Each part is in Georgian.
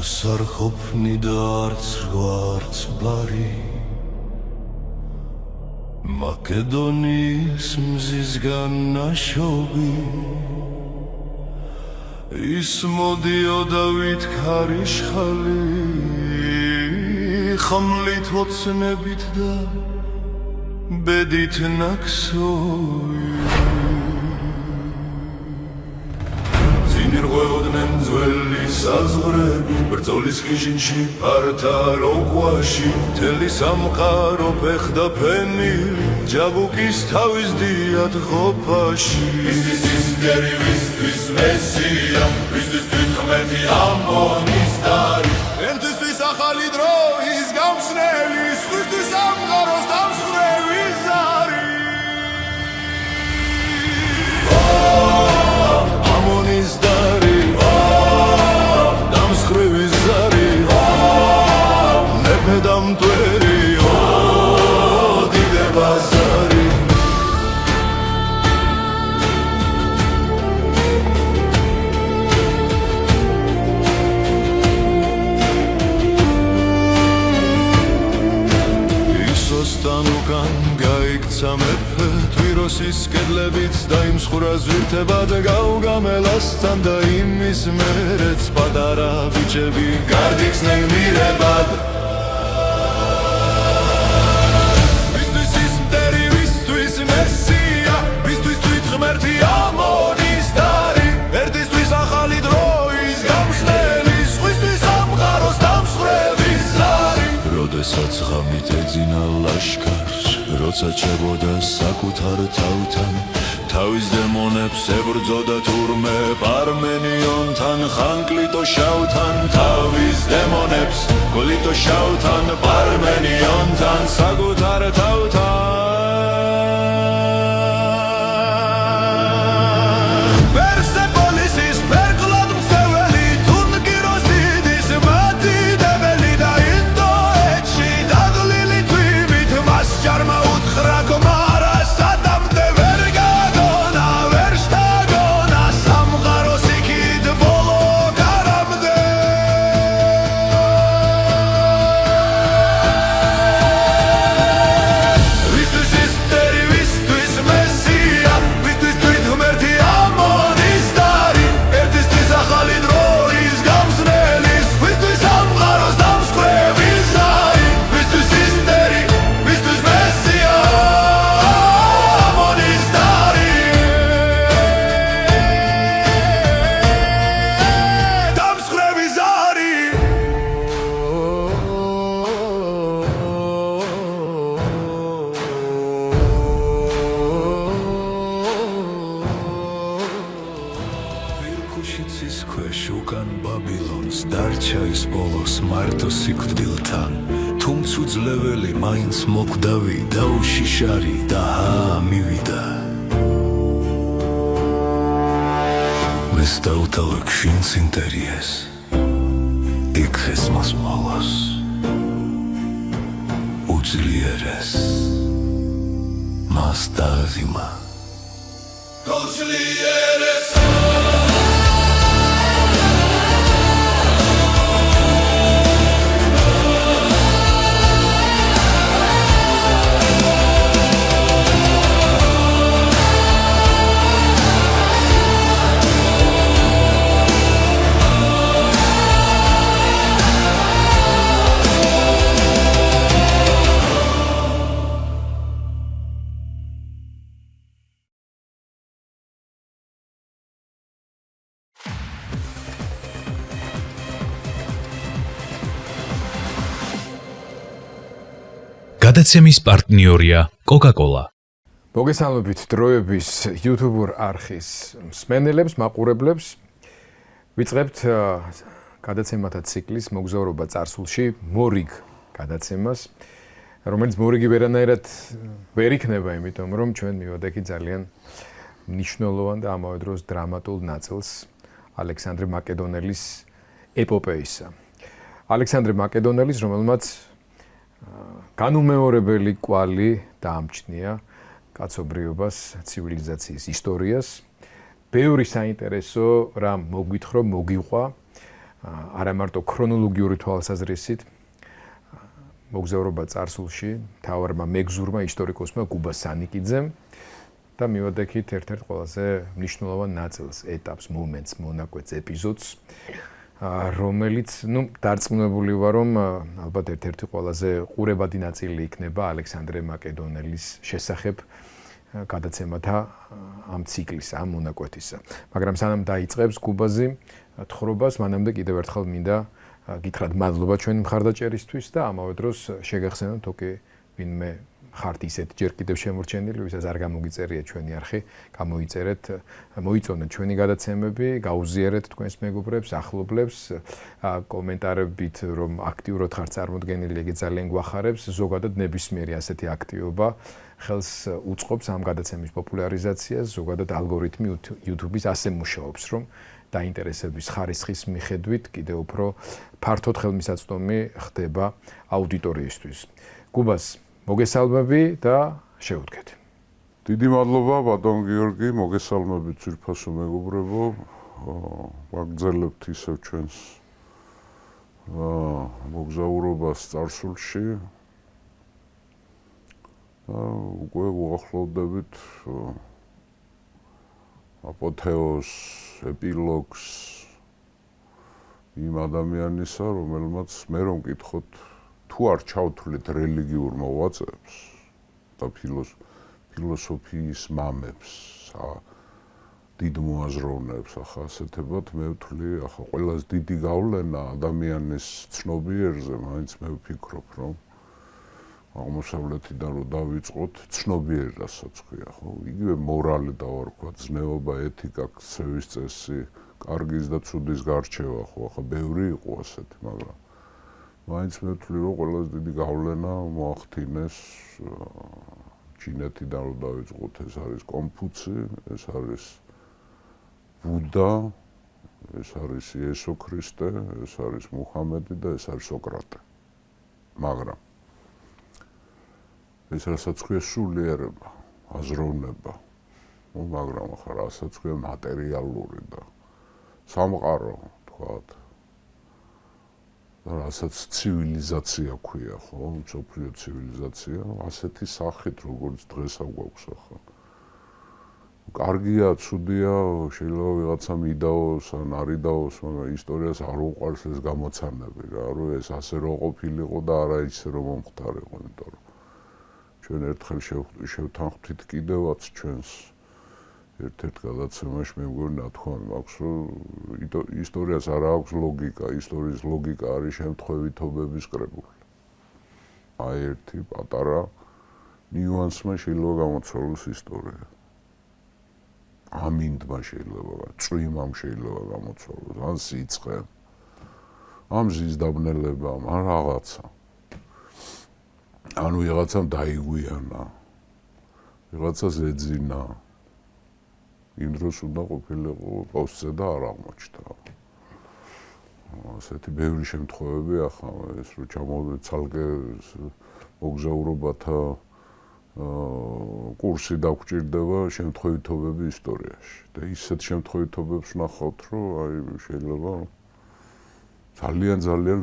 არ ყოფნი და არც ბარი მაკედონიის მზისგან ნაშობი ის მოდიოდა ვითქარიშხალი ხმლით ოცნებით და ბედით ნაქსოვი ძინირღვეოდნენ ძველი საზღვრები ბრძოლის ხიჟინში ფართა როკვაში მთელი სამყარო ფეხდა ფენილი ჯაბუკის თავის დიად ყოფაში ვისთვის ისდერი ვისთვის მესია ვისთვის თვითღმერთი ამონის დარი ენთვისთვის ახალი დროის გამსნელი სხვისთვის სამყაროს დამსხვრევი ზარი ამონის დარი დამსხვრევი ზარი ნეფედამტვერი დიდება ზარი ისოსთან უკან გაიქცა მეფე თვიროსის კედლებიც დაიმსხურა ზვირთებად გავგამელასთან და იმის მერეც პატარა ბიჭები გარდიხსნენ მირებად ვისთვის ის მტერი ვისთვის მესია ვისთვის თვითღმერთი ამონის დარი ერთისთვის ახალი დროის გამხსნელი სხვისთვის სამყაროს დამსხვრევი ზარი როდესაც ღამით ეძინა ლაშქარს როცა ჩებოდა საკუთარ თავთან თავის დემონებს ებრძოდა თურმე პარმენიონთან ხან კლიტოშავთან თავის დემონებს კლიტოშავთან პარმენიონთან საკუთარ თავთან პერსეპოლისის ფერკლად მცეველი თუნგიროს დიდის მატიდებელი და ინდოეთში დაღლილი თვივით მას ჯარმა უთხრა გმარა სადამდე ვერ გაგონა ვერ შთაგონა სამყაროს იქით ბოლო გარამდე ვისთვის ისტერი ვისთვის მესია ვისთვის თვითღმერთი ამონის დარი ერთისთვის ახალი დროის გამხსნელი სხვისთვის სამყაროს დამსხვრევი ზარი ვისთვის ისტერი ვისთვის მესია ამონის დარი დამსხვრევი ზარი ვირქუშიცის ქვეშ უკან ბაბილონს დარჩა ის ბოლოს მარტო სიკვდილთან თუმცა უძლეველი მაინც მოკვდავი და უშიშარი და მივიდა მეს დაუთავე ქშინს ინტერიეს იქხეს მას მოლოს უძლიერეს მას დაღიმა უძლიერეს გადაცემის პარტნიორია კოკა-კოლა. მოგესალმებით დროების YouTube არხის მსმენელებს, მაყურებლებს. ვიწყებთ გადაცემათა ციკლის მოგზაურობა წარსულში მორიგ გადაცემას, რომელიც მორიგი ვერანაირად ვერ იქნება, იმიტომ რომ ჩვენ მივადექი ძალიან მნიშვნელოვან და ამავე დროს დრამატულ ნაწილს ალექსანდრე მაკედონელის ეპოპეისა. ალექსანდრე მაკედონელის, რომელმაც განუმეორებელი კვალი დაამჩნია კაცობრიობას, ცივილიზაციის ისტორიას. ბევრი საინტერესო რამ მოგვითხრობ, მოგიყვა არა მარტო ქრონოლოგიური თვალსაზრისით მოგზაურობა წარსულში თავარმა მეგზურმა ისტორიკოსმა გუბა სანიკიძემ და მივადექით ერთ-ერთ ყველაზე მნიშვნელოვან ნაწილს, ეტაპს, მომენტს, მონაკვეთს, ეპიზოდს, რომელიც, დარწმუნებული ვარ, რომ ალბათ ერთ-ერთი ყველაზე ყურებადი ნაწილი იქნება ალექსანდრე მაკედონელის შესახებ გადაცემათა ამ ციკლის, ამ მონაკვეთისა. მაგრამ სანამ დაიწყებს გუბაზი თხრობას, მანამდე კიდევ ერთხელ მინდა გითხრათ მადლობა ჩვენი მხარდაჭერისთვის და ამავე დროს შეგახსენოთ, თუკი ვინმე ხართ ისეთ ჯერ კიდევ შემორჩენილი, ვისაც არ გამოგიწერია ჩვენი არხი, გამოიწერეთ, მოიწონეთ ჩვენი გადაცემები, გაუზიარეთ თქვენს მეგობრებს, ახლობლებს, კომენტარებით რომ აქტიურად ხართ წარმოდგენილი, იგი ძალიან გვახარებს, ზოგადად ნებისმიერი ასეთი აქტივობა ხელს უწყობს ამ გადაცემის პოპულარიზაციას, ზოგადად ალგორითმი YouTube-ის ასე მუშაობს, რომ დაინტერესების ხარისხის მიხედვით კიდევ უფრო ფართოდ ხელმისაწვდომი ხდება აუდიტორიისთვის. გუბას მოგესალმები და შევუდგეთ. დიდი მადლობა ბატონ გიორგი, მოგესალმებით ძვირფასო მეგობრებო. ვაგრძელებთ ისევ ჩვენს მოგზაურობას წარსულში. უკვე უახლოვდებით აპოთეოს, ეპილოგს იმ ადამიანისა, რომელმაც მე რომ მკითხოთ, თუ არ ჩავთვლით რელიგიურ მოღვაწეებს და ფილოსოფიის მამებს, დიდ მოაზროვნეებს, ახლა ასეთებად მე ვთვლი, ახლა ყველაზე დიდი გავლენა ადამიანის ცნობიერზე, მაინც მე ვფიქრობ, რომ აღმოსავლეთიდან რომ დავიწყოთ, ცნობიერი რასაც ქვია, ხო? იგივე მორალი დავარქვა, ზნეობა, ეთიკა, ქცევის წესი, კარგის და ცუდის გარჩევა, ხო? ახლა ბევრი იყო ასეთი, მაგრამ მაინც მე ვთვლი, რომ ყველაზე დიდი გავლენა მოახდინეს ჩინეთიდან რომ დავიწყოთ, ეს არის კონფუცი, ეს არის ბუდა, ეს არის იესო ქრისტე, ეს არის მუჰამედი და ეს არის სოკრატე. მაგრამ ეს რასაც ქვია სულიერება, აზროვნება, მაგრამ ახლა რასაც ქვია მატერიალური და სამყარო, თქვათ, რასაც ცივილიზაცია ქვია, ხო, მსოფლიო ცივილიზაცია, ასეთი სახით, როგორც დღეს აგვაქვს ახლა. კარგია, ცუდია, შეიძლება ვიღაცა მიდაოს ან არ იდაოს, მაგრამ ისტორიას არ უყვარს ეს გამოცანები რა, რომ ეს ასე რო ყოფილიყო და არა ისე რომ მომხდარიყო, იმიტომ რომ ჩვენ ერთხელ შევთანხმდით კიდევაც ჩვენს ერთ-ერთ გადაცემაში მე მგონი ნათქვამი მაქვს, რომ ისტორიას არ აქვს ლოგიკა, ისტორიის ლოგიკა არის შემთხვევითობების კრებული. აი ერთი პატარა ნიუანსმა შეიძლება გამოცვალოს ისტორია. ამინდმა შეიძლება, წვიმამ შეიძლება გამოცვალოს, ან სიცხემ, ამ ზის დაბნელებამ, ან რაღაცა. ან ვიღაცამ დაიგვიანა, ვიღაცას ეძინა, იმ დროს უნდა ყოფილიყო პოსტზე და არ აღმოჩნდა. ასეთი ბევრი შემთხვევები ახლა ეს რო ჩამოვიდეთ ცალკე მოგზაურობათა კურსი დაგვჭირდება შემთხვევითობების ისტორიაში და ისეთ შემთხვევითობებს ვნახავთ, რომ აი შეიძლება ძალიან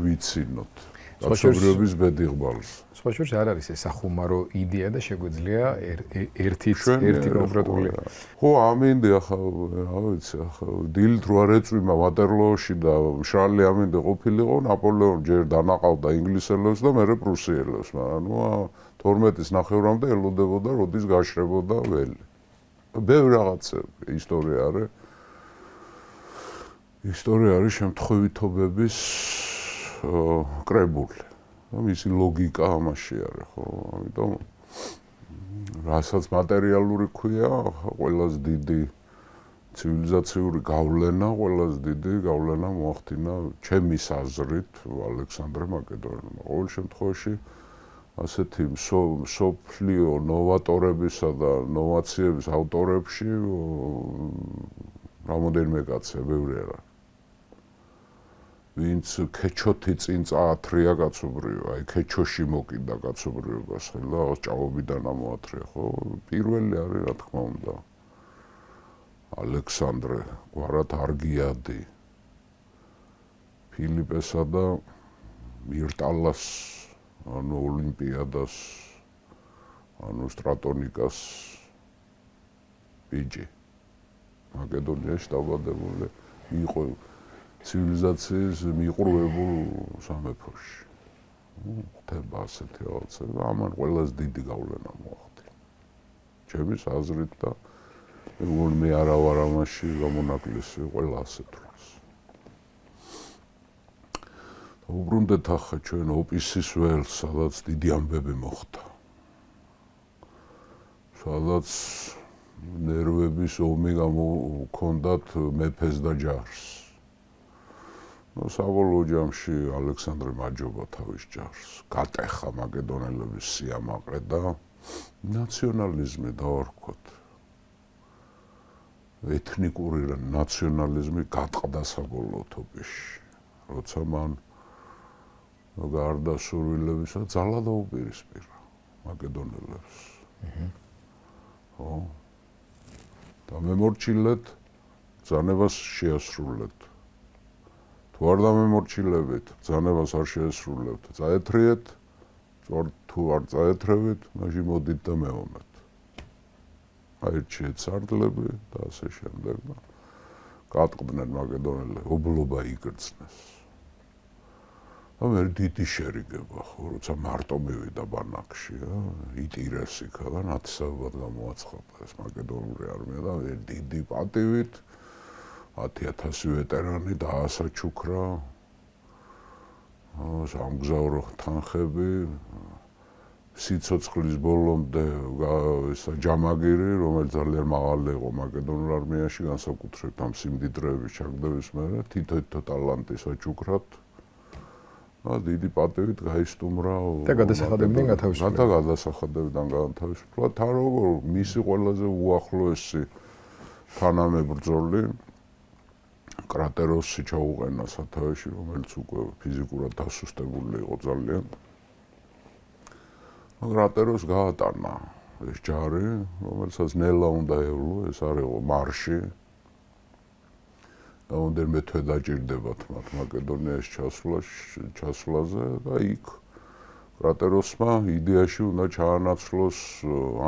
ვიცინოთ კაცობრიობის ბედიღბალს. სხვა შორის არ არის ეს ახუმარო იდეა და შეგვიძლია ერთი კონკრეტული. ხო, ამინდი ახლა, რა ვიცი, ახლა დილით რო არ ეწვიმა ვატერლოოში და მშრალი ამინდი ყოფილიყო, ნაპოლეონ ჯერ დანაყავდა ინგლისელებს და მერე პრუსიელებს, მაგრამ 12-ის ნახევრამდე ელოდებოდა, როდის გაშრებოდა ველი. ბევრი რაღაცები ისტორია არის. ისტორია არის შემთხვევითობების კრებული. მისი ლოგიკა ამაში არის, ხო? ამიტომ რასაც მატერიალური ქვია, ყველაზე დიდი ცივილიზაციური გავლენა, ყველაზე დიდი გავლენა მოახდინა ჩემის აზრით ალექსანდრე მაკედონელმა. ყოველ შემთხვევაში ასეთი მსოფლიო ნოვატორებისა და ნოვაციების ავტორებში რამოდენიმე კაცია, ბევრი არა. ვინც ქეჩოთი წინ წაათრია კაცობრიობა, აი ქეჩოში მოკიდა კაცობრიობას, ხელა რაღაც ჭაობიდან ამოათრია, ხო? პირველი არის, რა თქმა უნდა, ალექსანდრე, გვარად არგიადი. ფილიპესა და მირტალას, ანუ ოლიმპიადას, ანუ სტრატონიკას ბიჭი. მაკედონიაში დაბადებული იყო ცივილიზაციის მიყრუებულ სამეფოში. ხდება ასეთი რაღაცა და ამან ყველაზე დიდი გავლენა მოახდინა. ჩემი აზრით და მე არა ვარ ამაში გამონაკლისი, ყველა ასე თვლობს. უბრუნდეთ ახლა ჩვენ ოპისის ველს, სადაც დიდი ამბები მოხდა. სადაც ნერვების ომი გამოგქონდათ მეფეს და ჯარს. საბოლოო ჯამში ალექსანდრე მაჯობა თავის ჯარს გატეხა მაკედონელების სიამაყე და ნაციონალიზმი დავარქვათ. ეთნიკური ნაციონალიზმი გატყდა საბოლოო თოფიში. როცა მან გარდა სურვილებისა ძალა დაუპირისპირა მაკედონელებს. და მემორჩილეთ ბრძანებას შეასრულეთ. თუ არ დამემორჩილებით, ბრძანებას არ შეასრულებთ, წაეთრიეთ, თუ არ წაეთრევით, მაშინ მოდით და მევამეთ. აირჩიეთ სარდლები და ასე შემდეგ და გატყდნენ მაკედონელები, ობლობა იგრძნეს. და მე დიდი შერიგება ხო, როცა მარტო მივიდა ბანაკში, იტირეს იქა და ნათესაობად გამოაცხადა ეს მაკედონური არმია და მე დიდი პატივით 10,000 ვეტერანი დაასაჩუქრა, სამგზავრო თანხები, სიცოცხლის ბოლომდე ესა ჯამაგირი, რომელიც ძალიან მაღალი იყო მაკედონურ არმიაში, განსაკუთრებით ამ სიმდიდრეების ჩაგდების მერე, თითო ტალანტი საჩუქრად. და დიდი პატივით გაისტუმრა და გადასახადებიდან გათავისუფლდა. და გადასახადებიდან გათავისუფლდა. თან როგორ მისი ყველაზე უახლოესი თანამებრძოლი კრატეროსი ჩაუყენა სათავეში, რომელიც უკვე ფიზიკურად დასუსტებული იყო ძალიან. კრატეროს გაატანა ეს ჯარი, რომელსაც ნელა უნდა ევლო, ეს არ იყო მარში. რამდენიმე თვე დაჭირდებათ მათ მაკედონიაში ჩასვლაზე და იქ კრატეროსმა იდეაში უნდა ჩაანაცვლოს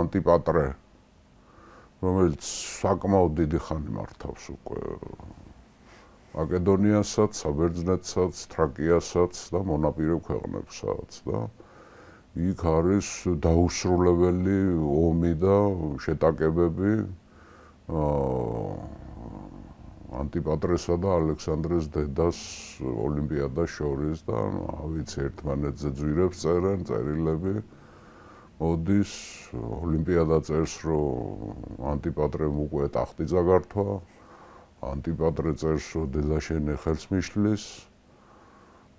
ანტიპატრე, რომელიც საკმაოდ დიდი ხანი მართავს უკვე მაკედონიასაც, საბერძნეთსაც, თრაკიასაც და მონაპირე ქვეყნებსაც და იქ არის დაუსრულებელი ომი და შეტაკებები ანტიპატრესა და ალექსანდრეს დედას ოლიმპიადას შორის და ავიც ერთმანეთზე ძვირებს წერენ წერილები. მოდის ოლიმპიადა წერს, რომ ანტიპატრემ უკვე ტახტი წაგართვა, ანტიპატრე წერს, რომ დედა შენი ხელს მიშლის.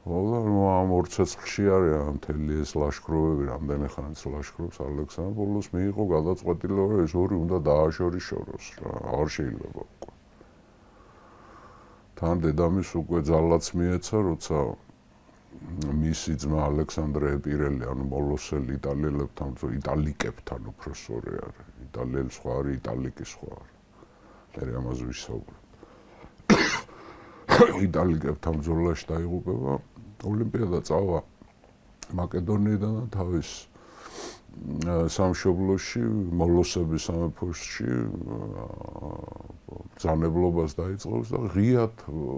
და ამ ორ ცეცხლში არის მთელი ეს ლაშქრობები, რამდენი ხანიც ლაშქრობს ალექსანდრე, ბოლოს მიიღო გადაწყვეტილება, რომ ეს ორი უნდა დააშორიშოროს რა, არ შეიძლება უკვე. თან დედამის უკვე ძალაც მიეცა, როცა მისი ძმა ალექსანდრე ეპირელი, ანუ მოლოსელი იტალიელებთან, იტალიკებთან უფროსორი არის. იტალიელი სხვა არის, იტალიკის სხვა არის. მე ამაზე ვისაუბრებ. იტალიკებთან ბრძოლაში დაიღუპება, ოლიმპიადა წავა მაკედონიიდან და თავის სამშობლოში, მოლოსების სამეფოში ბრძანებლობას დაიწყოს და ღიად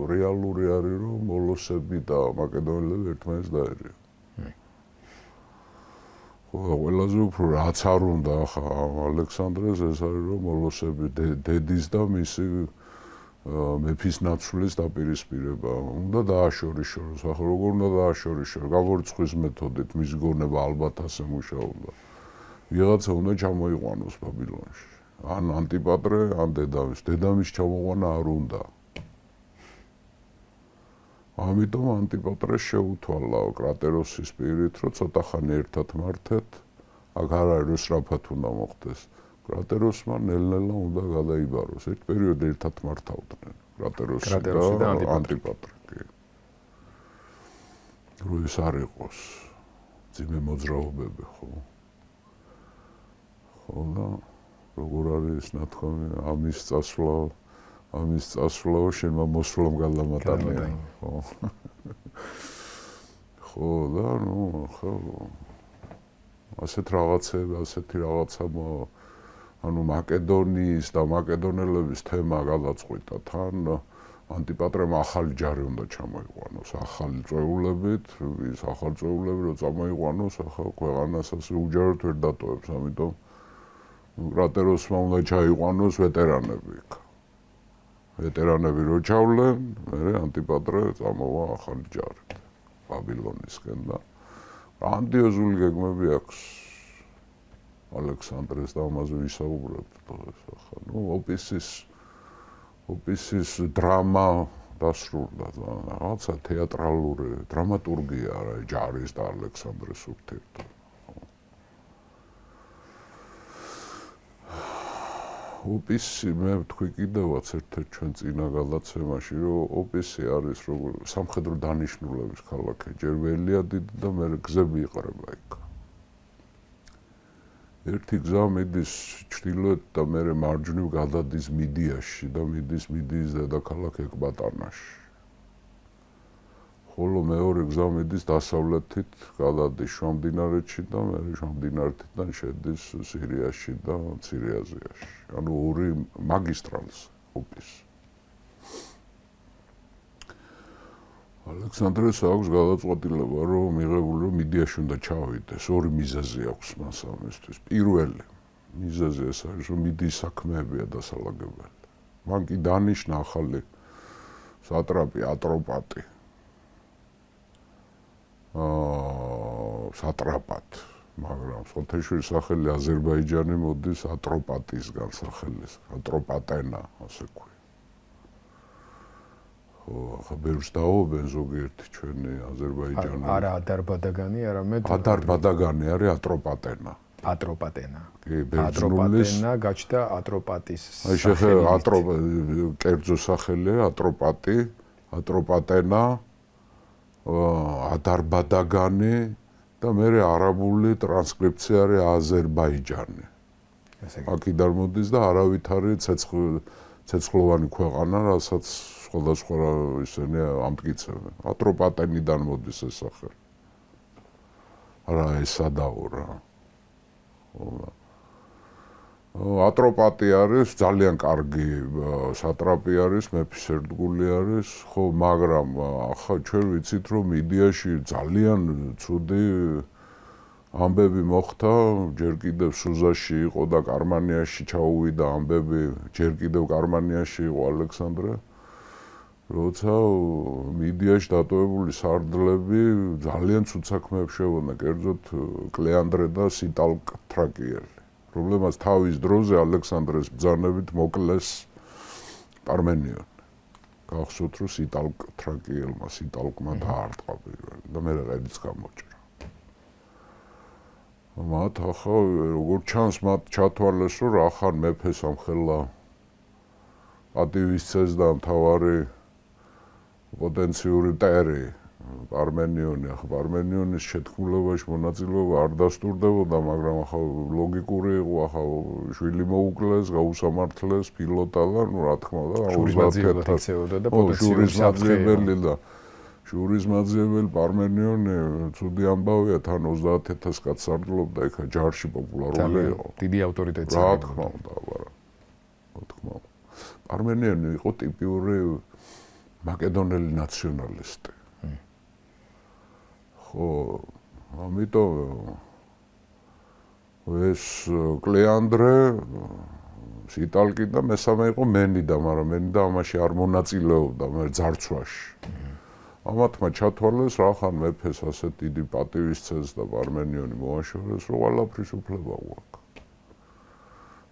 რეალური არის, რომ მოლოსები და მაკედონელები ერთმანეთს დაერიან. ყველაზე უფრო რაც არ უნდა ახლა ალექსანდრეს ეს არის, რომ მოლოსები დედის და მისი მეფის ნაცვლის დაპირისპირება უნდა დააშორიშოროს. ახლა როგორ უნდა დააშორიშოროს? გამორიცხვის მეთოდით, მის გონება ალბათ ასე მუშაობდა. ვიღაცა უნდა ჩამოიყვანოს ბაბილონში. ან ანტიპატრე, ან დედამის. დედამის ჩამოყვანა არ უნდა. ამიტომ ანტიპატრეს შეუთვალა კრატეროსის პირით, რომ ცოტა ხანი ერთად მართეთ, აქ არ არის სწრაფად უნდა მოხდეს. კრატეროსმა ნელ-ნელა უნდა გადაიბაროს. ერთ პერიოდში ერთად მართავდნენ კრატეროსი და ანტიპატრე. რომ ეს არ იყოს ძიმე მოძრაობები, ხო? ხო და როგორ არის ნათქვამი, ამის წასვლა ამის წასვლაო შენმა მოსვლამ გადამატანია. ხო. ხო, და ნუ ხო. ასეთ ასეთი რაღაცა ანუ მაკედონიის და მაკედონელების თემა გადაწყვიტა თან ანტიპატრემ ახალი ჯარი უნდა ჩამოიყვანოს ახალი წვეულებით ის ახალი წვეულები რომ წამოიყვანოს ახალ ქვეყანას ასე უჯაროდ ვერ დატოვებს ამიტომ კრატეროსმა უნდა ჩაიყვანოს ვეტერანები რო ჩავლენ მე ანტიპატრე წამოვა ახალი ჯარი ბაბილონისკენ და გრანდიოზული გეგმები აქვს ალექსანდრეს და ამაზე ვისაუბრებთ დღეს ახლა ნუ ოპისის დრამა დასრულდა რაღაცა თეატრალური დრამატურგია რა ჯარის და ალექსანდრეს ურთიერთობა ოპისი მე ვთქვი კიდევაც ერთ-ერთ ჩვენ წინა გადაცემაში რომ ოპისი არის როგორ სამხედრო დანიშნულების ქალაქი ჯერ ველია დიდი და მე გზები იყრება იქ ერთი გზა მიდის ჩრდილოეთ და მე მარჯვნივ გადადის მიდიაში და მიდიის დედაქალაქ ეკბატანაში. ხოლო მეორე გზა მიდის დასავლეთით, გადადის შვამდინარეთში და მე შვამდინარეთიდან შედის სირიაში და მცირე აზიაში. ანუ ორი მაგისტრალს ოპის. ალექსანდრეს აქვს გადაწყვეტილება, რომ მიღებული რომ მიდიაში უნდა ჩავიდეს. ორი მიზეზი აქვს მას ამისთვის. პირველი მიზეზი ეს არის, რომ მიდიის საქმეებია დასალაგებელი. მან კი დანიშნა ახალი სატრაპი ატროპატი. სატრაპად, მაგრამ სოთეშვილის სახელი აზერბაიჯანი მოდის ატროპატისგან სახელის, ატროპატენა, ასე ქვია. ხო, ბევრს დაობენ ზოგიერთი ჩვენი აზერბაიჯანი. არა ადარბადაგანი, არამედ ადარბადაგანი არის ატროპატენა. ატროპატენა. კი, ბერძნულის ატროპატენა გაჩნდა ატროპატის. აი შეხე კერძო სახელია ატროპატი, ატროპატენა, ადარბადაგანი და მე არაბული ტრანსკრიფცია არის აზერბაიჯანი. აქედან მოდის და არავითარი ცეცხლოვანი ქვეყანა, რასაც სხვადასხვა ისინი ამტკიცებენ. ატროპატენიდან მოდის ეს სახელი. არა ესადაო რა. ატროპატი არის ძალიან კარგი სატრაპი არის, მეფის ერთგული არის, ხო, მაგრამ ახლა ჩვენ ვიცით რომ მიდიაში ძალიან ცუდი ამბები მოხდა, ჯერ კიდევ სუზაში იყო და კარმანიაში ჩაუვიდა ამბები, ჯერ კიდევ კარმანიაში იყო ალექსანდრე. როცა მიდიაში დატოვებული სარდლები ძალიან ცუდ საქმეებს შევოდნენ, კერძოდ კლეანდრე და სიტალკ-თრაკიელი. პრობლემას თავის დროზე ალექსანდრეს ბრძანებით მოკლეს პარმენიონი. გახსოვთ რომ სიტალკ-თრაკიელმა სიტალკმა დაარტყა პირველი და მე რაღაც გამოჭრა. მათ ახლა როგორც ჩანს მათ ჩათვალეს რომ რახან მეფეს ამხელა პატივისცეს და მთავარი პოტენციური ტერი პარმენიონი, ახლა პარმენიონის შეთქმულებაში მონაწილეობა არ დასტურდებოდა, მაგრამ ახლა ლოგიკური იყო, ახლა შვილი მოუკლეს, გაუსამართლეს ფილოტა და ნუ რა თქმა უნდა, 30,000 და პოტენციური შურისმაძიებელი და შურისმაძიებელი პარმენიონი ცუდი ამბავია, თან 30,000 კაცს სარდლობდა, ეხა ჯარში პოპულარული იყო. დიდი ავტორიტეტი. რა თქმა უნდა, არა. რა თქმა უნდა. პარმენიონი იყო ტიპიური მაკედონელი ნაციონალისტი. ხო, ამიტომ ეს კლეანდრე, სიტალკი და მესამე იყო მენიდა, მაგრამ მენიდა ამაში არ მონაწილეობდა, მე ძარცვაში. ამათმა ჩათვალეს, რახან მეფეს ასეთ დიდი პატივისცეს და პარმენიონი მოაშორეს, რომ ყველაფრის უფლება გვაქვს.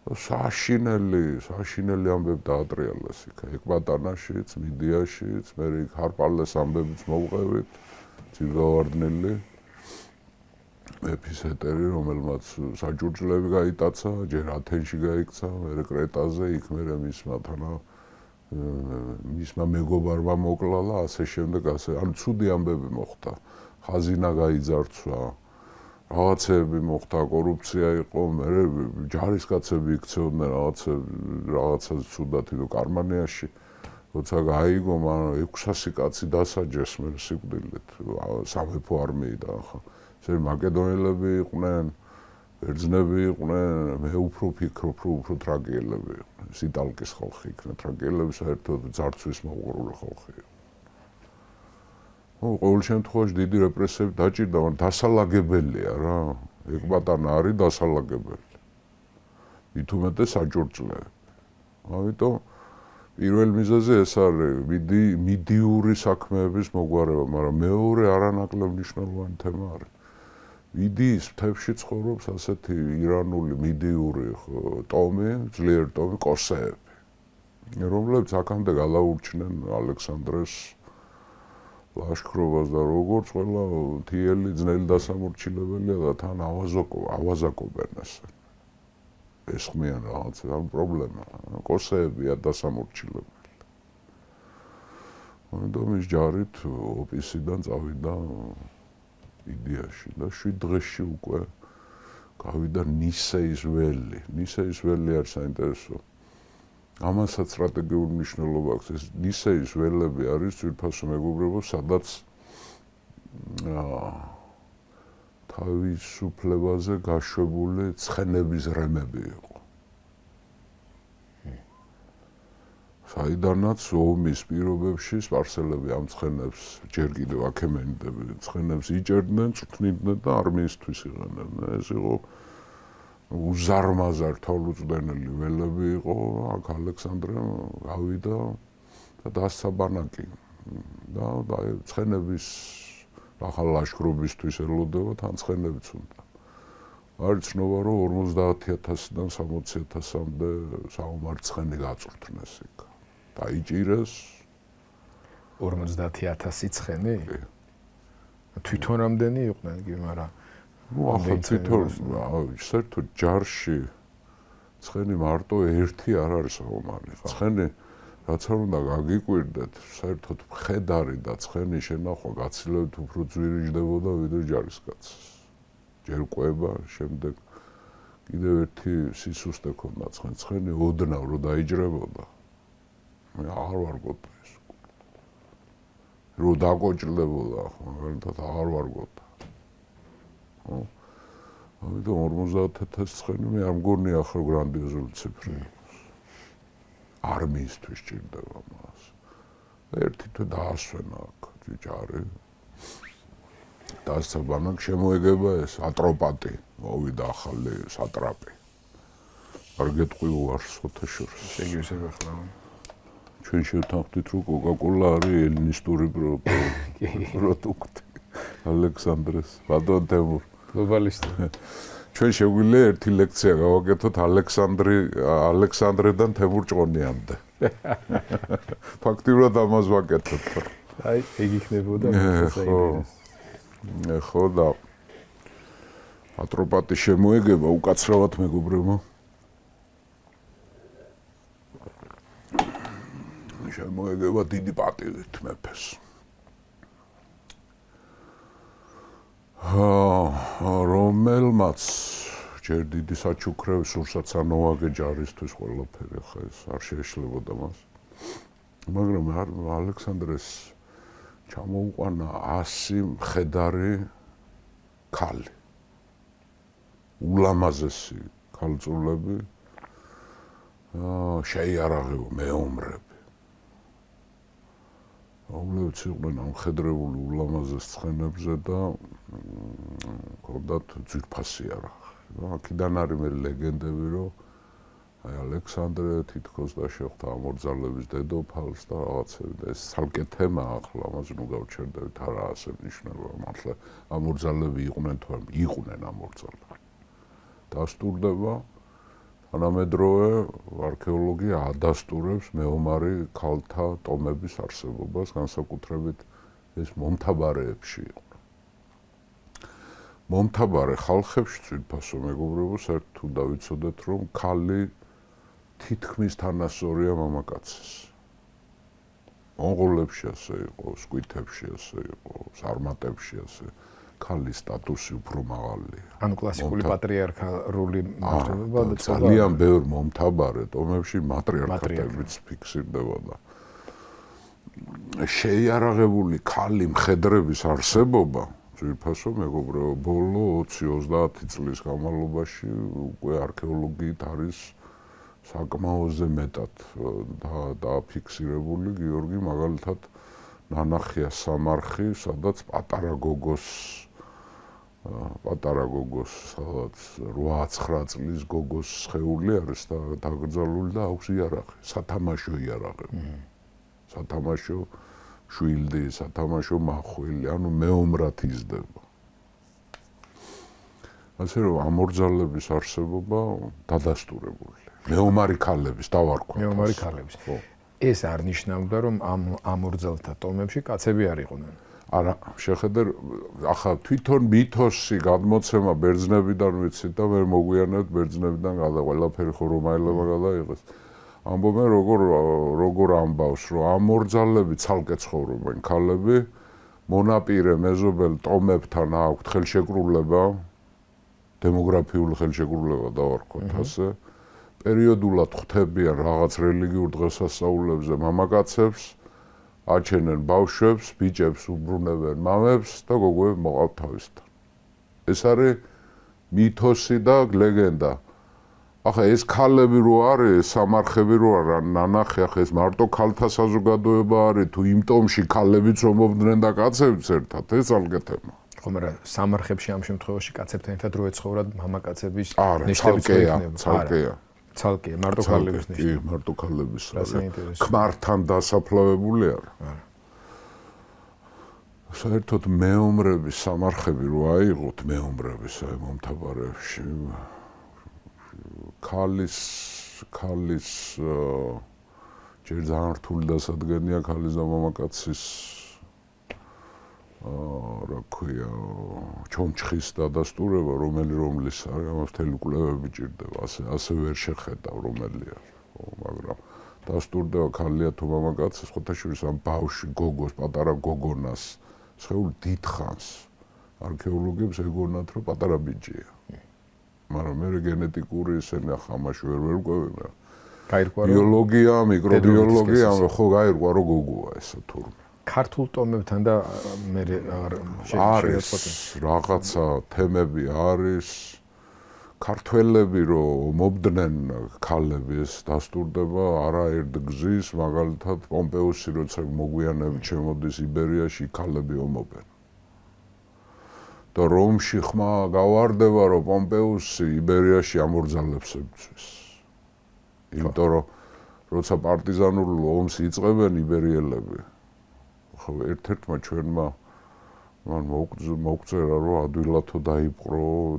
საშინელი ამბები დაატრიალეს იქ, ეკბატანაშიც, მიდიაშიც, მე იქ ჰარპალეს ამბებიც მოვყევით. ძირგავარდნელი მეფის ეტერი, რომელმაც საჭურჭლები გაიტაცა, ჯერ ათენში გაიქცა, მერე კრეტაზე, იქ მერე მისმა მეგობარმა მოკლა და ასე შემდეგ, ასე. ანუ ცუდი ამბები მოხდა. ხაზინა გაიძარცვა, რაღაცები მოხდა, კორუფცია იყო, მე ჯარისკაცები იქცეოდნენ რაღაცა ცუდად იყო გერმანიაში. როცა გაიგო, მან 600 კაცი დასაჯეს მე სიკვდილით სამეფო არმიიდან ხა. ესე მაკედონელები იყვნენ, ბერძნები იყვნენ, მე უფრო ვფიქრობ, რომ უფრო თრაკიელები იყვნენ. სიტალკის ხალხი იქნა, თრაკიელები საერთოდ ძარცვის მოუღრული ხალხი იყო. ყოველ შემთხვევაში დიდი რეპრესიები დაჭირდა, მაგრამ დასალაგებელია რა. ეგ პატარა არის დასალაგებელი. მით უმეტეს საჭურჭლები. ამიტომ პირველ მიზეზი ეს არის მიდიური საქმეების მოგვარება, მაგრამ მეორე არანაკლებ მნიშვნელოვანი თემა არის. მიდიის მთებში ცხოვრობს ასეთი ირანული მიდიური ტომი, ძლიერი ტომი კოსეები, რომლებიც აქამდე galauurჩნენ ალექსანდრეს ლაშქრობას და როგორც ყველა მთიელი ძნელი დასამორჩილებელია და თან ავაზაკობენ ესე. ეს ხმიან რაღაც პრობლემა. კოსეებია დასამორჩილებელი. ამიტომ ის ჯარით ოპისიდან წავიდა იდეაში და 7 დღეში უკვე გავიდა ნისეის ველი. ნისეის ველი არის საინტერესო. ამასაც სტრატეგიული მნიშვნელობა აქვს. ეს ნისეის ველები არის ძვირფასო მეგობრებო, სადაც თავისუფლებაზე გაშვებული ცხენების რემები იყო. საიდანაც ომის პირობებში სპარსელები ამ ცხენებს ჯერ კიდევ აქემენიდები ცხენებს იჭერდნენ, წვრთნიდნენ და არმიისთვის იყენებდნენ. ეს იყო უზარმაზარ თვალუწვდენელი ველები იყო, აქ ალექსანდრემ გავიდა და დასცა ბანაკი და ცხენების ახალ ლაშქრობისთვის ელოდება თან ცხენებიც უნდა. არის ცნობა, რომ 50,000-დან 60,000-მდე საომარი ცხენი გაწვრთნეს იქ. დაიჭირეს 50,000 ცხენი? თვითონ რამდენი იყვნენ კი, მაგრამ ახლა თვითონ საერთოდ ჯარში ცხენი მარტო ერთი არ არის საომარი. ცხენი რაც არ უნდა გაგიკვირდეთ, საერთოდ მხედარი და ცხენი შენახვა გაცილებით უფრო ძვირი ჯდებოდა ვიდრე ჯარისკაცს. ჯერ ყვება, შემდეგ კიდევ ერთი სისუსტე ქონდა ცხენი. ცხენი ოდნავ რო დაიჯრებოდა. მე აღარ ვარგოდი ეს. რო დაკოჭლებოდა, მაგალითად აღარ ვარგოდი. ამიტომ 50,000 ცხენი მე არ მგონია ახლა გრანდიოზული ციფრი. არმიისთვის ჭირდება მას. ერთი თუ დაასვენა აქ ჯარი. დასცა ბანაკ შემოეგება ეს ატროპატი, მოვიდა ახალი სატრაპი. არ გეტყვი უარს ოთაშორს. შეგივსებ ახლა. ჩვენ შევთანხმდით, რომ კოკა-კოლა არის ელინისტური პროდუქტი. ალექსანდრეს, ბატონ თემურ. გლობალისტი. ჩვენ შეგვიძლია ერთი ლექცია გავაკეთოთ ალექსანდრედან თემურ ჭყონიამდე. ფაქტიურად ამას ვაკეთოთ. აი, ეგ იქნებოდა ხო და ატროპატი შემოეგება უკაცრავად მეგობრებო. შემოეგება დიდი პატივით მეფეს. რომელმაც ჯერ დიდი საჩუქრები სურსაც ანოვაგე ჯარისთვის ყველაფერი, ხა ეს არ შეეშლებოდა მას. მაგრამ ალექსანდრეს ჩამოუყვანა 100 მხედარი ქალი. ულამაზესი ქალწულები, შეიარაღებო მეომრები. რომლებიც იყვნენ ამხედრებული ულამაზეს ცხენებზე და ჰქონდათ ძვირფასი იარაღი. აქედან არის მე ლეგენდები, რომ აი ალექსანდრე თითქოს დაშევხდა ამორძალების დედოფალს და რაღაცები და ეს ცალკე თემა ახლა ამაზე ნუ გავჩერდებით, არა ასე მნიშვნელოვანი. მართლა ამორძალები იყვნენ თუ არ იყვნენ ამორძალები. დასტურდება თანამედროვე არქეოლოგია ადასტურებს მეომარი ქალთა ტომების არსებობას, განსაკუთრებით ეს მომთაბარეებში იყო. მომთაბარე ხალხებში ძვირფასო მეგობრებო, საერთოდ თუ დავიცოდეთ, რომ ქალი თითქმის თანასწორია მამაკაცის. მონღოლებში ასე იყო, სკვითებში ასე იყო, სარმატებში ასე. ქალის სტატუსი უფრო მაღალია. ანუ კლასიკური პატრიარქალური მართლობა და ძალიან ბევრ მომთაბარე ტომებში მატრიარქატებიც ფიქსირდებოდა. შეიარაღებული ქალი მხედრების არსებობა ძირფასო მეგობრებო ბოლო 20-30 წლის განმავლობაში უკვე არქეოლოგიით არის საკმაოზე მეტად დაფიქსირებული. გიორგი მაგალითად ნანახია სამარხი, სადაც პატარა გოგოს სადაც 8-9 წლის გოგოს სხეული არის და დაკრძალული და აქვს იარაღი, სათამაშო იარაღი. სათამაშო შვილდი, სათამაშო მახვილი, ანუ მეომრად იზრდება. ასე რომ ამორძალების არსებობა დადასტურებულია. მეომარი ქალების დავარქვა. მეომარი ქალების. ეს არ ნიშნავდა რომ ამ ამორძალთა ტომებში კაცები არ იყვნენ. არა, შეხედე ახლა თვითონ მითოსი გადმოცემა ბერძნებიდან ვიცით და მე მოგვიანებით ბერძნებიდან ყველაფერი ხო რომაელებმა გადაიღეს. ამბობენ როგორ ამბავს რომ ამორძალები ცალკე ცხოვრობენ ქალები მონაპირე მეზობელ ტომებთან აქვთ ხელშეკრულება დემოგრაფიული ხელშეკრულება დავარქვათ ასე პერიოდულად ხვდებიან რაღაც რელიგიურ დღესასწაულებზე მამაკაცებს აჩენენ ბავშვებს ბიჭებს უბრუნებენ მამებს და გოგოები მოყავთ თავისთან ეს არის მითოსი და ლეგენდა ახლა ეს ქალები რო არის სამარხები რო არა ნანახი ახლა ეს მარტო ქალთა საზოგადოება არის თუ იმ ტომში ქალებიც რომობდნენ და კაცებიც ერთად ეს ალგე თემა ხო მაგრამ სამარხებში ამ შემთხვევაში კაცებთან ერთად რო ეცხოვრათ მამაკაცების ნიშნებიც იქნება ცალკეა მარტო ქალების ნიშნა კი მარტო ქალების არის ქმართან დასაფლავებული არა საერთოდ მეომრების სამარხები რო აიღოთ მეომრების აი მომთაბარეებში ქალის ჯერ ძალიან რთული დასადგენია ქალის და მამაკაცის რა ქვია ჩონჩხის დადასტურება რომლის არის ამას მთელი კვლევები ჭირდება ასე ვერ შეხედავ რომელია მაგრამ დასტურდება ქალია თუ მამაკაცი ხოთაშორის ამ ბავშვი გოგოს პატარა გოგონას შეულ დიდხანს არქეოლოგებს ეგონათ რომ პატარა ბიჭია მაგრამ მე გენეტიკური ისინი ახლა ამაში ვერ ვყვევი გაირკვა ბიოლოგია მიკრობიოლოგია ხო გაირკვა რომ გოგოა ესა თურმე ქართულ ტომებთან და მე არის რაღაცა თემები არის ქართველები რომ მომდნენ ქალები ეს დასტურდება არაერთ გზის მაგალითად პომპეუსი როცა მოგვიანებით შემოდის იბერიაში ქალები ომობენ და რომში ხმა გავარდება რომ პომპეუსი იბერიაში ამორძალებს ებრძვის იმიტომ რომ როცა პარტიზანულ ომს იწყებენ იბერიელები ხო ერთ-ერთმა ჩვენმა მან მოგწერა რომ ადვილათო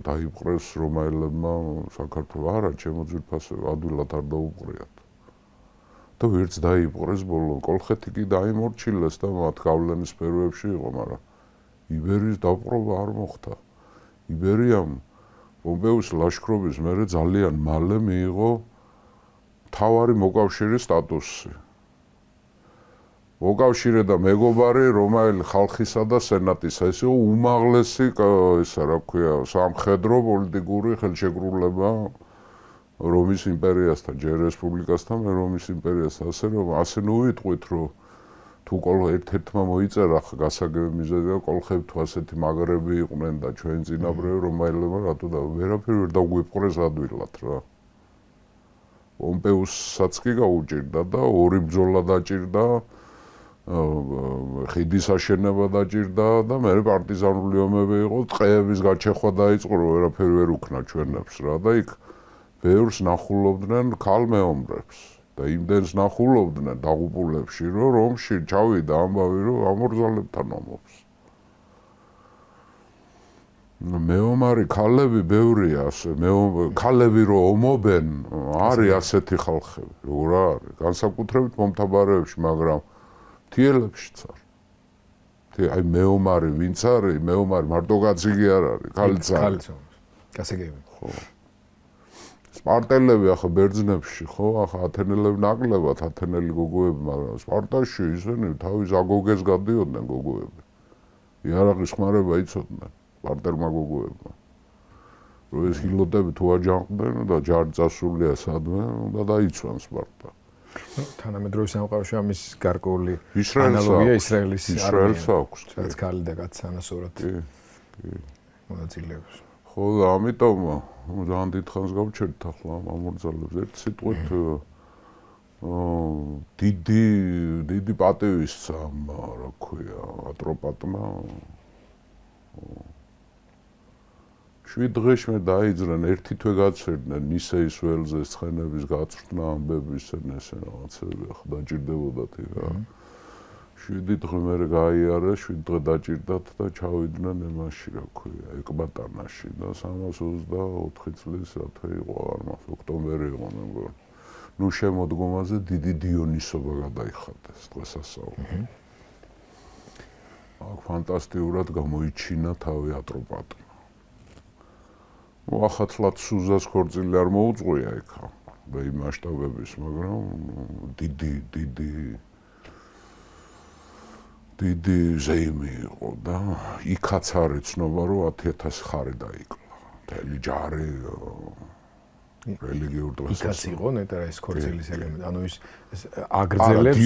დაიპყრეს რომაელებმა საქართველოს არა ჩემო ძვირფასო ადვილად არ დაუპყრიათ და ვერც დაიპყრეს ბოლო კოლხეთი კი დაიმორჩილეს და მათ გავლენის სფეროებში იყო მაგრამ იბერიის დაპყრობა არ მოხდა იბერიამ პომპეუს ლაშქრობის მერე ძალიან მალე მიიღო მთავარი მოკავშირის სტატუსი მოკავშირე და მეგობარი რომაელი ხალხისა და სენატისა ეს უმაღლესი ისა რა ქვია სამხედრო პოლიტიკური ხელშეკრულება რომის იმპერიასთან ჯერ რესპუბლიკასთან მე რომის იმპერიასთან ასე ნუ ვიტყვით რომ თუ ერთ-ერთმა მოიწერა გასაგები მიზეზია კოლხები თუ ასეთი მაგრები იყვნენ და ჩვენ წინაპრები რომაელებმა რატო და ვერაფერი ვერ დაგვიპყრეს ადვილად რა პომპეუსსაც კი გაუჭირდა და ორი ბრძოლა დაჭირდა ხიდის აშენება დაჭირდა და მე პარტიზანული ომები იყო ტყეების გაჩეხვა დაიწყო რომ ვერაფერი ვერ უქნა ჩვენებს რა და იქ ბევრს ნახულობდნენ ქალ მეომრებს და იმდენს ნახულობდნენ დაღუპულებში რომ რომში ჩავიდა ამბავი რომ ამორძალებთან ომობს მეომარი ქალები ბევრია ასე ქალები რომ ომობენ არის ასეთი ხალხები როგორ არის განსაკუთრებით მომთაბარეებში მაგრამ თიელებშიც არ. აი მეომარი ვინც არის, მეომარი მარტო კაცი კი არ არის, ქალიც არის. გასაგები. ხო. სპარტელები ახლა ბერძნებში ხო, ახლა ათენელები ნაკლებად, ათენელი გოგოები, მაგრამ სპარტაში ისინი თავის აგოგეს გადიოდნენ გოგოები. იარაღის ხმარება იცოდნენ. სპარტერმა გოგოებმა. რომ ეს ილოდები თუ აჯანყდნენ და ჯარი წასულია სადმე, უნდა დაიცვან სპარტა. თანამედროვე სამყაროში ამის გარკვეული ისრაელს ანალოგია აქვს. ისრაელის ისრაელს აქვს. რაც ქალი და კაცი თანასწორად კი. მონაწილეობს. ხო და ამიტომ ძალიან დიდხანს გავჩერდით ახლა ამ მოგზაურებს ერთ სიტყვით დიდი პატივისცა ამ რა ქვია ატროპატმა 7 დღეში მე დაიძრან ერთი თვე გაჩერდნენ ნისეის ველზე ცხენების გაწვრთნა ამბების ესე რაღაცები ახლა დაჭირდებოდათ რა 7 დღე მერე გაიარეს 7 დღე დაჭირდათ და ჩავიდნენ ემაში რა ქვია ეკბატანაში და 324 წლის რა თქმა იყო არ მახსოვს ოქტომბერი იყო მე მგონი ნუ შემოდგომაზე დიდი დიონისობა გადაიხადეს დღესასწაული აქ ფანტასტიკურად გამოიჩინა თავი ატროპატმა მოახათლად სუზას ქორწილი არ მოუწყვია ეხა და იმ მასშტაბების მაგრამ დიდი ზეიმი იყო და იქაც არის ცნობა რომ 10000 ხარი დაიკლა მთელი ჯარი რელიგიურ დღესასწაულს იქაც იყო ნეტა ეს ქორწილის ელემენტი ანუ ის აგრძელებს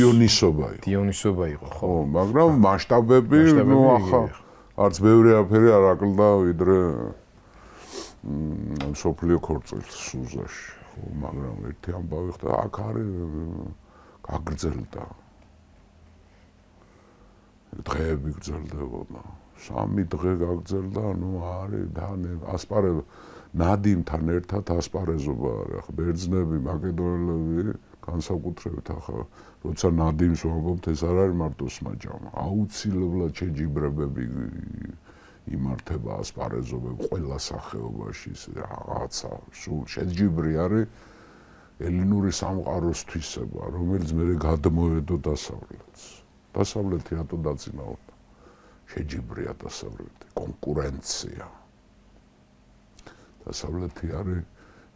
დიონისობა იყო ხო მაგრამ მასშტაბები ნუ ახლა არც ბევრი აფერი არ აკლდა ვიდრე სოფლიო ქორწილს სუზაში ხო მაგრამ ერთი ამბავი ხდა აქ არის გაგრძელდა დღეები გრძელდებოდა 3 დღე გაგრძელდა ნუ არის და ასპარე ნადიმთან ერთად ასპარეზობა არის ახლა ბერძნები მაკედონელები განსაკუთრებით ახლა როცა ნადიმს ვამბობთ ეს არ არის მარტო სმაჯამა აუცილებლად შეჯიბრებები იმართება ასპარეზობები ყველა სახეობაში რაღაცა სულ შეჯიბრი არის ელინური სამყაროსთვისება რომელიც მე გადმოედო დასავლეთი რატო დაწინაურდა შეჯიბრია დასავლეთი კონკურენცია დასავლეთი არის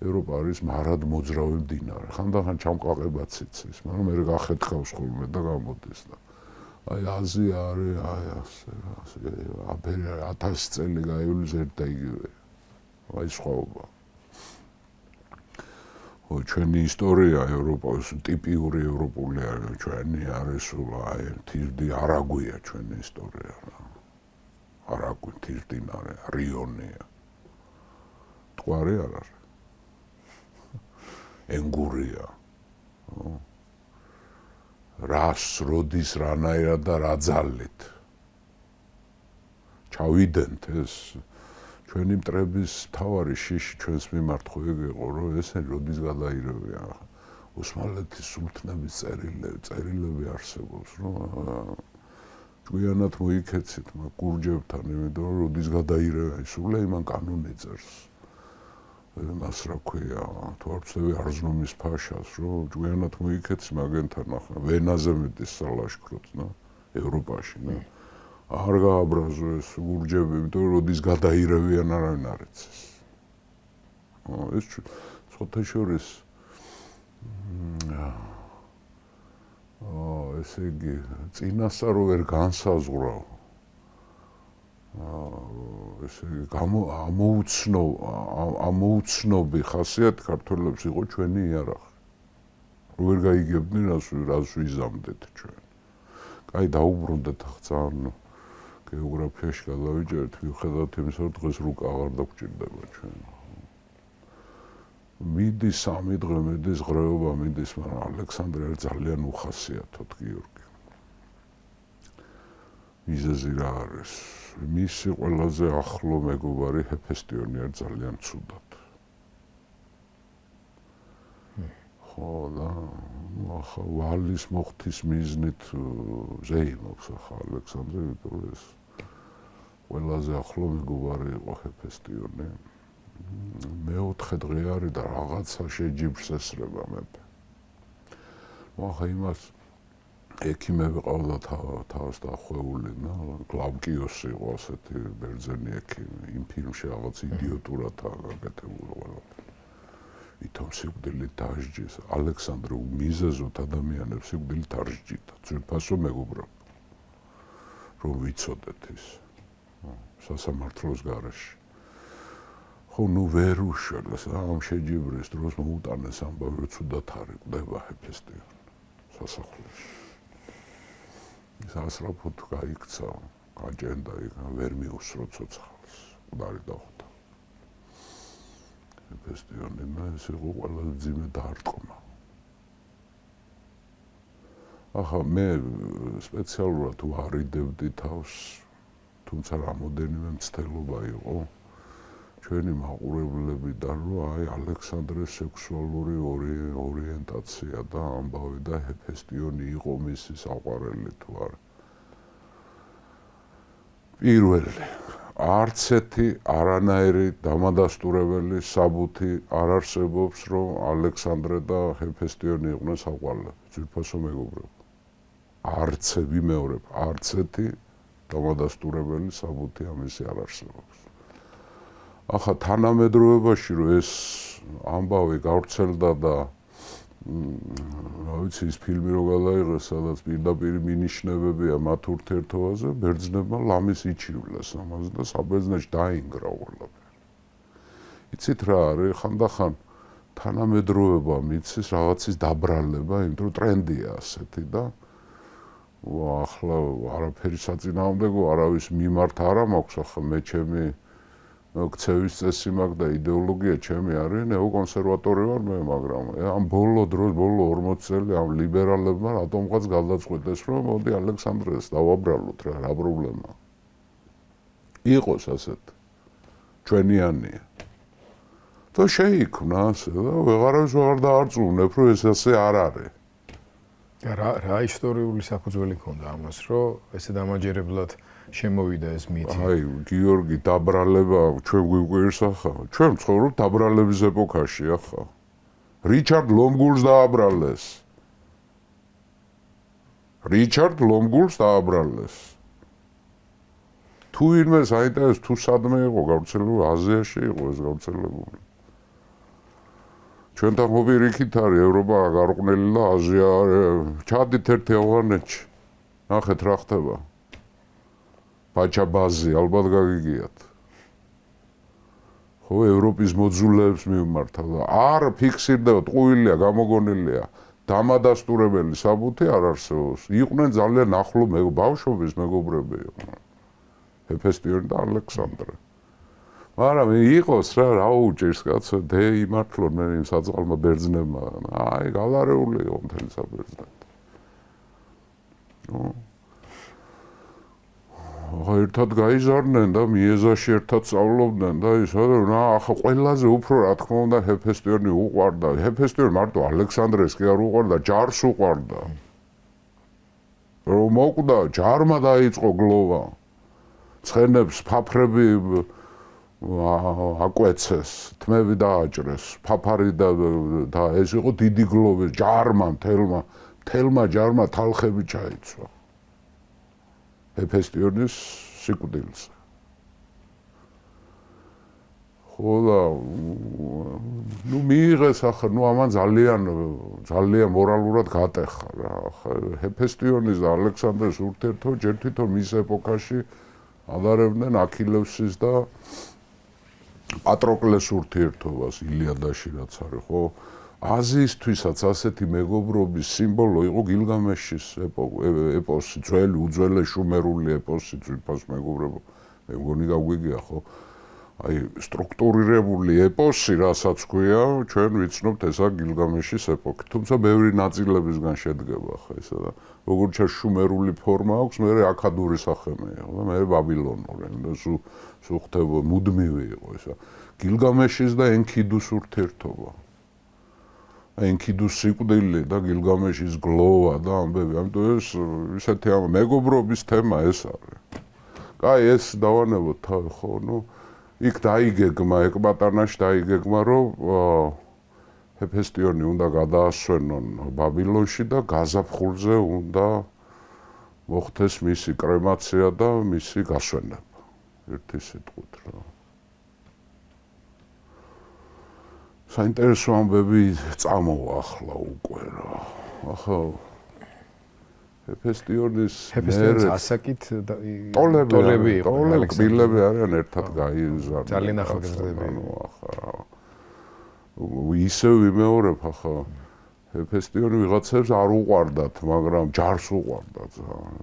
ევროპა არის მარად მოძრავი მდინარე ხანდახან ჩამყაყებაც იცის მაგრამ მე გახეთქავს ხოლმე და გამოდის და აი აზია არის აი ასე აფერი 1000 წელი გაივლის ერთ და იგივე აი სხვაობა ჩვენი ისტორია ევროპის ტიპიური ევროპული არის ჩვენი არის სულ აი თირდი არაგვია ჩვენი ისტორია რა არაგვი თირდინარე რიონია ტყვარი არ არის ენგურია რას როდის რანაირად და რა ძალით ჩავიდენთ ეს ჩვენი მტრების თავარი შიში ჩვენს მიმართ ხო ეგ იყო რომ ესენი როდის გადაირევიან ოსმალეთის სულთნების წერილები არსებობს რომ ჭკვიანად მოიქეცით მაგ გურჯებთან იმიტომ რომ როდის გადაირევიან სულეიმან კანონი წერს მას რა ქვია თუ არ ვწდები არზნუმის ფაშას რომ ჭკვიანად მოიქეცი მაგენთან ახლა ვენაზე მიდის სალაშქროც და ევროპაში და არ გააბრაზო ეს გურჯები, იმიტომ რომ როდის გადაირევიან არავინ არ იცის. ეს სხვათა შორის ესე იგი წინასწარ ვერ განსაზღვრავ. ესე იგი ამოუცნობი ხასიათი ქართველებს იყო ჩვენი იარაღი. რო ვერ გაიგებდნენ რას ვიზამდეთ ჩვენ. კაი დაუბრუნდეთ ახლა გეოგრაფიაში გადავიჯერეთ, მიუხედავად იმისა, რომ დღეს რუკა აღარ დაგჭირდება ჩვენ. მიდის 3 დღე მიდის ღრეობა მიდის, მაგრამ ალექსანდრე ძალიან უხასიათოდ გიორგი. მიზეზი რა არის? მისი ყველაზე ახლო მეგობარი ჰეფესტიონი არის ძალიან ცუდად. ხო და ახლა ვალის მოხთის მიზნით ზეიმობს ახლა ალექსანდრე ვიტორეს ყველაზე ახლო მეგობარი იყო ჰეფესტიონი. მეოთხე დღე არის და რაღაცა შეჯიბრს ესრება მეფე. ახლა იმას ექიმები ყავდა თავს დახვეული და გლავკიოსი იყო ასეთი ბერძენი ექიმი. იმ ფილმში რაღაც იდიოტურად გაკეთებული ყველაფერი. ითომ სიკვდილით დაასჯეს ალექსანდრე მიზეზოთ ადამიანებს სიკვდილით არ სჯიდა ძვირფასო მეგობრობა რომ ვიცოდეთ ის სასამართლოს გარეშე. ხო, ნუ ვერ უშველეს, ამ შეჯიბრის დროს მოუტანეს ამბავი, ცუდად არის ყდება ჰეფესტიონი სასახლეში. ის ასრაფოდ გაიქცა, გაჭენდა იქ, ვერ მიუსრო ცოცხალს, მკვდარი დახვდა. ჰეფესტიონმა ეს იყო ყველაზე მძიმე დარტყმა. ახლა მე სპეციალურად ვარიდებდი თავს, თუმცა რამოდენიმე მცდელობა იყო ჩვენი მაყურებლებიდან, რომ აი ალექსანდრეს სექსუალური ორიენტაცია და ამბავი და ჰეფესტიონი იყო მისი საყვარელი თუ არა. პირველი, არც ერთი არანაირი დამადასტურებელი საბუთი არ არსებობს, რომ ალექსანდრე და ჰეფესტიონი იყვნენ საყვარლები, ძვირფასო მეგობრები. ვიმეორებ, არც ერთი დამადასტურებელი საბუთი ამისი არ არსებობს. ახლა თანამედროვეობაში რომ ეს ამბავი გავრცელდა და რა ვიცი ის ფილმი რო გადაიღეს, სადაც პირდაპირ მინიშნებებია მათ ურთიერთობაზე, ბერძნებმა ლამის იჩივლეს ამაზე და საბერძნეთში დაინგრა ყველაფერი. იცით რა არის, ხანდახან თანამედროვეობა მიცის რაღაცის დაბრალება, იმიტომ რომ ტრენდია ასეთი და ახლა არაფერი საწინააღმდეგო არავის მიმართ არ მაქვს, ახლა მე ჩემი ქცევის წესი მაქვს და იდეოლოგია ჩემი არის, ნეოკონსერვატორი ვარ მე, მაგრამ ამ ბოლო დროს, ბოლო 40 წელი ამ ლიბერალებმა რატომღაც გადაწყვეტეს, რომ მოდი ალექსანდრეს დავაბრალოთ რა პრობლემა. იყოს ასეთ ჩვენიანია. და შეიქმნა ასე და ვეღარავის ვეღარ დაარწმუნებ, რომ ეს ასე არ არის. რა ისტორიული საფუძველი ქონდა ამას, რომ ესე დამაჯერებლად შემოვიდა ეს მითი? აი, გიორგი, დაბრალება ჩვენ გვიგვირს ახლა. ჩვენ ვცხოვრობთ დაბრალების ეპოქაში ახლა. რიჩარდ ლომგულს დააბრალეს. თუ ვინმე საინტერესო, თუ სადმე იყო გავრცელებული, აზიაში იყო ეს გავრცელებული. ჩვენთან მოპირიქით არის ევროპა გარყვნილი და აზია ჩადით ერთი ავღანეთში. ნახეთ რა ხდება. ბაჩაბაზი ალბათ გაგიგიათ. ხო, ევროპის მოძულეებს მიმართავ და არ ფიქსირდება, ტყუილია, გამოგონილია. დამადასტურებელი საბუთი არ არსებობს. იყვნენ ძალიან ახლო ბავშვობის მეგობრები იყვნენ. ჰეფესტიონი და ალექსანდრე. მაგრამ იყოს რა უჭირს კაცო, იმართლონ მე იმ საწყალმა ბერძნებმა. აი, გალარეული იყო მთელი საბერძნეთი. ერთად გაიზარდნენ და მიეზაში ერთად სწავლობდნენ და ისა ახლა ყველაზე უფრო რა თქმა უნდა ჰეფესტიონი უყვარდა. ჰეფესტიონი მარტო ალექსანდრეს კი არ უყვარდა, ჯარს უყვარდა. რომ მოკვდა, ჯარმა დაიწყო გლოვა. ცხენებს, ფაფრები აკვეცეს, თმები დააჭრეს, ფაფარი და ეს იყო დიდი გლოვი, ჯარმა, მთელმა ჯარმა თალხები ჩაიცვა. ჰეფესტიონის სიკვდილზე. ხო და მიიღეს ახლა, ამან ძალიან მორალურად გატეხა რა. ჰეფესტიონის და ალექსანდრეს ურთიერთობა ჯერ თვითონ მის ეპოქაში ადარებდნენ აქილევსის და პატროკლეს ურთიერთობას ილიადაში რაც არის, ხო? აზიისთვისაც ასეთი მეგობრობის სიმბოლო იყო გილგამეშის ეპოსი, ძველი უძველეს შუმერული ეპოსი, ძვირფას მეგობრობა. მე მგონი გაგვიგია, ხო? აი, სტრუქტურირებული ეპოსი, რასაც ქვია, ჩვენ ვიცნობთ ესა გილგამეშის ეპოქი. თუმცა ბევრი ნაწილებისგან შედგება, ხო, ესა და როგორც ჩა შუმერული ფორმა აქვს, მე აქადური სახემე იყო და მე ბაბილონური, და სულ ხდება მუდმივი იყო ესა. გილგამეშის და ენქიდუს ურთიერთობა. ენქიდუს სიკვდილი და გილგამეშის გლოვა და ამბები. ამიტომ ეს ისეთი მეგობრობის თემა ეს არის. კაი, ეს დავანებოთ თავი, ხო, იქ დაიგეგმა, ეკბატანაში დაიგეგმა, რომ ჰეფესტიონი უნდა გადაასვენონ ბაბილონში და გაზაფხულზე უნდა მოხდეს მისი კრემაცია და მისი გასვენება. ერთი სიტყვით რა. საინტერესო ამბები წამოვა ახლა უკვე რა. ახლა ჰეფესტიონის ჰეფესტიონის ასაკით ტოლები იყო კბილები არიან ერთად გაიზარდნენ ძალიან ახალგაზრდები ისე ვიმეორებ ახლა ჰეფესტიონი ვიღაცებს არ უყვარდათ მაგრამ ჯარს უყვარდათ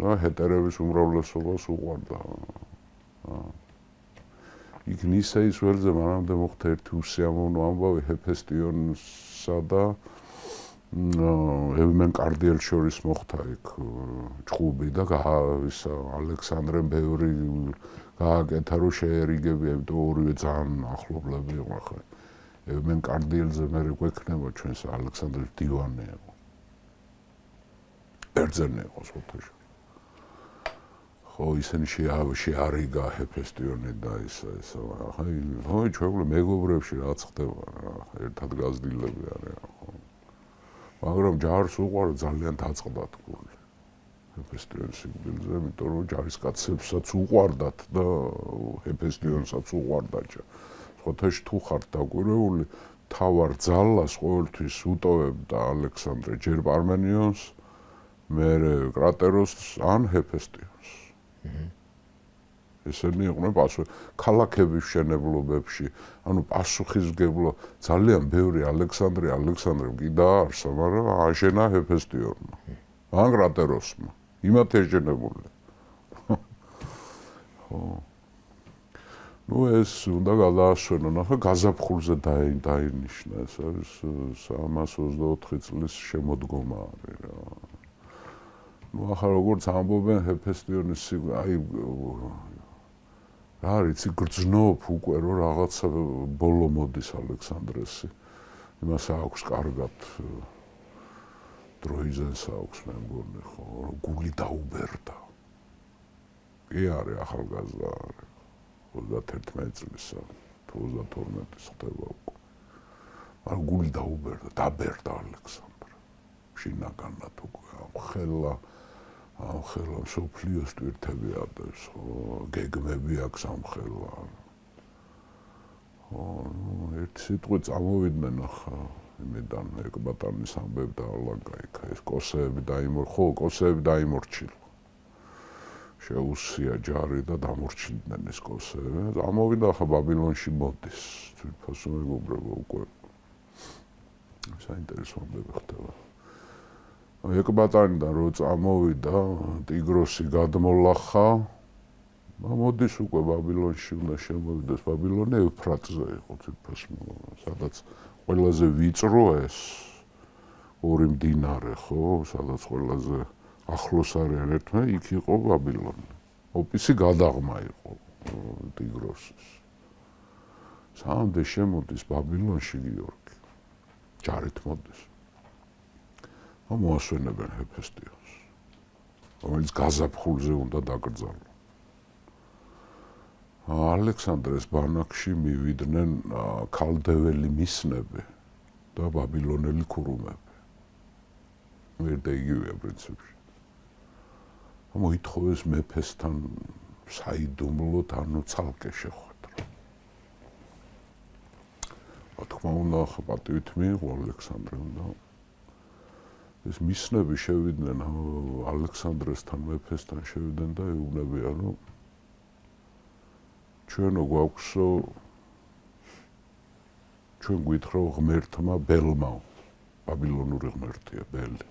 და ჰეტერების უმრავლესობას უყვარდა იქ ნისეის ველზე მანამდე მოხდა ერთი უსიამოვნო ამბავი ჰეფესტიონსა და ევმენკარდიელს შორის მოხდა იქ ჭუბი და ალექსანდრემ ბევრი გააკეთა რომ შეერიგებია იმიტომ ორივე ძალიან ახლობლები იყო ახლა ევმენკარდიელზე მე გვექნება ჩვენს ალექსანდრეს დივანი იყო ბერძენი იყო სოფელში ხო ისინი შეარიგა ჰეფესტიონი და ისა ხო ჩვეულებრივ მეგობრებში რაც ხდება რა ერთად გაზრდილები არიან ხო მაგრამ ჯარს უყვარდა ძალიან დაწყდათ გული ჰეფესტიონის სიკვდილზე იმიტომ რომ ჯარისკაცებსაც უყვარდათ და ჰეფესტიონსაც უყვარდა სხვათაშ თუ ხართ დაკვირვებული თავარ ძალას ყოველთვის უტოვებდა ალექსანდრე ჯერ პარმენიონს მერე კრატეროსს ან ჰეფესტიონს ესენი იყვნენ ქალაქების მშენებლობებში ანუ პასუხისმგებლო ძალიან ბევრი ალექსანდრემ კი დაარსა მაგრამ აშენა ჰეფესტიონმა ან კრატეროსმა იმათ ეშენებული ხო ნუ ეს უნდა გადაასვენონ ახლა გაზაფხულზე დაინიშნა ეს არის 324 წლის შემოდგომა არის რა ნუ ახლა როგორც ამბობენ ჰეფესტიონის აი რა არის გრძნობ უკვე რომ რაღაცა ბოლო მოდის ალექსანდრესი იმას აქვს კარგად დროიზენს აქვს მე მგონი ხო გული დაუბერდა კი არის ახალგაზრდა არის 31 წლისა თუ 32 ხდება უკვე მაგრამ გული დაბერდა ალექსანდრე შინაგანად უკვე ამხელა სოფლიოს ტვირთები ატევს ხო გეგმები აქვს ამხელა ხო ერთი სიტყვით წამოვიდნენ ახლა იმედან ეკბატანის ამბებ და ალაგაიქა ეს კოსეები დაიმორჩილა შეუსია ჯარი და დამორჩილდნენ ეს კოსეები ამოვიდა ახლა ბაბილონში მოდის თვითფასო მეგობრებო უკვე საინტერესო ამბები ხდება ეკბატანიდან რო წამოვიდა ტიგროსი გადმოლახა მოდის უკვე ბაბილონში უნდა შემოვიდეს ბაბილონი ევფრატზე იყო თვითფასო სადაც ყველაზე ვიწრო ეს ორი მდინარე ხო სადაც ყველაზე ახლოს არიან ერთმანეთს იქ იყო ბაბილონი ოპისი გადაღმა იყო ტიგროსის სამდე შემოდის ბაბილონში გიორგი ჯარით მოდის მოასვენებენ ჰეფესტიონს რომელიც გაზაფხულზე უნდა დაკრძალო ალექსანდრეს ბანაკში მივიდნენ ქალდეველი მისნები და ბაბილონელი ქურუმები ვერ და იგივეა პრინციპში მოითხოვეს მეფესთან საიდუმლოდ ანუ ცალკე შეხვედრა თქმა უნდა პატივით მიიღო ალექსანდრემ და ეს მისნები შევიდნენ ალექსანდრესთან მეფესთან შევიდნენ და ეუბნებიან რომ ჩვენო გვაქვსო ჩვენ გვითხრა ღმერთმა ბელმა ბაბილონური ღმერთია ბელი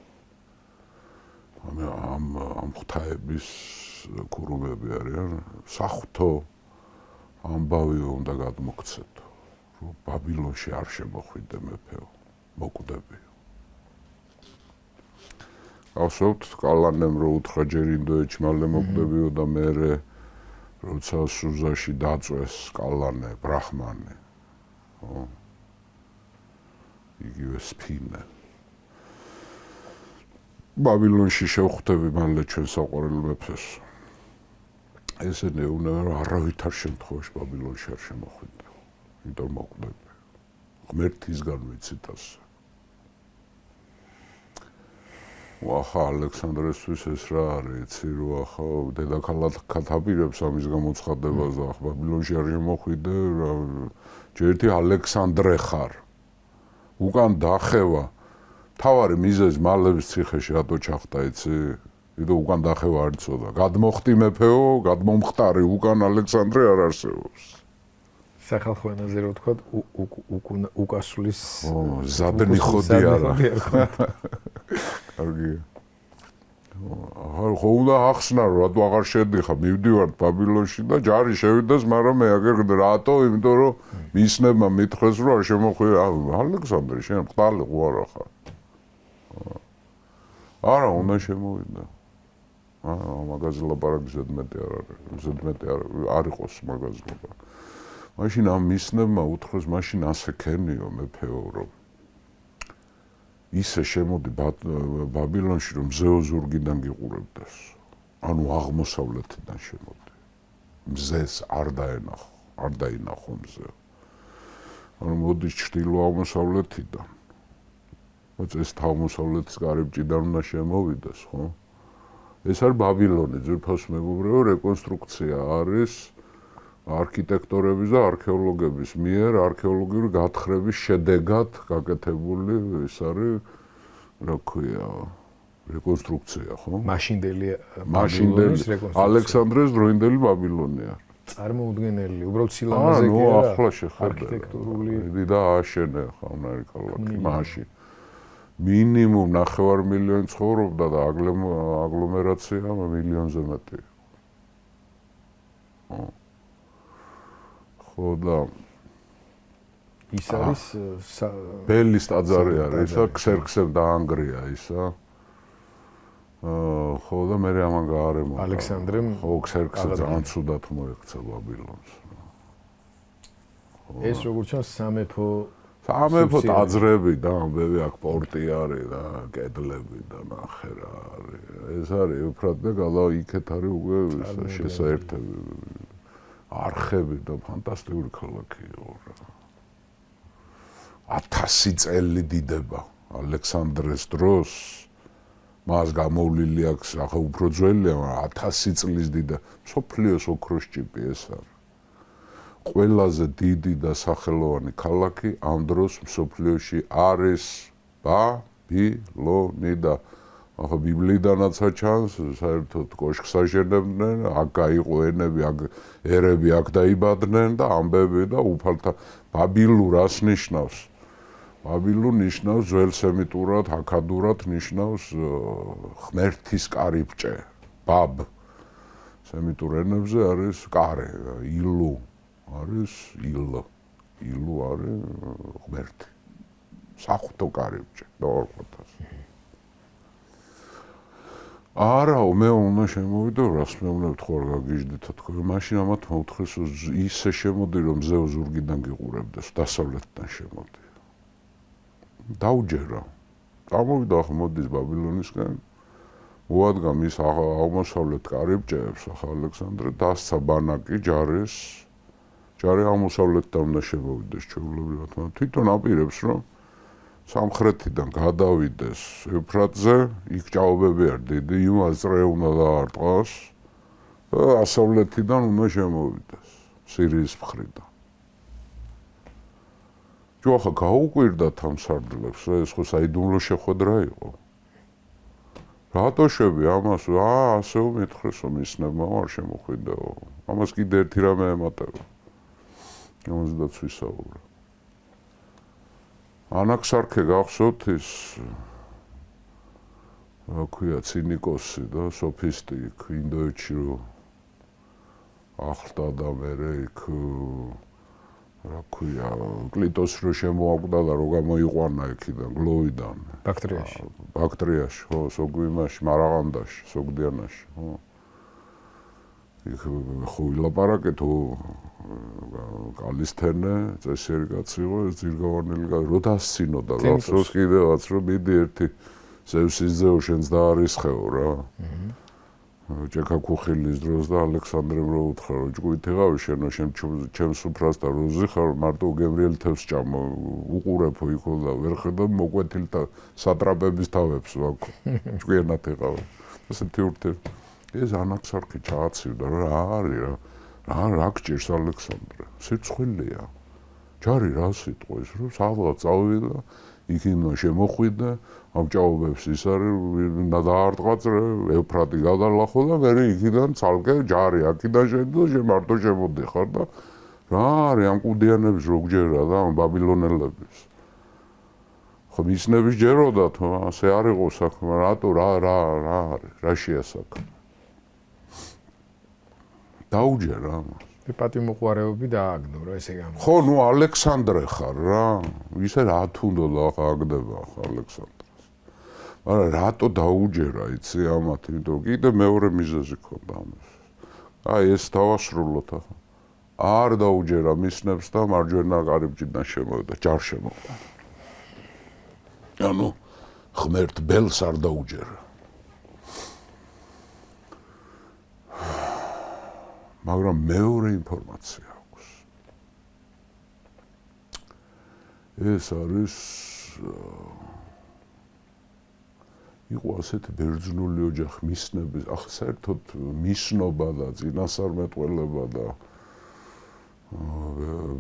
ამ ღვთაების ქურუმები არიან საღვთო ამბავი უნდა გადმოგცეთო რომ ბაბილონში არ შემოხვიდე მეფეო მოკვდებიო ავსოთ კალანემ რო უთხრა ჯერ ინდოეთში მალე მოკვდებიო და მერე როცა სუზაში დაწვეს კალანე ბრაჰმანი ხო იგივე სფინე ბაბილონში შევხვდები მალე ჩვენ საყვარელ მეფეს ესენი ეუბნება რომ არავითარ შემთხვევაში ბაბილონში არ შემოხვიდე იმიტომ მოკვდები ღმერთისგან ვიცით ასე ახლა ალექსანდრესთვის ეს რა არის იცი რომ ახლა დედაქალაქად აპირებს ამის გამოცხადებას და ახლა ბაბილონში არ შემოხვიდე ჯერ ერთი ალექსანდრე ხარ უკან დახევა თავარი მიზეზი მალების ციხეში რატო ჩახდა იცი იმიტომ უკან დახევა არ იცოდა. გადმოხტი მეფეო, გადმომხტარი უკან ალექსანდრე არ არსებობს. სახალხო ენაზე რო ვთქვა, უკასulis ზადნი ხოდი არა. კარგია. ხო უნდა ახსნა რომ რატო აღარ შედიხარ, მივდივართ ბაბილონში და ჯარი შევიდეს, მაგრამ მე აგერ რატო? იმიტომ რომ მისნებმა მითხრეს რომ არ შემოხვია ალექსანდრე, შენ მყალი ყوارა ხარ. არა, უნდა შემოვიდა. მაგაზე ლაპარაკი ზედმეტი არ არის, ზედმეტი არ იყოს მაგაზე ლაპარაკი. მაშინ ამ მისნებმა უთხრეს, მაშინ ასე ქენიო მეფეო რომ ისე შემოდი ბაბილონში რომ მზეო ზურგიდან გიყურებდეს. ანუ აღმოსავლეთიდან შემოდი. მზეს არ დაენახო მზე. ანუ მოდის ჩრდილო აღმოსავლეთიდან. ეს აღმოსავლეთის კარიბჭიდან უნდა შემოვიდეს, ხო? ეს არის ბაბილონი, ძვირფას მეგობრებო, რეკონსტრუქცია არის არქიტექტორების და არქეოლოგების მიერ არქეოლოგიური გათხრების შედეგად გაკეთებული, ეს არის რა ქვია, რეკონსტრუქცია, ხო? მაშინდელი ბაბილონის რეკონსტრუქცია. ალექსანდრეს დროინდელი ბაბილონია. წარმოუდგენელი, უბრალოდ სილამაზე კი არა. ახლა შეხედე. არქიტექტურული და აშენე ხავნარი ქალაქი მაშინ. მინიმუმ 9 მილიონი ცხოვრობდა და აგლომერაცია მილიონზე მეტი. ხო და ის არის ბელის ტაძარი არის, ისა ქსერქსემ დაანგრია ისა. ხო და მე ამან გაარემო. ალექსანდრემ ხო ქსერქსემ ძალიან ცუდად მოექცა ბაბილონს. ეს როგორც ჩანს სამეფო ტაძრები და ამბები აქ პორტი არის და კედლები და ნახე რა არის. ეს არის უფრად და გალა იქეთ არის უკვე შესაერთები. არხები და ფანტასტიკური ქალაქია რა. 1000 წელი დიდება ალექსანდრეს დროს მას გამოვლილი აქვს, ახლა უფრო ძველია, მაგრამ 1000 წლის დიდა. მსოფლიოს ოქროს ჭიპი ეს არის. ყველაზე დიდი და სახელოვანი ქალაქი ამ დროს მსოფლიოში არის ბაბილონი და ახლა ბიბლიიდანაც ჩანს, საერთოდ კოშკს აშენებდნენ, აქ გაიყო ენები, აქ ერები აქ დაიბადნენ და ამბები და უფალთა ბაბილუ რას ნიშნავს? ბაბილუ ნიშნავს ძველ სემიტურად, აქადურად ნიშნავს ღმერთის კარიბჭე, ბაბ. სემიტურ ენებზე არის კარე, ილუ. არის ილუ არის ღმერთი. საღვთო კარიბჭე და ორყოთას. არაო, მე უნდა შემოვიდო, რას მე უნდა ვთქვა, გაგიჟდითო თქვენ, მაშინ ამათ მოუთხეს ისე შემოდი, რომ მზეო ზურგიდან გიყურებდეს, დასავლეთიდან შემოდი. დაუჯერა. წამოვიდა ახლა მოდის ბაბილონისკენ. მოადგა მის აღმოსავლეთ კარიბჭეებს ახლა ალექსანდრე დასცა ბანაკი ჯარის ჯარი აღმოსავლეთიდან უნდა შემოვიდეს ჩვეულებრივად, მაგრამ თვითონ აპირებს, რომ სამხრეთიდან გადავიდეს ეფრატზე, იქ ჭაობები არ დიდი, იმას წრე უნდა დაარტყას და დასავლეთიდან უნდა შემოვიდეს, სირიის მხრიდან. ჯო ახლა გაუკვირდათ ამ სარდლებს, ეს ხო საიდუმლო შეხვედრა იყო. რატო შვები ამას? ასეო მითხრესო მისნებმა არ შემოხვიდაო. ამას კიდე ერთი რამე ემატება. ამაზეც ვისაუბრე. ანაქსარქე გახსოვთ ის რა ქვია ცინიკოსი და სოფისტი იქ ინდოეთში რო ახლდა და მერე იქ რა ქვია კლიტოსი რო შემოაკვდა და რო გამოიყვანა იქიდან გლოვიდან ბაქტრიაში ხო სოგვიმაში მარაღანდაში სოგდიანაში ხო იქ ხო ვილაპარაკეთ კალისთერნე წესიერი კაცი იყო ეს ძირგავანელი რო დასცინოდა გახსოვს კიდევაც რომ მიდი ერთი ზევსის ძეო შენს დაარისხეო რა ჯეკაკუხილის დროს და ალექსანდრემ რო უთხრა რომ ჭკუით იღავი შენო ჩემს უფრასთან როზი ხარ მარტო გემრიელ თევს ჭამო უყურებო იქო და ვერ ხედავ მოკვეთილთა სატრაპების თავებს ვაქო ჭკვიანად იღავი ესეთი ურთიერთობა ეს ანაქსარქი ჩააცივდა რა არის რა გჭირს ალექსანდრე სიცხვილეა ჯარი რა სიტყვის, რომ სადღაც წავიდა, იქიდან შემოხვიდა, ამ ჭაობებს ის არის დაარტყაწრე, ეფრატი გადალახო და მე იქიდან ცალკე ჯარი აქიდან შედო, მარტო შემოდიხარ და რა არის ამ კუდიანების რო გჯერა და ამ ბაბილონელების. ხო მისნების ჯეროდათ, ასე არ იყო საქმე, რატო რა არის, რა შეასაქმე. დაუჯერა ამას. პატიმოყვარეობი დააგდო რა ესე გამო. ხო, ნუ ალექსანდრე ხარ რა. ისე რა თუნდოდა ახლა აგდება ახლა ალექსანდრეს. მაგრამ რატო დაუჯერა იცი ამათ, იმიტომ რომ კიდე მეორე მიზეზი ქონდა ამას. აი ეს დავასრულოთ ახლა. არ დაუჯერა მისნებს და მარჯვენა კარიბჭიდან შემოვიდა, ჯარ შემოვიდა. ანუ ღმერთ ბელს არ დაუჯერა. მაგრამ მეორე ინფორმაცია აქვს. ეს არის იყო ასეთი ბერძნული ოჯახი მისნების, ახლა საერთოდ მისნობა და წინასწარმეტყველება და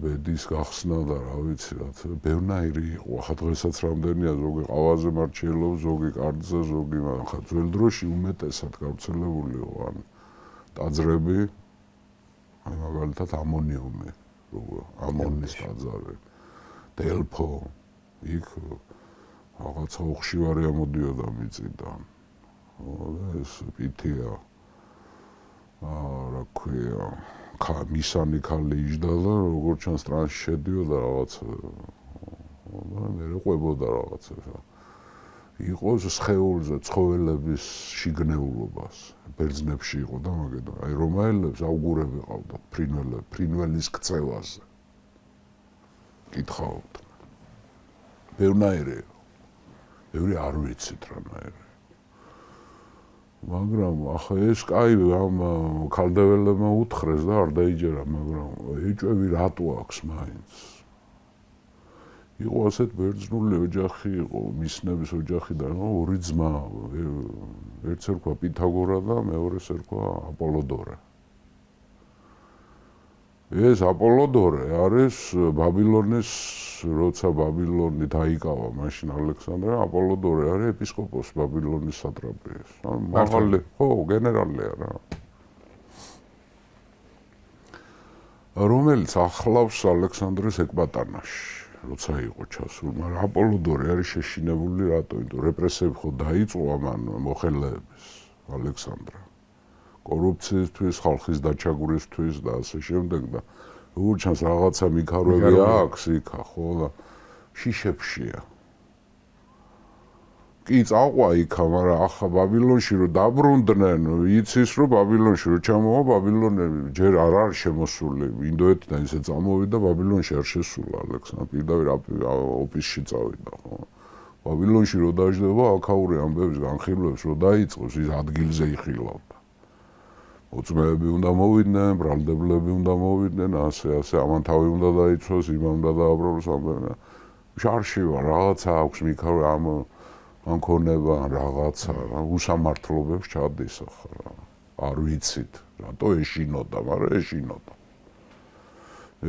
ბედის გახსნა და რა ვიცი რა ბევრნაირი იყო. ახლა დღესაც რამდენია ზოგი ყავაზე მარჩიელობს, ზოგი კარდზე, ზოგი ახლა ძველ დროში უმეტესად გავრცელებული იყო ან ტაძრები აი მაგალითად ამონიუმი, როგორ ამონის ტაძარი, დელფო, იქ რაღაცა უხშივარი ამოდიოდა მიწიდან. ეს პითია, რა ქვია, მისანი ქალი იჯდა და როგორც ჩანს ტრანსში შედიოდა რაღაცა. მე ყვებოდა რაღაცა. იყო სხეულზე ცხოველების შიგნეულობას. ბერძნებში იყო და მაგედან. აი რომაელებს აუგურები ყავდა ფრინველის ქცევაზე. კითხავდა. ბევრნაირი. ბევრი არ ვიცით რანაირი. მაგრამ ახლა ეს კაი ამ ქალდეველებმა უთხრეს და არ დაიჯერა, მაგრამ ეჭვები რატო აქვს მაინც? იყო ასეთ ბერძნული ოჯახი იყო, მისნების ოჯახი და ორი ძმა, ერთს ერქვა პითაგორა და მეორეს ერქვა აპოლოდორე. ეს აპოლოდორე არის ბაბილონის, როცა ბაბილონი დაიკავა, მაშინ ალექსანდრე, აპოლოდორე არის ეპისკოპოსი ბაბილონის სატრაპის. მაღალი, ხო, გენერალია რა. რომელიც ახლავს ალექსანდრეს ეკბატანაში. როცა იყო ჩასული, მაგრამ აპოლოდორე არის შეშინებული რატო? იმიტომ რეპრესიები ხო დაიწყო ამან მოხელეების ალექსანდრა. კორუფციისთვის, ხალხის დაჩაგვრისთვის და ასე შემდეგ და როგორ ჩანს რაღაცა მიქარვები აქვს იქა, ხო და შიშებშია. კი წაყვა იქა, მაგრამ ახლა ბაბილონში რო დაბრუნდნენ, იცის რომ ბაბილონში რო ჩამოვა, ბაბილონები ჯერ არ არის შემოსული, ინდოეთიდან ისე წამოვიდა, ბაბილონში არ შესულა ალექსანდრე, პირდაპირ ოფისში წავიდა, ხო. ბაბილონში რო დაждდება, აქაური ამბების განხილვებს რო დაიწყოს, ის ადგილზე იხილავდა. მოწმეები უნდა მოვიდნენ, ბრალდებლები უნდა მოვიდნენ, ასე, ამან თავი უნდა დაიცვას, იმან უნდა დააბრალოს ამბებია. შარში ვარ, რაღაცა აქვს მიქარო ამ ქონება, რაღაცა, უსამართლობებს ჩადის ახლა. არ ვიცით, რატო ეშინოდა, მაგრამ ეშინოდა.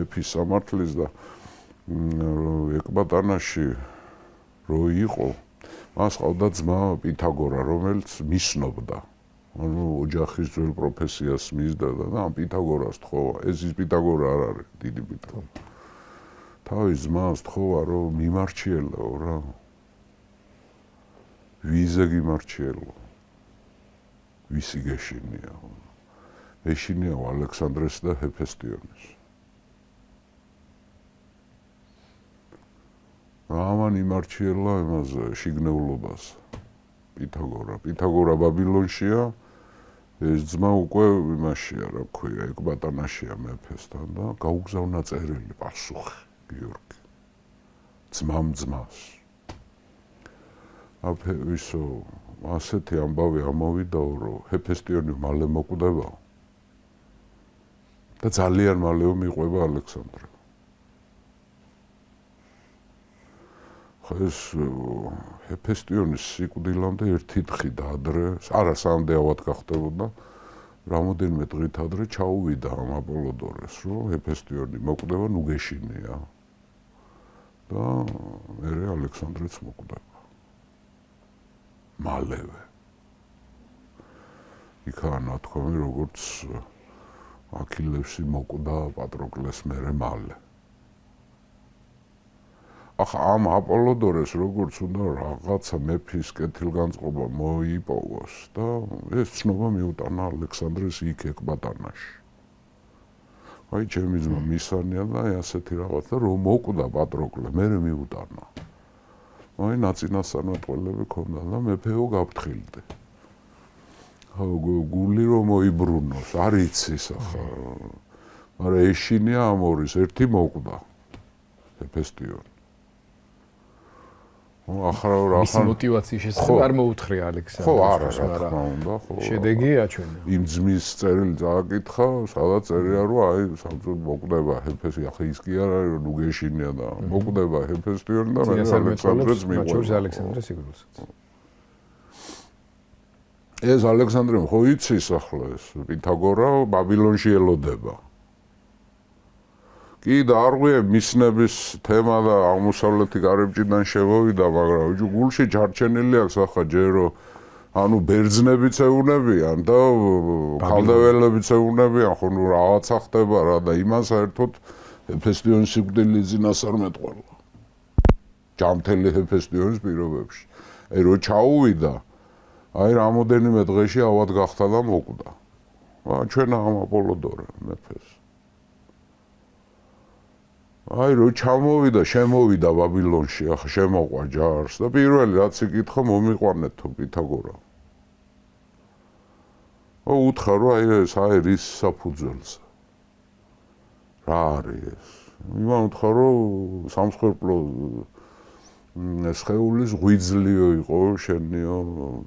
ეფის სამართლის და ეკბატანაში რო იყო, მას ყავდა ძმა პითაგორა, რომელიც მისნობდა. ანუ ოჯახის ძველ პროფესიას მისდა და ამ პითაგორას თხოვა. ეს ის პითაგორა არ არის, დიდი პითაგორა. თავის ძმას თხოვა, რომ მიმარჩიელაო რა. ვიზე გიმარჩიელო. ვისი გეშინია. ეშინიაო ალექსანდრეს და ჰეფესტიონის. ამან იმარჩიელა იმაზე შიგნეულობას. პითაგორა ბაბილონშია, ეს ძმა უკვე იმაშია, რა ქვია, ეკბატანაშია მეფესთან და გაუგზავნა წერილი პასუხი გიორგი. ძმას. ისო, ასეთი ამბავი ამოვიდაო, რომ ჰეფესტიონი მალე მოკვდებაო. და ძალიან მალე მიყვება ალექსანდრე. ეს ჰეფესტიონის სიკვდილამდე ერთი დღით ადრე, არა სამდე ავად გახდებოდა, რამოდენიმე დღით ადრე ჩაუვიდა ამ აპოლოდორეს, რომ ჰეფესტიონი მოკვდება, ნუ გეშინია. და მერე ალექსანდრეც მოკვდება. მალევე. იქაა ნათქვამი, როგორც აქილევსი მოკვდა პატროკლეს მერე მალე. ახლა ამ აპოლოდორეს როგორც უნდა რაღაცა მეფის კეთილგანწყობა მოიპოვოს და ეს ცნობა მიუტანა ალექსანდრეს იქ ეკბატანაში. აი ჩემი ძმა მისანია და ასეთი რაღაც და რომ მოკვდა პატროკლე, მერე მიუტანა. აი ნაწინასწარმეტყველები ქონდა და მეფეო გაფრთხილდე. გული რომ მოიბრუნოს, არ იცის ახლა. მაგრამ ეშინია ამ ორის ერთი მოკვდა. ჰეფესტიონი. მის მოტივაციის შესახებ არ მოუთხრია ალექსანდრეს. ხო, არა, რა თქმა უნდა, ხო. შედეგი აჩვენა. იმ ძმის წერილი წააკითხა, სადაც წერია, რომ აი სამწუხაროდ მოკვდება ჰეფესი, ახლა ის კი არ არის, რომ უგეშინია და მოკვდება ჰეფესტიონი და მე ალექსანდრეს მიყვება. მათ შორის ალექსანდრეს იგულსაც. ეს ალექსანდრემ ხო იცის ახლა ეს პითაგორა ბაბილონში ელოდება. კი დაარღვია მისნების თემა და აღმოსავლეთი კარიბჭიდან შევავიდა, მაგრამ გულში ჩარჩენილი აქვს ახლა ჯერო ანუ ბერძნებიც ეუნებიან და ქალდაველებიც ეუნებიან, ხო ნუ რაღაცა ხდება რა და იმან საერთოდ ჰეფესტიონის სიკვდილის წინასწარმეტყველა. ჯამთელი ჰეფესტიონის პირობებში. აი რო ჩაუვიდა აი რამოდენიმე დღეში ავად გახდა და მოკვდა. ჩვენ ამ აპოლოდორე მეფეს. აი რო ჩამოვიდა, შემოვიდა ბაბილონში, ახლა შემოყვა ჯარს და პირველი რაც იკითხა მომიყვანეთო პითაგორა. უთხრა რომ აი ეს აი რის საფუძველზე. რა არის ეს? იმან უთხრა რომ სამსხვერპლო სხეულის ღვიძლიო იყო შენიო,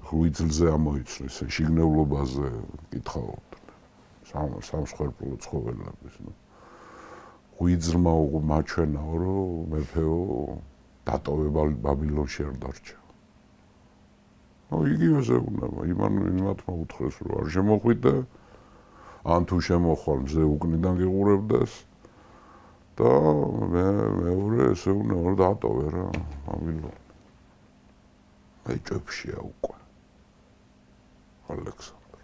ღვიძლზე ამოიცნეს, შიგნეულობაზე კითხავდნენ. სამსხვერპლო ცხოველების. ღვიძლმა მაჩვენაო, რომ მეფეო დატოვება ბაბილონში არ დარჩა. იგივეზე უნება, იმათმა უთხრეს, რომ არ შემოხვიდე, ან თუ შემოხვალ მზე უკნიდან გიყურებდეს და მეორე ესე უნდა რომ დატოვე რა ბაბილონი. აი ჭებში უკვე. ალექსანდრე.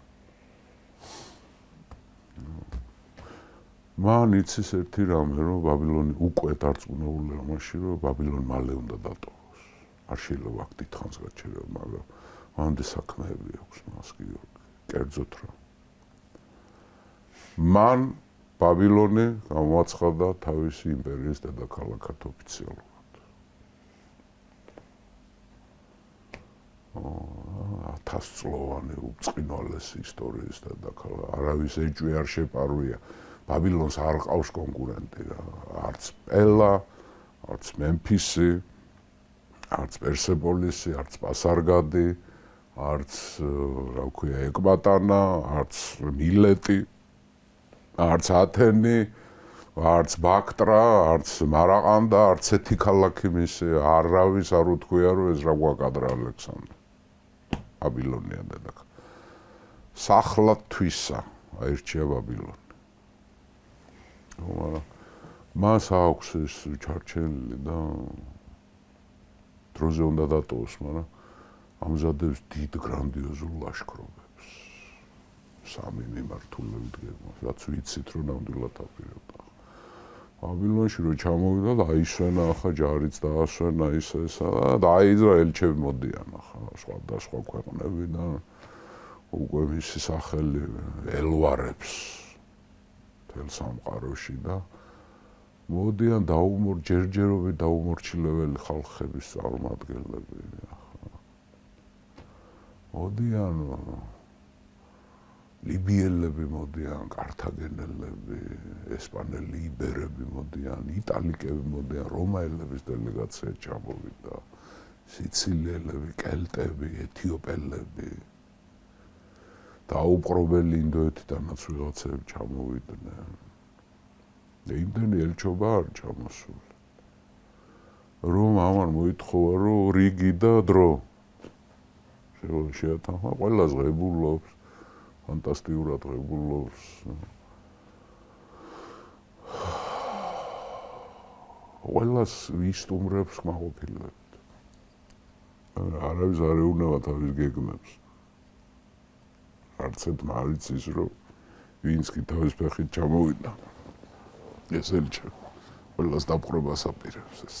მან იცის ერთი რამე, რომ ბაბილონი უკვე დარწმუნებული ამაში, რომ ბაბილონი მალე უნდა დატოვოს. არ შეიძლება აქ დიდხანს გაჩერება, მაგრამ მანამდე საქმეები აქვს მას გიორგი. კერძოდ რა. მან ბაბილონი გამოაცხადა თავისი იმპერიის დედაქალაქად ოფიციალურად. 1000 წლოვანი უწყინვალესი ისტორიის დედაქალაქი. არავის ეჭვი არ შეპარვია. ბაბილონს არ ყავს კონკურენტი რა. არც პელა, არც მემფისი, არც პერსეპოლისი, არც პასარგადი, არც რა ვქვია ეკბატანა, არც მილეტი, არც ათენი, არც ბაქტრა, არც მარაყანდა, არც ეთი ქალაქი მისი, არავის არ უთქვია რომ ეს რა გვაკადრა ალექსანდრე. ბაბილონია დედაქალაქი. სახლად თვისა აირჩია ბაბილონი. მაგრამ მას აქვს ეს ჩარჩენილი და დროზე უნდა დატოვოს, მაგრამ ამზადებს დიდ გრანდიოზულ ლაშქრობებს. 3 მიმართულებით გეგმავს, რაც ვიცით რომ ნამდვილად აპირებდა. ბაბილონში რო ჩამოვიდა და აისვენა ახლა ჯარიც დაასვენა ისესა და დაიძრა ელჩები მოდიან ახლა სხვადასხვა ქვეყნებიდან უკვე მისი სახელი ელვარებს თელ სამყაროში და მოდიან ჯერჯერობით დაუმორჩილებელი ხალხების წარმომადგენლები ახლა. მოდიან ლიბიელები მოდიან, კართაგენელები, ესპანელი იბერები მოდიან, იტალიკები მოდიან, რომაელების დელეგაცია ჩამოვიდა, სიცილიელები, კელტები, ეთიოპელები. დაუპყრობელი ინდოეთიდანაც ვიღაცები ჩამოვიდნენ. იმდენი ელჩობა არ ჩამოსული. რომ ამან მოითხოვა, რომ რიგი და დრო შეათანხმა, ყველას ღებულობს. ფანტასტიკურად ღებულობს. ყველას ვისტუმრებს კმაყოფილებთ. არავის არ ეუბნება თავის გეგმებს. არც ერთ მარიცის რომ ვინც კი თავის ფეხით ჩამოვიდა. ეს ელჩა ყველას დაპყრობას აპირებს ეს.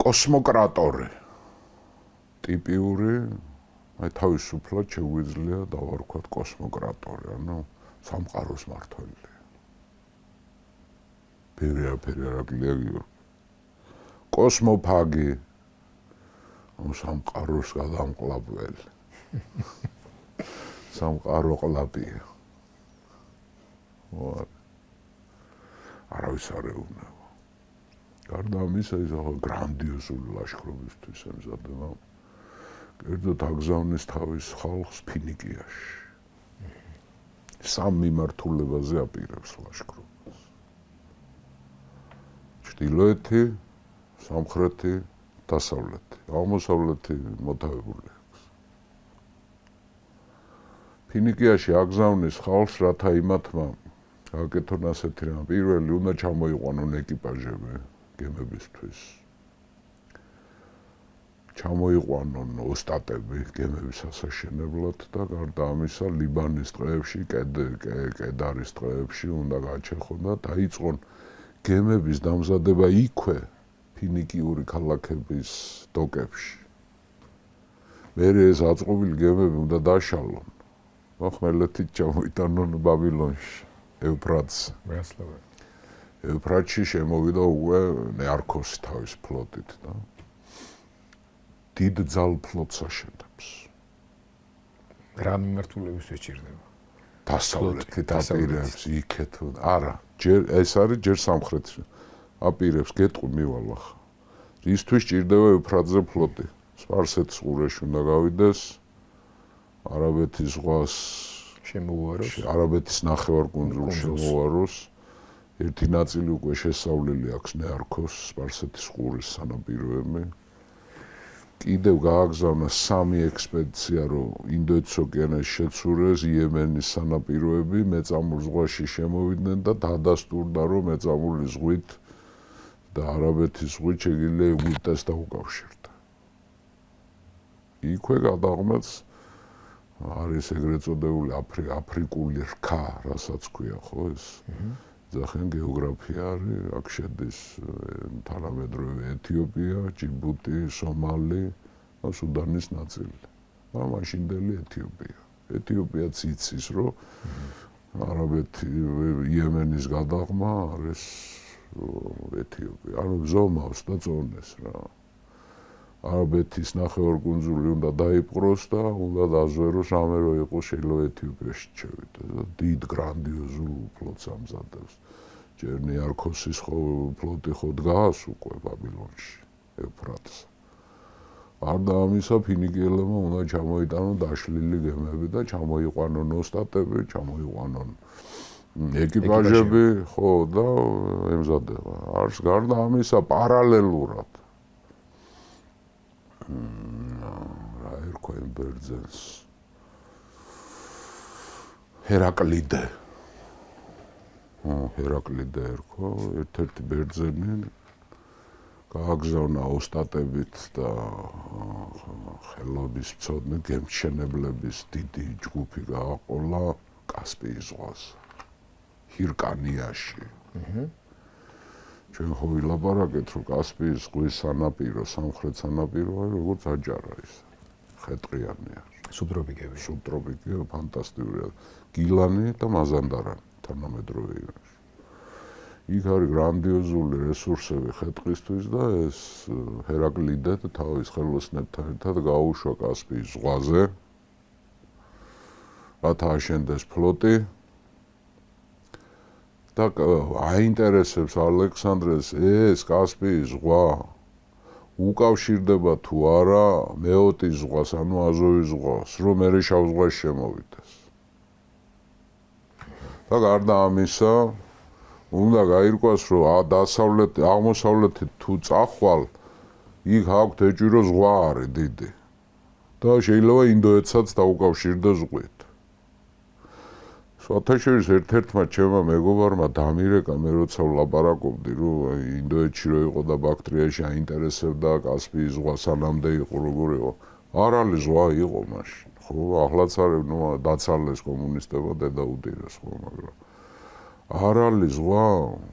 კოსმოკრატორი ტიპიური აი თავისუფლად შეგვიძლია დავარქვათ კოსმოკრატორი, ანუ სამყაროს მართველი. ბევრი არ აკლია გიორგი. კოსმოფაგი სამყაროს გადამყლაპველი. სამყარო ყლაპია. არავის არ ეუბნება. გარდა ამისა ის ახლა გრანდიოზული ლაშქრობისთვის ემზადება. კერძოდ აგზავნის თავის ხალხს ფინიკიაში. სამ მიმართულებაზე აპირებს ლაშქრობას. ჩრდილოეთი, სამხრეთი, დასავლეთი. აღმოსავლეთი მოთავებული აქვს. ფინიკიაში აგზავნის ხალხს, რათა იმათმა აკეთონ ასეთი რამ. პირველი უნდა ჩამოიყვანონ ეკიპაჟები გემებისთვის. ჩამოიყვანონ ოსტატები გემების ასაშენებლად და გარდა ამისა ლიბანის ტყეებში, კედარის ტყეებში უნდა გაჩეხონ და დაიწყონ გემების დამზადება იქვე ფინიკიური ქალაქების დოკებში. მერე ეს აწყობილი გემები უნდა დაშალონ. ხმელეთით ჩამოიტანონ ბაბილონში, ევფრატს. ევფრატში შემოვიდა უკვე ნეარქოსი თავის ფლოტით და დიდ ძალ ფლოტს აშენებს. რა მიმართულებისთვის ჭირდება? დასავლეთით აპირებს იქეთ. არა, ეს არის ჯერ სამხრეთში. აპირებს გეტყვი მივალახ. რისთვის ჭირდება ევფრატზე ფლოტი? სპარსეთის ყურეში უნდა გავიდეს. არაბეთის ზღვას შემოუაროს. არაბეთის ნახევარკუნძულს შემოუაროს. ერთი ნაწილი უკვე შესავლელი აქვს ნეარქოს, სპარსეთის ყურის სანაპიროები. კიდევ გააგზავნა 3 ექსპედიცია, რომ ინდოეთის ოკეანეში შეცურეს იემენის სანაპიროები, მეწამულ ზღვაში შემოვიდნენ და დადასტურდა, რომ მეწამული ზღვით და არაბეთის ზღვით შეგიძლია ეგვიპტეს დაუკავშირდა. იქვე გადაღმაც არის ეგრეთ წოდებული აფრიკული რქა, რასაც ქვია, ხო ეს? ძახენ გეოგრაფია არის, აქ შედის თანამედროვე ეთიოპია, ჯიბუტი, სომალი და სუდანის ნაწილი. და მაშინდელი ეთიოპია. ეთიოპიაც იცის, რომ არაბეთი იემენის გადაღმა არის ეთიოპია. ანუ ზომავს და წონეს რა. არაბეთის ნახევარკუნძული უნდა დაიპყროს და უნდა დაზვეროს, რამე რო იყოს შეიძლება ეთიოპიაში შევიდა და დიდ გრანდიოზულ ფლოტს ამზადებს. ჯერ ნეარქოსის ფლოტი ხო დგას უკვე ბაბილონში, ევფრატს. გარდა ამისა ფინიკიელებმა უნდა ჩამოიტანონ დაშლილი გემები და ჩამოიყვანონ ოსტატები, ჩამოიყვანონ ეკიპაჟები, ხო და ემზადება. არს გარდა ამისა პარალელურად რა ერქვა იმ ბერძენს ჰერაკლიდე ერქვა ერთ-ერთი ბერძენი გააგზავნა ოსტატებით და ხელობის მცოდნე გემშენებლების დიდი ჯგუფი გააყოლა კასპიის ზღვას ჰირკანიაში. ჩვენ ხო ვილაპარაკეთ, რომ კასპიის ზღვის სანაპირო, სამხრეთ სანაპირო არის როგორც აჯარა ის. ხეტყიანი არის. სუბტროპიკები, ფანტასტიკურია. გილანი და მაზანდარანი თანამედროვე ირანში. იქ არის გრანდიოზული რესურსები ხეტყისთვის და ეს ჰერაკლიდე თავის ხელოსნებთან ერთად გაუშვა კასპიის ზღვაზე. რათა აშენდეს ფლოტი. და აინტერესებს ალექსანდრეს ეს კასპიის ზღვა უკავშირდება თუ არა მეოტის ზღვას, ანუ აზოვის ზღვას, რომ მერე შავ ზღვაში შემოვიდეს. და გარდა ამისა, უნდა გაირკვას, რომ აღმოსავლეთით თუ წახვალ, იქ აქვთ ეჭირო ზღვა არის დიდი. და შეიძლება ინდოეთსაც დაუკავშირდეს ზღვით. სვათაშორის ერთ-ერთმა ჩემმა მეგობარმა დამირეკა მე როცა ვლაპარაკობდი რომ ინდოეთში რო იყო და ბაქტრიაში აინტერესებდა კასპიის ზღვა სანამდე იყო როგორ იყო არალი ზღვა იყო მაშინ ხო ახლაც არის ნუ დაცალეს კომუნისტებმა დედა უდირეს ხო მაგრამ არალი ზღვა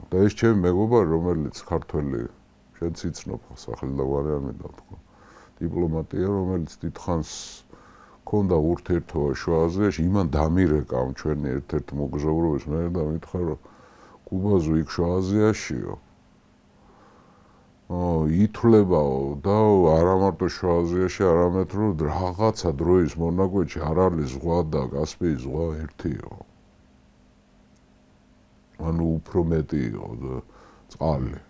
და ეს ჩემი მეგობარი რომელიც ქართველი შენ ციცნობ სახელი და გვარი არ მინდა თქვა დიპლომატია რომელიც დიდხანს ქონდა ურთიერთობა შუა აზიაში იმან დამირეკა ამ ჩვენი ერთ-ერთ მოგზაურობის მე და მითხრა რომ კუბაზე იქ შუა აზიაშიო ითვლებაო და არა მარტო შუა აზიაში არამედ რომ რაღაცა დროის მონაკვეთში არალის ზღვა და კასპიის ზღვა ერთიო ანუ უფრო მეტი იყო და წყალი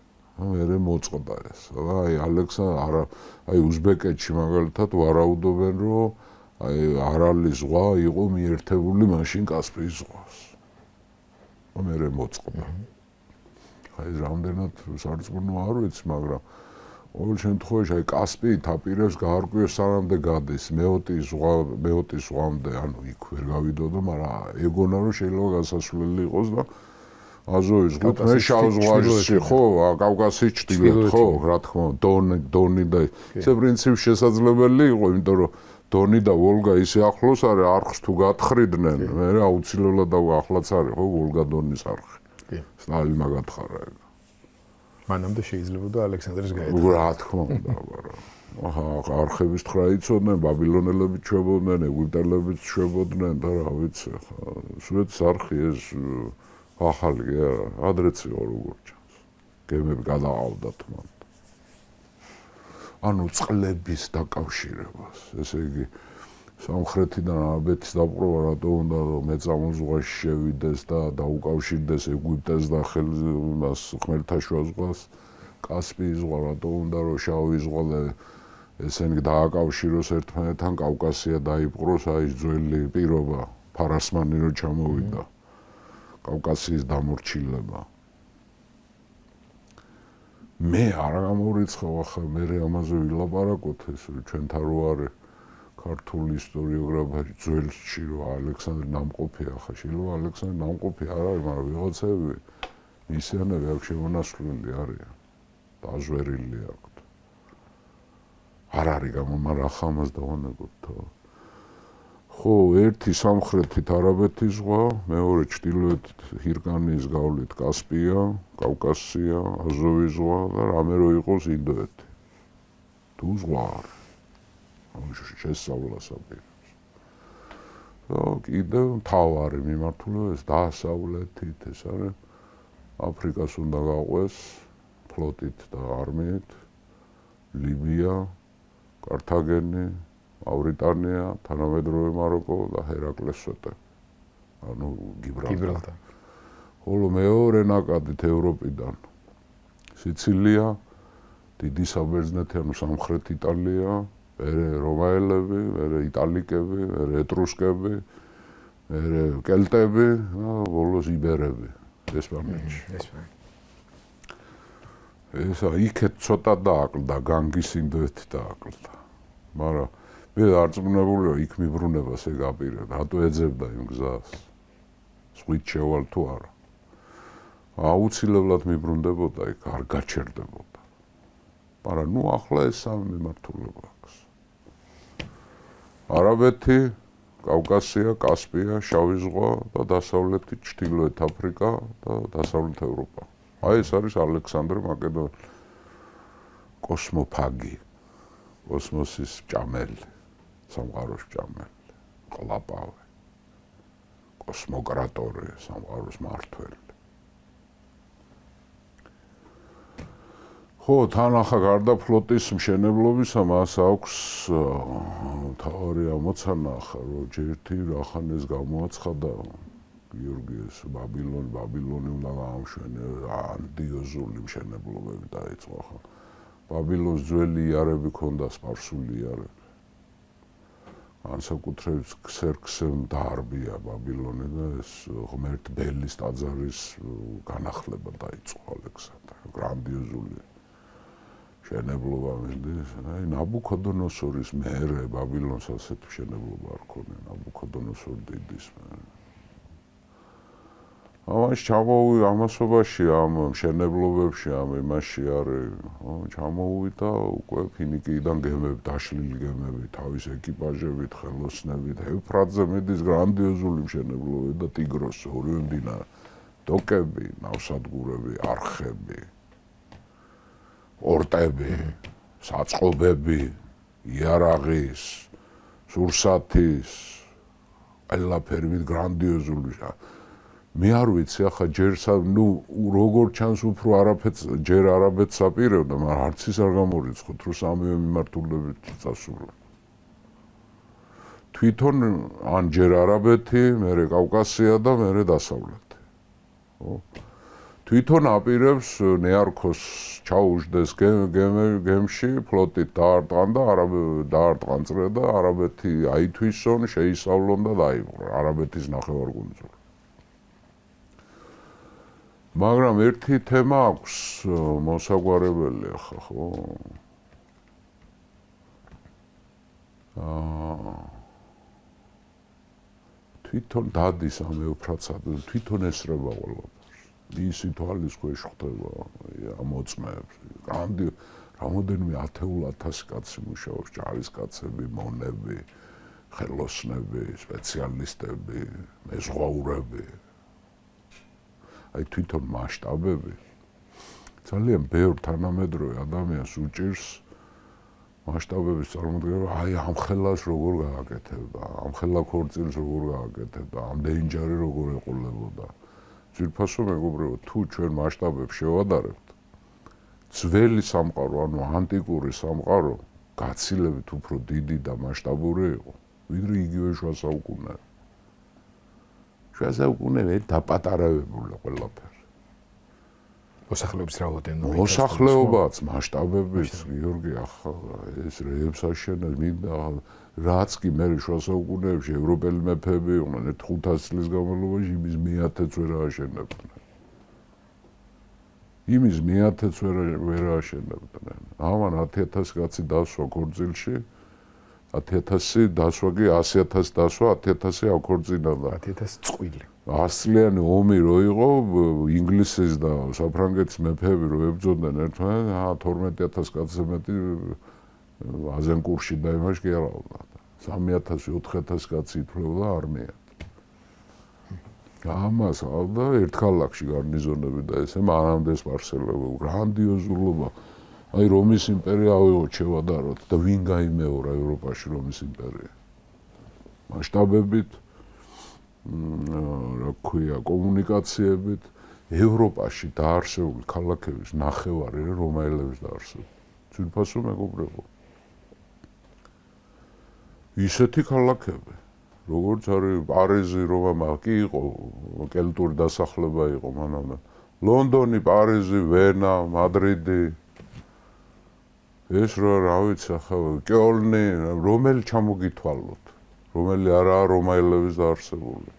მერე მოწყდა ეს აი ალექსანდრე აი უზბეკეთში მაგალითად ვარაუდობენ რომ აი არალის ზღვა იყო მიერთებული მაშინ კასპიის ზღვას. მერე მოწყდა. აი რამდენად სარწმუნო არ ვიცი, მაგრამ ყოველ შემთხვევაში აი კასპიით აპირებს გაარკვიოს სანამდე გადის მეოტის ზღვამდე, ანუ იქ ვერ გავიდოდო, მაგრამ ეგონა რომ შეიძლება გასასვლელი იყოს და აზოვის ზღვით მე შავ ზღვაში ხო, კავკასიის ჩრდილოეთ ხო, რა თქმა უნდა, დონი და ეს პრინციპი შესაძლებელი იყო, იმიტომ რომ დონი და ვოლგა ისე ახლოს არის, არხს თუ გათხრიდნენ, მე აუცილებლად ახლაც არის ხო ვოლგა დონის არხი. კი. სტალინმა გათხარა ეგ. მანამდე შეიძლებოდა ალექსანდრეს გაედგა. რა თქმა უნდა, მაგრამ არხების თხრა იცოდნენ, ბაბილონელები ჩვებოდნენ, ეგვიპტელებიც ჩვებოდნენ და რა ვიცი, სულაც არხი ეს ახალი ადრეც იყო როგორ ჩანს. გემები გადაყავდათ მან. ანუ წყლების დაკავშირებას, ესე იგი სამხრეთიდან აბეთის დაპყრობა რატო უნდა რომ მეწამულ ზღვაში შევიდეს და დაუკავშირდეს ეგვიპტეს და იმას ხმელთაშუა ზღვას კასპიის ზღვა რატო უნდა რომ შავი ზღვა და ესენი დააკავშიროს ერთმანეთთან კავკასია დაიპყროს აი ძველი პირობა ფარასმანი რო ჩამოვიდა კავკასიის დამორჩილება მე არ გამორიცხავ ახლა მე ამაზე ვილაპარაკოთ ეს ჩვენთან რო არის ქართული ისტორიოგრაფია ძველში რო ალექსანდრე ნამყოფია ახლა შეიძლება ალექსანდრე ნამყოფი არ არის მაგრამ ვიღაცები ისიანები აქ შემონასვლელი არიან დაზვერილი აქვთ არ არის მაგრამ ახლა ამას დავანებოთ თავ ხო ერთი სამხრეთით არაბეთის ზღვა მეორე ჩრდილოეთით ჰირკანიის გავლით კასპია კავკასია აზოვის ზღვა და რამე რო იყოს ინდოეთი თუ ზღვა არის შესწავლას აპირებს. და კიდევ მთავარი მიმართულება ეს დასავლეთით ეს არის აფრიკას უნდა გაყვეს ფლოტით და არმიით ლიბია, კართაგენი, მავრიტანია, თანამედროვე მაროკო და ჰერაკლეს სვეტე. ანუ გიბრალტარი. ხოლო მეორე ნაკადით ევროპიდან სიცილია, დიდი საბერძნეთი ანუ სამხრეთ იტალია მერე რომაელები, მერე იტალიკები, მერე ეტრუსკები, მერე კელტები და ბოლოს იბერები ესპანეთში. ესა იქეთ ცოტა დააკლდა, განგის ინდოეთი დააკლდა. მაგრამ მე არწმუნებული ვარ იქ მიბრუნებას ეგ აპირებდა, რატო ეძებდა იმ გზას? ზღვით შევალ თუ არა? აუცილებლად მიბრუნდებოდა იქ, არ გაჩერდებოდა. მაგრამ ნუ ახლა ეს სამი მიმართულება აქვს. არაბეთი, კავკასია, კასპია, შავი ზღვა და დასავლეთი ჩრდილოეთ აფრიკა და დასავლეთ ევროპა. აი ეს არის ალექსანდრე მაკედონელი. კოსმოფაგი, კოსმოსის ჭამელი, სამყაროს ჭამელი, ყლაპავი, კოსმოკრატორი, სამყაროს მართველი. ხო, თან ახლა გარდა ფლოტის მშენებლობისა მას აქვს მთავარი ამოცანა ახლა რომ ჯერთი რახანეს გამოაცხადა გიორგიეს ბაბილონი უნდა გაამშვენებინა ანდიოზული მშენებლობები დაიწყო ახლა ბაბილონს ძველი იარები ქონდა სპარსული იარები განსაკუთრებით ქსერქსემ დაარბია ბაბილონი და ეს ღმერთ ბელის ტაძარის განახლება დაიწყო ალექსანდრე გრანდიოზული შენებლობა მინდის, აი ნაბუქოდონოსორის მერე ბაბილონს ასეთ შენებლობა არ ქონია, ნაბუქოდონოსორ დიდის მერე. ამას ჩამოვი ამასობაში ამ მშენებლობებში ამ იმაში არის ჩამოვიდა უკვე ფინიკიდან გემები დაშლილი გემები თავის ეკიპაჟებით ხელოსნებით ევრფრატზე მიდის გრანდიოზული მშენებლობები და ტიგროს ორივე მდინარე დოკები ნავსადგურები არხები პორტები საწყობები იარაღის სურსათის ყველაფერი გრანდიოზული მე არ ვიცი ახლა ჯერ როგორ ჩანს უფრო არაფერს ჯერ არაბეთს აპირებდა მაგრამ არც ის არ გამორიცხოთ რომ სამივე მიმართულებით წასულა თვითონ ან ჯერ არაბეთი მერე კავკასია და მერე დასავლეთი ხო თვითონ აპირებს ნეარქოს ჩაუждდეს გემში ფლოტით დაარტყან და დაარტყან წრე და არაბეთი აითვისონ შეისავლონ და დაიპყრო არაბეთის ნახევარკუნძული მაგრამ ერთი თემა აქვს მოსაგვარებელი ახლა ხო თვითონ დადის ამ ევრფრატსა თვითონ ესრება ყველაფერს ისი თვალის ქვეშ ხდება ამოწმებს რამოდენიმე 10,000 კაცი მუშაობს ჯარისკაცები მონები ხელოსნები სპეციალისტები მეზღვაურები აი თვითონ მასშტაბები ძალიან ბევრ თანამედროვე ადამიანს უჭირს მასშტაბების წარმოდგენა აი ამ ხელას როგორ გააკეთებდა ამ ხელა ქორწილს როგორ გააკეთებდა ამ დენჯარი როგორ ეყოლებოდა ძირფასო მეგობრებო თუ ჩვენ მასშტაბებს შევადარებთ ძველი სამყარო ანუ ანტიკური სამყარო გაცილებით უფრო დიდი და მასშტაბური იყო ვიდრე იგივე შუა საუკუნეები შეზაუკუნე დაპატარავებული ყველაფერი. მოსახლეობის რაოდენობით. მოსახლეობაც, მასშტაბებიც, გიორგი, ახლა ეს რეებს აშენებს, მინდა რაც კი მე შუა საუკუნეებში ევროპელი მეფეები იყვნენ 500 წლის განმავლობაში იმის 1000-ს ვერ აშენებდნენ. იმის 1000-ს ვერ აშენებდნენ. ამან 10,000 კაცი დასვა ქორწილში 10,000 დასვა კი 100,000 დასვა 10,000 აქორწინა და 10,000 წყვილი 100 წლიანი ომი რო იყო ინგლისის და საფრანგეთის მეფეები რო ებრძოდნენ ერთმანეთს 12,000 კაცზე მეტი აზენკურში და იმაში კი არავდა 3,000-4,000 კაცი ითვლებოდა არმია ამას ავდა ერთ ქალაქში გარნიზონები და ესე მანამდე სპარსელები გრანდიოზულობა აი რომის იმპერია ავიღოთ შევადაროთ და ვინ გაიმეორა ევროპაში რომის იმპერია მასშტაბებით რა ქვია კომუნიკაციებით ევროპაში დაარსებული ქალაქების ნახევარი რომაელების დაარსებული ძვირფასო მეგობრებო ისეთი ქალაქები როგორც არის პარიზი რომა კი იყო კელტური დასახლება იყო მანამდე ლონდონი პარიზი ვენა მადრიდი ეს რა ვიცი ახლა კეოლნი რომელი ჩამოგითვალოთ რომელი არაა რომაელების დაარსებული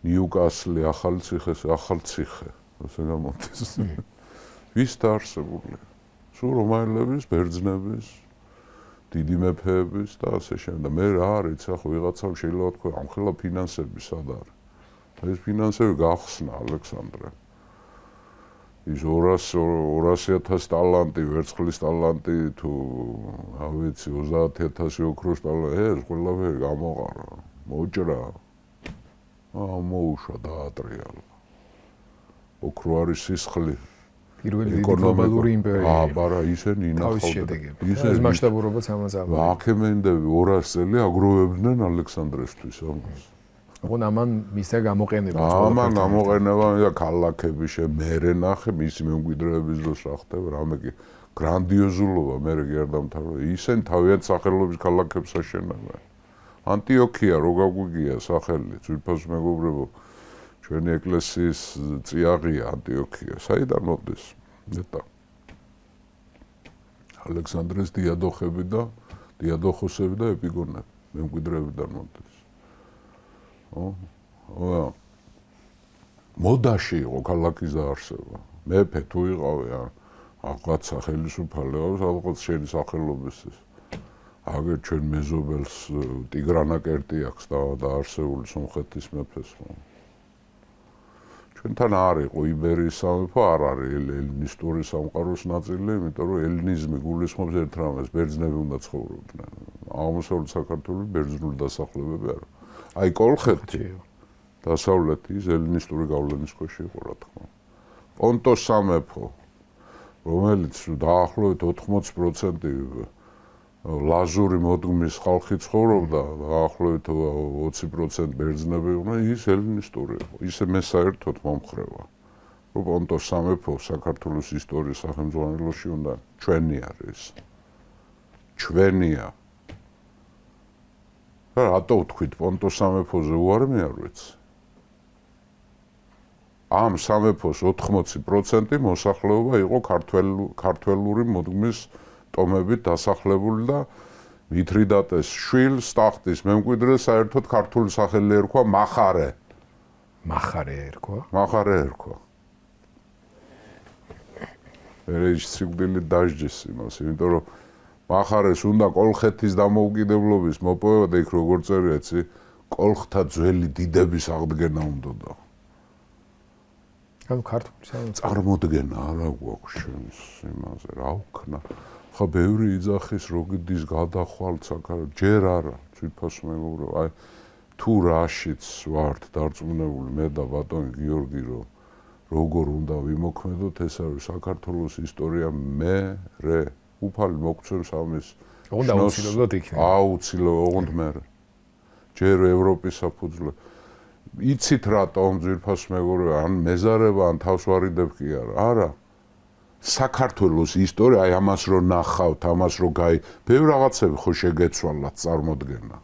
ნიუკასლი ახალციხე ასე გამოდის ვის დაარსებული სულ რომაელების ბერძნების დიდი მეფეების და ასე შემდეგ მე რა არის ახლა ვიღაცამ შეიძლება თქვა ამ ხელა ფინანსები სად არის ეს ფინანსები გახსნა ალექსანდრე ის 200,000 ტალანტი, ვერცხლის ტალანტი თუ არ ვიცი 30,000 ოქროს ტალანტი, ეს ყველაფერი გამოყარა, მოჭრა. მოუშვა დაატრიალა. ოქრო არის სისხლი. პირველი გლობალური იმპერია. აბარა ისინი ინახავდნენ. ის მასშტაბურობაც ამას ამბობს. აქემენდები 200 წელი აგროვებდნენ ალექსანდრესთვის ამას. ოღონ ამან მისცა გამოყენება. ამან გამოყენება და ქალაქები მერე ნახე მისი მემკვიდრეების დროს რა ხდება რამე კი გრანდიოზულობა მერე კი არ დამთავრდა ისინი თავიანთ სახელობის ქალაქებს აშენებენ ანტიოქია რო გაგვიგია სახელი ძვირფას მეგობრებო ჩვენი ეკლესიის წიაღია ანტიოქია საიდან მოდის ნეტა ალექსანდრეს დიადოხები და დიადოხოსები და ეპიგონები მემკვიდრეებიდან მოდის მოდაში იყო ქალაქის დაარსება. მეფე თუ იყავი რაღაცა ხელისუფალი რაღაც შენი სახელობის ეს. აგერ ჩვენ მეზობელს ტიგრანაკერტი აქვს დაარსებული სომხეთის მეფეს. ჩვენთან არ იყო იბერიის სამეფო, არ არის ელინისტური სამყაროს ნაწილი, იმიტომ რომ ელინიზმი გულისხმობს ერთ რამეს, ბერძნები უნდა ცხოვრობდნენ. აღმოსავლეთ საქართველოს ბერძნული დასახლებები არა. აი კოლხეთი დასავლეთის ელინისტური გავლენის ქვეშ იყო, რა თქმა უნდა. პონტოს სამეფო, რომელიც დაახლოებით 80% ლაზური მოდგმის ხალხი ცხოვრობდა, დაახლოებით 20% ბერძნები იყვნენ, ის ელინისტური იყო. ისე მე საერთოდ მომხრევა, რომ პონტოს სამეფო საქართველოს ისტორიის სახელმძღვანელოში უნდა ჩვენი არის. ჩვენია. რატო ვთქვით პონტოს სამეფოზე უარმი არ ვიცი. ამ სამეფოს 80% მოსახლეობა იყო ქართველური მოდგმის ტომებით დასახლებული და მითრიდატეს შვილს ტახტის მემკვიდრეს საერთოდ ქართული სახელი ერქვა მახარე. მახარე ერქვა? მახარე ერქვა. ეს სიკვდილით დაждეს იმას, იმიტომ რომ მახარეს უნდა კოლხეთის დამოუკიდებლობის მოპოვება და იქ როგორ წერია, იცი, კოლხთა ძველი დიდების აღდგენა უნდოდა. ანუ ქართული წარმოდგენა არა გვაქვს შენს იმაზე, რა ვქნა. ხა ბევრი იძახის როგდის გადახვალ საქართველოს, ჯერ არა, თვითფას მეგობრო, აი თუ რაშიც ვართ დარწმუნებული მე და ბატონი გიორგი, რომ როგორ უნდა ვიმოქმედოთ, ეს არის საქართველოს ისტორია მე უფალი მოგწევს ამის. უნდა აუცილებლად იქნება. აუცილებლად, ოღონდ მე. ჯერ ევროპის საფუძვლე. იცით რატომ ძვირფას მეგობრებო, ან მეზარება, ან თავს ვარიდებ კი არა. არა. საქართველოს ისტორია, აი ამას რო ნახავთ, ამას რო ბევრ რაღაცები ხო შეგეცვალათ წარმოდგენა.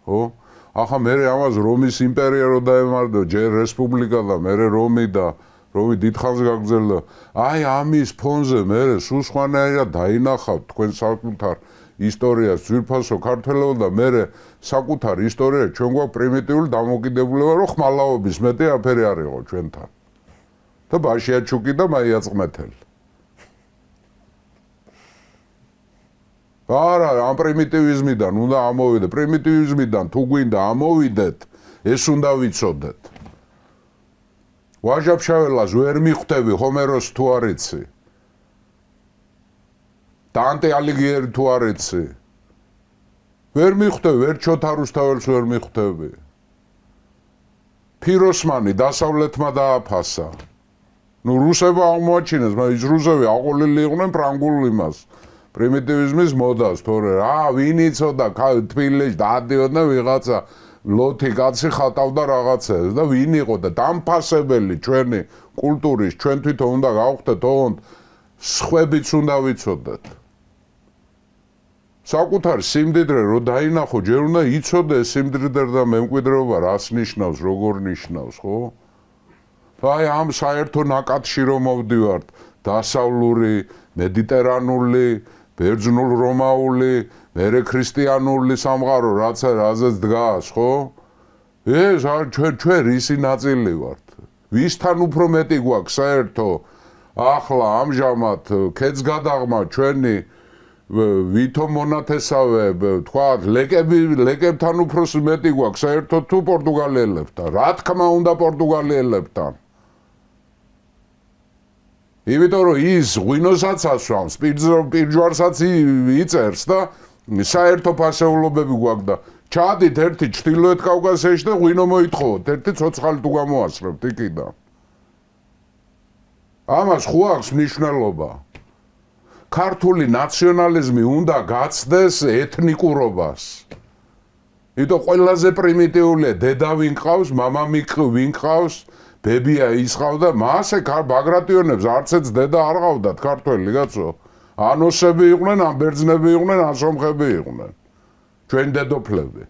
ხო? ახლა მე ამას რომის იმპერია რო დაემარდო, ჯერ რესპუბლიკა და მე რომი და რომი დიდხანს გაგრძელდა. აი ამის ფონზე მე სულ სხვანაირად დაინახავთ თქვენ საკუთარ ისტორიას, ძვირფასო ქართველებო და მე საკუთარ ისტორიას ჩვენ გვაქვს პრიმიტიული დამოკიდებულება, რომ ხმალაობის მეტი აფერი არ იყო ჩვენთან. და ბაშიაჩუკი და მაია წმეთელი. არა, ამ პრიმიტივიზმიდან უნდა ამოვიდეთ, პრიმიტივიზმიდან თუ გვინდა ამოვიდეთ, ეს უნდა ვიცოდეთ. ვაჟა-ფშაველას ვერ მიხვდები ჰომეროს თუ არ იცი? დანტე ალიგიერი თუ არ იცი? ვერ მიხვდები, ვერ ჩოთა რუსთაველს ვერ მიხვდები. ფიროსმანი დასავლეთმა დააფასა. ნუ რუსებმა აღმოაჩინეს, მაგრამ ის რუსები აყოლილი იყვნენ ფრანგულ იმას. პრიმიტივიზმის მოდას, თორე რა, ვინ იცოდა თბილისში დაადიოდა ვიღაცა ლოთი კაცი ხატავდა რაღაცებს და ვინ იყო და დამფასებელი ჩვენი კულტურის, ჩვენ თვითონ უნდა გავხდეთ, ოღონდ სხვებიც უნდა ვიცოდეთ. საკუთარ სიმდიდრე რო დაინახო, ჯერ უნდა იცოდეს სიმდიდრე და მემკვიდრეობა რას ნიშნავს, როგორ ნიშნავს, ხო? აი ამ საერთო ნაკადში რომ მოვდივართ, დასავლური, მედიტერანული, ბერძნულ რომაული, მერე ქრისტიანული სამყარო, რაზეც დგას, ხო? ეს ჩვენ რისი ნაწილი ვართ? ვისთან უფრო მეტი გვაქვს საერთო? ახლა ამჟამად ქედს გადაღმა ჩვენი ვითომ მონათესავე, თქვა, ლეკებთან უფრო მეტი გვაქვს საერთოდ თუ პორტუგალიელებთან? რა თქმა უნდა პორტუგალიელებთან. იმიტომ რომ ის ღვინოსაც ასვამს, პირჯვარსაც იწერს და საერთო ფასეულობები გვაქვს და ჩადით ერთი ჩრდილოეთ კავკასიაში და ღვინო მოითხოვოთ, ერთი ცოცხალი თუ გამოასწრებთ იქიდან. ამას ხო აქვს მნიშვნელობა. ქართული ნაციონალიზმი უნდა გაცდეს ეთნიკურობას. იმიტომ ყველაზე პრიმიტიულია დედა ვინ ყავს, მამა ვინ ყავს, ბებია ის ყავდა, მასე ბაგრატიონებს არცეც დედა არ ყავდათ ქართველი კაცო. ან ოსები იყვნენ, ან ბერძნები იყვნენ, ან სომხები იყვნენ. ჩვენ დედოფლები.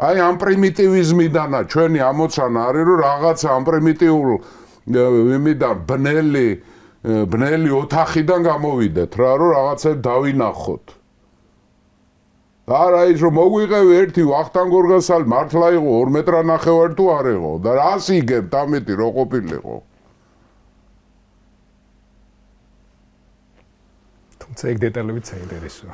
აი ამ პრიმიტივიზმიდანა ჩვენი ამოცანა არის, რომ რაღაცა ამ პრიმიტიულ იმიდან ბნელი ოთახიდან გამოვიდეთ რა, რომ რაღაცები დავინახოთ. არა ის რომ მოგვიყევი ერთი ვახტანგ გორგასალი მართლა იყო 2 მეტრანახევარი თუ არ იყო და რას იგებთ ამიტი რო ყოფილიყო. თუმცა ეგ დეტალებიც საინტერესოა.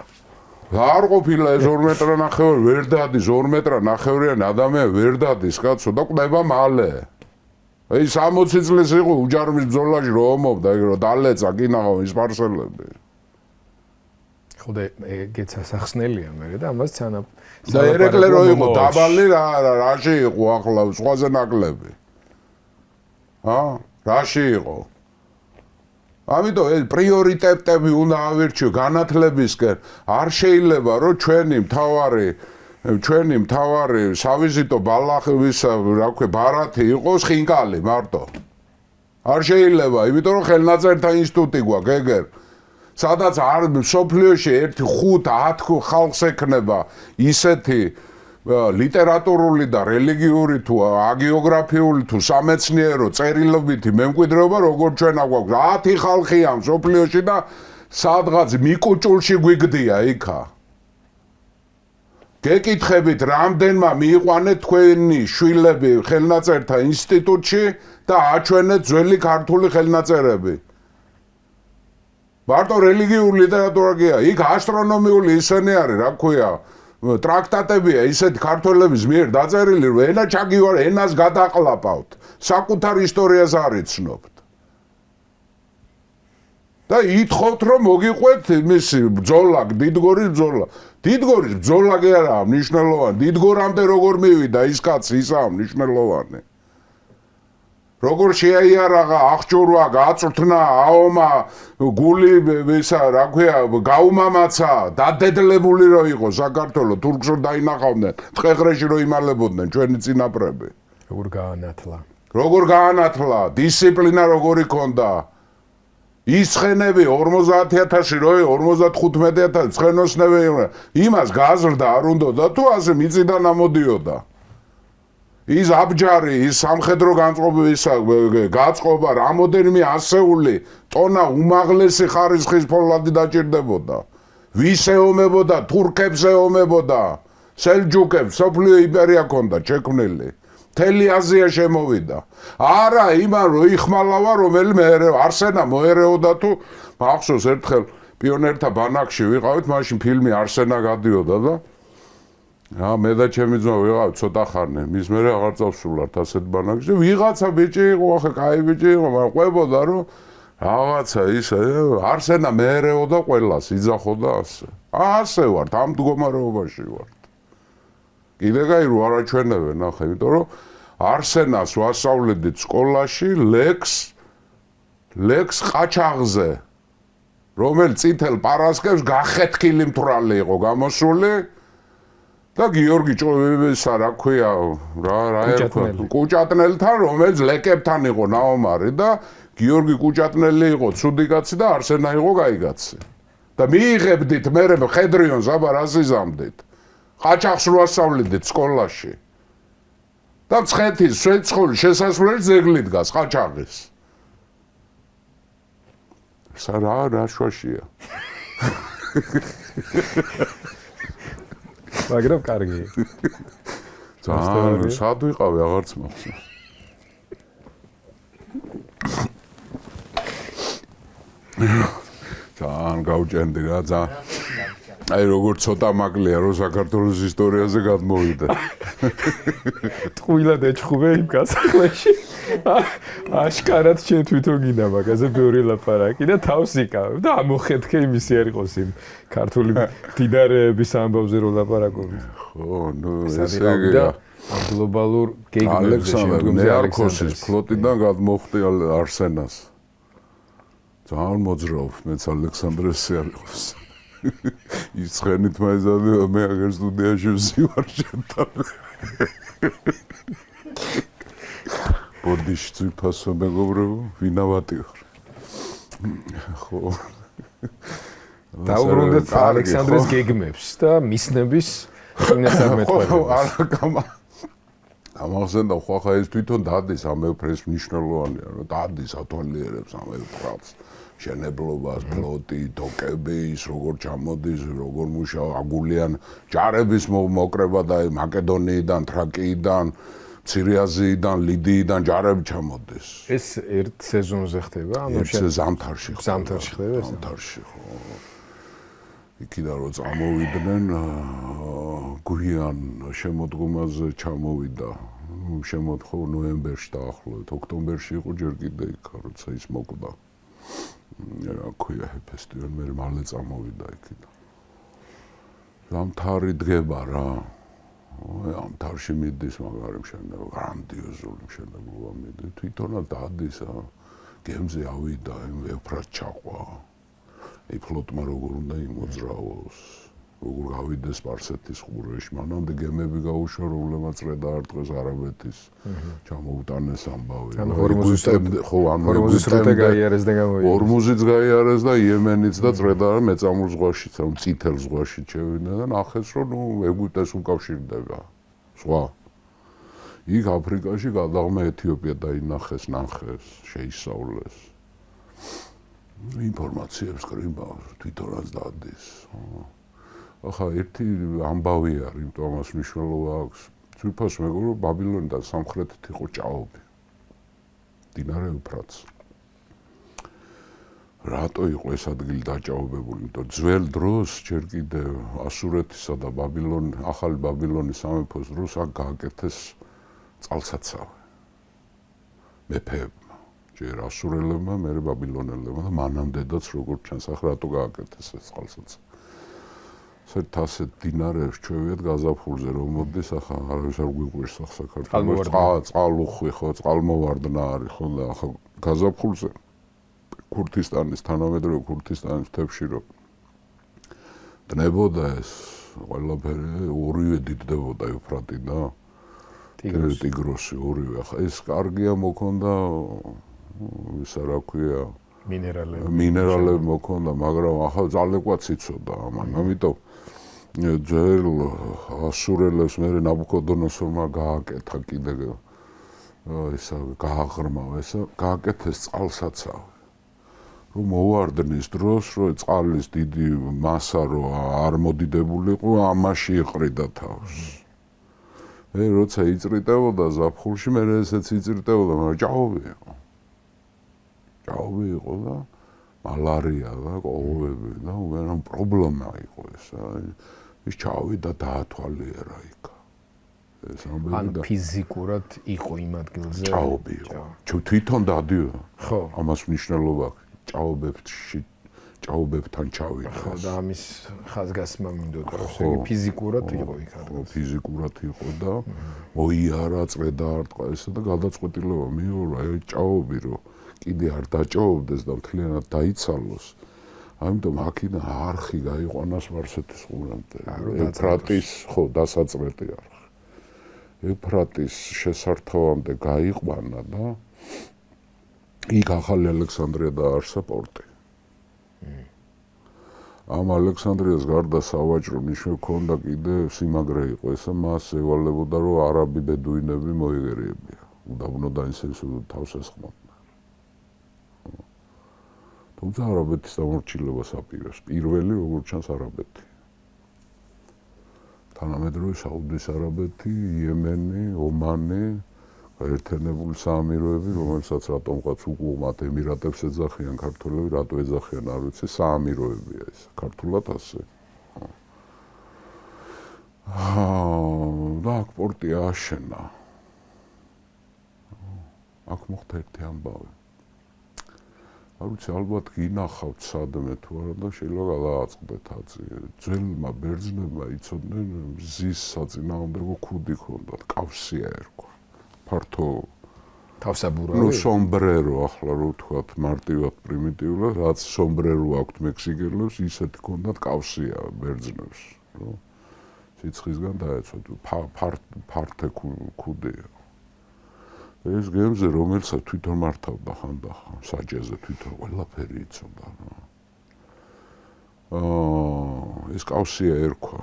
არ ყოფილა ეს 2 მეტრანახევარი ვერ დადის 2 მეტრანახევრიანი ადამიანი ვერ დადის კაცო და ყდება მალე. აი 60 წლის იყო უჯარმის ბრძოლაში რომ ომობდა, ეგ რომ დალეცა კინაღო ის სპარსელები. ხოდა ეგეც ასახსნელია მე და ამას ცანა და ერეკლე რო იყო დაბალი რაში იყო ახლა სხვაზე ნაკლები. რაში იყო? ამიტომ ეს პრიორიტეტები უნდა ავირჩიო განათლებისკენ. არ შეიძლება რომ ჩვენი მთავარი სავიზიტო ბალახებისა, რა ქვია, ბარათი იყოს ხინკალი მარტო. არ შეიძლება, იმიტომ რომ ხელნაწერთა ინსტიტუტი გვაქვს ეგერ. სადაც არ სოფლიოში 1-5-10 ხალხს ექნება ისეთი ლიტერატურული და რელიგიური თუ აგეოგრაფიული თუ სამეცნიერო წერილობითი მემკვიდრეობა როგორც ჩვენა გვაქვს 10 ხალხია სოფლიოში და სადღაც მიკუჭულში გვიგდია იქა. გეკითხებით რამდენმა მიიყვანეთ თქვენი შვილები ხელნაწერთა ინსტიტუტში და აჩვენეთ ძველი ქართული ხელნაწერები. მარტო რელიგიური ლიტერატურა გია, იქ ასტრონომიული ისენი არის, რა ქვია, ტრაქტატებია ისეთი ქართველების მიერ დაწერილი, რომ ენა ჩაგივარ, ენას გადაყლაპავთ, საკუთარ ისტორიას არ იცნობთ. და ითხოვთ, რომ მოგიყვეთ მისი ბრძოლა, დიდგორის ბრძოლა. დიდგორის ბრძოლა კი არაა მნიშვნელოვანი, დიდგორამდე როგორ მივიდა ის კაცი, ისაა მნიშვნელოვანი. როგორ შეაიარაღა, აღჭურვა, გაწვრთნა, აომა, გული ისა, რა ქვია, გაუმამაცა, დადედლებული რო იყო საქართველო, თურქს რო დაინახავდნენ, ტყეღრეში რო იმალებოდნენ ჩვენი წინაპრები. როგორ გაანათლა, დისციპლინა როგორი ქონდა. ის ცხენები 50,000 რო 55,000 ცხენოსნები იმას გაზრდა არ უნდოდა თუ ასე მიწიდან ამოდიოდა. ის აბჯარი, ის სამხედრო გაწყობა, რამოდენიმე ასეული ტონა უმაღლესი ხარისხის ფოლადი დაჭირდებოდა. ვის ეომებოდა, თურქებს ეომებოდა, სელჯუკებს, სოფლიო იმპერია ქონდა შექმნილი. მთელი აზია შემოვიდა. არა, იმან რო იხმალავა, რომელიმე არსენა მოერეოდა თუ მახსოვს ერთხელ პიონერთა ბანაკში ვიყავით, მაშინ ფილმი არსენა გადიოდა და მე და ჩემი ძმა ვიყავით ცოტა ხანი, მის მერე აღარ წავსულართ ასეთ ბანაკში. ვიღაცა ბიჭი იყო, ახლა კაი ბიჭი იყო, მაგრამ ყვებოდა რომ რაღაცა ისა არსენა მეერეოდა ყველას, იძახოდა ასე. ასე ვართ, ამ მდგომარეობაში ვართ. კიდე კაი რო არაჩვენებენ, ახლა, იმიტომ რომ არსენას ვასწავლედით სკოლაში ლექს ყაჩაღზე, რომელიც წითელ პარასკევს გახეთქილი მთვრალი იყო გამოსული. და გიორგი ჭოებისა, რა ქვია, რა ერქვა, კუჭატნელთან, რომელიც ლეკებთან იყო ნაომარი და გიორგი კუჭატნელი იყო ცუდი კაცი და არსენა იყო კაი კაცი. და მიიღებდით მერე ხედრიონს, აბა რას იზამდით. ყაჩაღს რო ასწავლიდით სკოლაში. და მცხეთის სვეტსხური შესასვლელი ძეგლი დგას ყაჩაღის. რა შვაშია. მაგრამ კარგი. ძალიან სად ვიყავი აღარც მახსოვს. ძალიან გავჭენდი რა ძალიან. აი როგორ ცოტა მაკლია რომ საქართველოს ისტორიაზე გადმოვიდა. ტყუილად ეჩხუბე იმ გასახვეში. აშკარად შენ თვითონ გინდა მაგაზე ბევრი ლაპარაკი და თავს იკავებ და ამოხეთქე იმისი არ იყოს იმ ქართული მდიდარეების ამბავზე რომ ლაპარაკობ. ხო, ნუ ესეა. გლობალურ გეგმებზე შემდგომზე არქოსის ფლოტიდან გადმოხვდი არსენას. ძალიან მოძრაობს მეც ალექსანდრესი არ იყოს. ის ცხენით მაიზადე მე აგერ სტუდიაში ვზივარ შენთან. ბოდიში წიფასო მეგობრებო, ვინავატი ვარ. ხო. დაუბრუნდეთ ალექსანდრეს გეგმებს და მისნების წინასწარმეტყველებას. ამახსენდა ხახა ეს თვითონ დადის ამეფრეს მნიშვნელოვანია, რომ დადის ათვალიერებს ამეფრას. შენებლობას, ფლოტი, დოკები, ის როგორ ჩამოდის, როგორ მუშაობს, აგულიან ჯარების მოკრება და მაკედონიიდან, თრაკიიდან, მცირე აზიიდან, ლიდიიდან ჯარები ჩამოდის. ეს ერთ სეზონზე ხდება, ანუ ზამთარში ხდება ეს? ზამთარში, ხო. იქიდან რომ წამოვიდნენ, გვიან შემოდგომაზე ჩამოვიდა შემოთხოვ ნოემბერში დაახლოებით, ოქტომბერში იყო ჯერ კიდე იქ, როცა ის მოკვდა. რა ქვია ფესტივალი, მე მალე წამოვიდა იქიდან. ზამთარი დგება რა. ამ თარში მიდის მაგარი მშენებლობა, გრანდიოზული მშენებლობა მიდის. თვითონაც დადის, გემზე ავიდა, ვეფრად ჩაყვა. ფლოტმა როგორ უნდა იმოძრავოს, როგორ გავიდეს სპარსეთის ყურეში, მანამდე გემები გაუშვა, რომლებმაც წრედა არტყეს არაბეთის, ჩამოუტანეს ამბავი. ანუ ჰორმუზის რუტე გაიარეს და გამოვიდა. ჰორმუზიც გაიარეს და იემენიც და წრედა მეწამულ ზღვაშიც, ანუ წითელ ზღვაში ჩევიდა და ნახეს, რომ ეგვიპტეს უკავშირდება. სხვა. იქ აფრიკაში გადაღმა ეთიოპია დაინახეს, ნახეს, შეისწავლეს. ინფორმაციებს კრიბავს, თვითონაც დადის. ახლა ერთი ამბავი არის, იმიტომ ამას მნიშვნელობა აქვს. თვითონ მეგობრებო, ბაბილონიდან სამხრეთით იყო ჭაობი. მდინარე ევფრატს. რატო იყო ეს ადგილი დაჭაობებული? იმიტომ ძველ დროს ჯერ კიდევ ასურეთისა და ახალი ბაბილონის სამეფოს დროს აქ გააკეთეს წყალსაცავი. მეფეებმა. ჯერ ასურელებმა, მერე ბაბილონელებმა და მანამდეც როგორც ჩანს, ახლა რატო გააკეთეს ეს წყალსაცავი? ასეთ დინარებს ჩვევიათ გაზაფხულზე რომ მოდის, ახლა არავის არ გვიყვირს საქართველოს წყალუხვი ხო, წყალმოვარდნა არის ხო და ახლა გაზაფხულზე ქურთისტანის თანამედროვე ქურთისტანის მთებში რომ დნებოდა ეს ყველაფერი, ორივე დიდდებოდა ევფრატი და ტიგროსი ორივე. ახლა ეს კარგია მოქონდა ისა რა ქვია მინერალები მოქონდა, მაგრამ ახლა ძალეკვაც იცოდა ამან. ამიტომ ძველ ასურელებს მერე ნაბუქოდონოსორმა გააკეთა კიდე ისა გააღრმა ესა გააკეთეს წყალსაცავი. რომ მოვარდნის დროს, რომ წყალის დიდი მასა რო არ მოდიდებულიყო, ამაში იყრიდა თავს. როცა იწრიტებოდა ზაფხულში, მე ესეც იწრიტებოდა, მაგრამ ჭაობი იყო. ჭაობი იყო და მალარია და კოლოები და უბრალოდ პრობლემა იყო ეს. ის ჩავიდა დაათვალიერა იქ. ეს ან ფიზიკურად იყო იმ ადგილზე. ჭაობი იყო. თვითონ დადიოდა. ხო. ამას მნიშვნელობა აქვს. ჭაობებთან ჩავიდა. ხო და ამის ხაზგასმა მინდოდა, რომ ესე იგი ფიზიკურად იყო იქ ადგილზე. ფიზიკურად იყო და მოიარა წრედა არტყა ესა და გადაწყვეტილება მიიღო, აი ჭაობი რო კიდე არ დაჭაობდეს და მთლიანად დაიცალოს. ამიტომ აქიდან არხი გაიყვანა სპარსეთის ყურემდე. ევფრატის ხო დასაწყვეტი არხი. ევფრატის შესართავამდე გაიყვანა და იქ ახალი ალექსანდრია დაარსა პორტი. ამ ალექსანდრიას გარდა სავაჭრო ნიშნები ჰქონდა კიდე სიმაგრე იყო ესა, მას ევალებოდა რომ არაბი ბედუინები მოიგერიებია. უდაბნოდან ისე თავს ესხმოდნენ. თუმცა არაბეთის დამორჩილებას აპირებს. პირველი როგორც ჩანს არაბეთი. თანამედროვე საუდის არაბეთი, იემენი, ომანი, გაერთიანებული საამიროები, რომელსაც რატომღაც უკუღ მათ ემირატებს ეძახიან ქართველები, რატო ეძახიან არ ვიცი, საამიროებია ეს. ქართულად ასე. და აქ პორტი აშენა. აქ მოხდა ერთი ამბავი. არ ვიცი, ალბათ გინახავთ სადმე თუ არა და შეიძლება გადააწყდეთ აწი. ძველმა ბერძნებმა იცოდნენ მზის საწინააღმდეგო ქუდი ჰქონდათ, კავსია ერქვა. ფართო თავსაბურავი. სომბრერო ახლა რო ვთქვათ მარტივად პრიმიტიულად, რაც სომბრერო აქვთ მექსიკელებს, ისეთი ჰქონდათ კავსია ბერძნებს, რო სიცხისგან დაეცვათ, ფართე ქუდია. ეს გემზე რომელსაც თვითონ მართავდა ხანდახან, საჯეზე თვითონ ყველაფერი იცოდა. ეს კავსია ერქვა,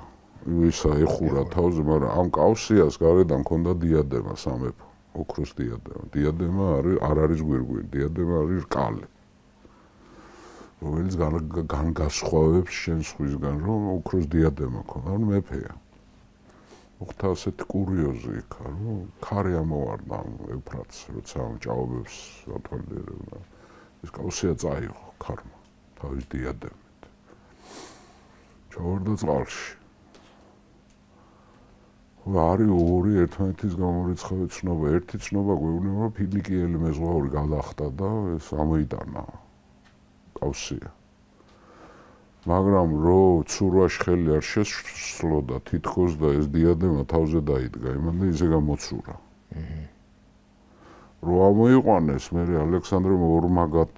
ისა ეხურა თავზე, მაგრამ ამ კავსიას გარედან ჰქონდა დიადემა სამეფო. ოქროს დიადემა. დიადემა არ არის გვირგვინი, დიადემა არის რკალი. რომელიც განგასხვავებს შენ სხვისგან, რომ ოქროს დიადემა ქონდა, ანუ მეფეა. მოხდა ასეთი კურიოზი იქ, რომ ქარი ამოვარდა ევფრატს, როცა ამ ჭაობებს ათვალიერებდა. ეს კავსია წაიღო ქარმა, თავის დიადემით. ჩავარდა წყალში. არის ორი ერთმანეთის გამორიცხავი ცნობა. ერთი ცნობა გვეუბნება, რომ ფინიკიელი მეზღვაური გადახტა და ეს ამოიტანა კავშირი. მაგრამ რო ცურვაში ხელი არ შესძლოდა თითქოს და ეს დიადემა თავზე დაიდგა, იმანდა ისე გამოცურა. რო ამოიყვანეს, მე ალექსანდრემ ორმაგად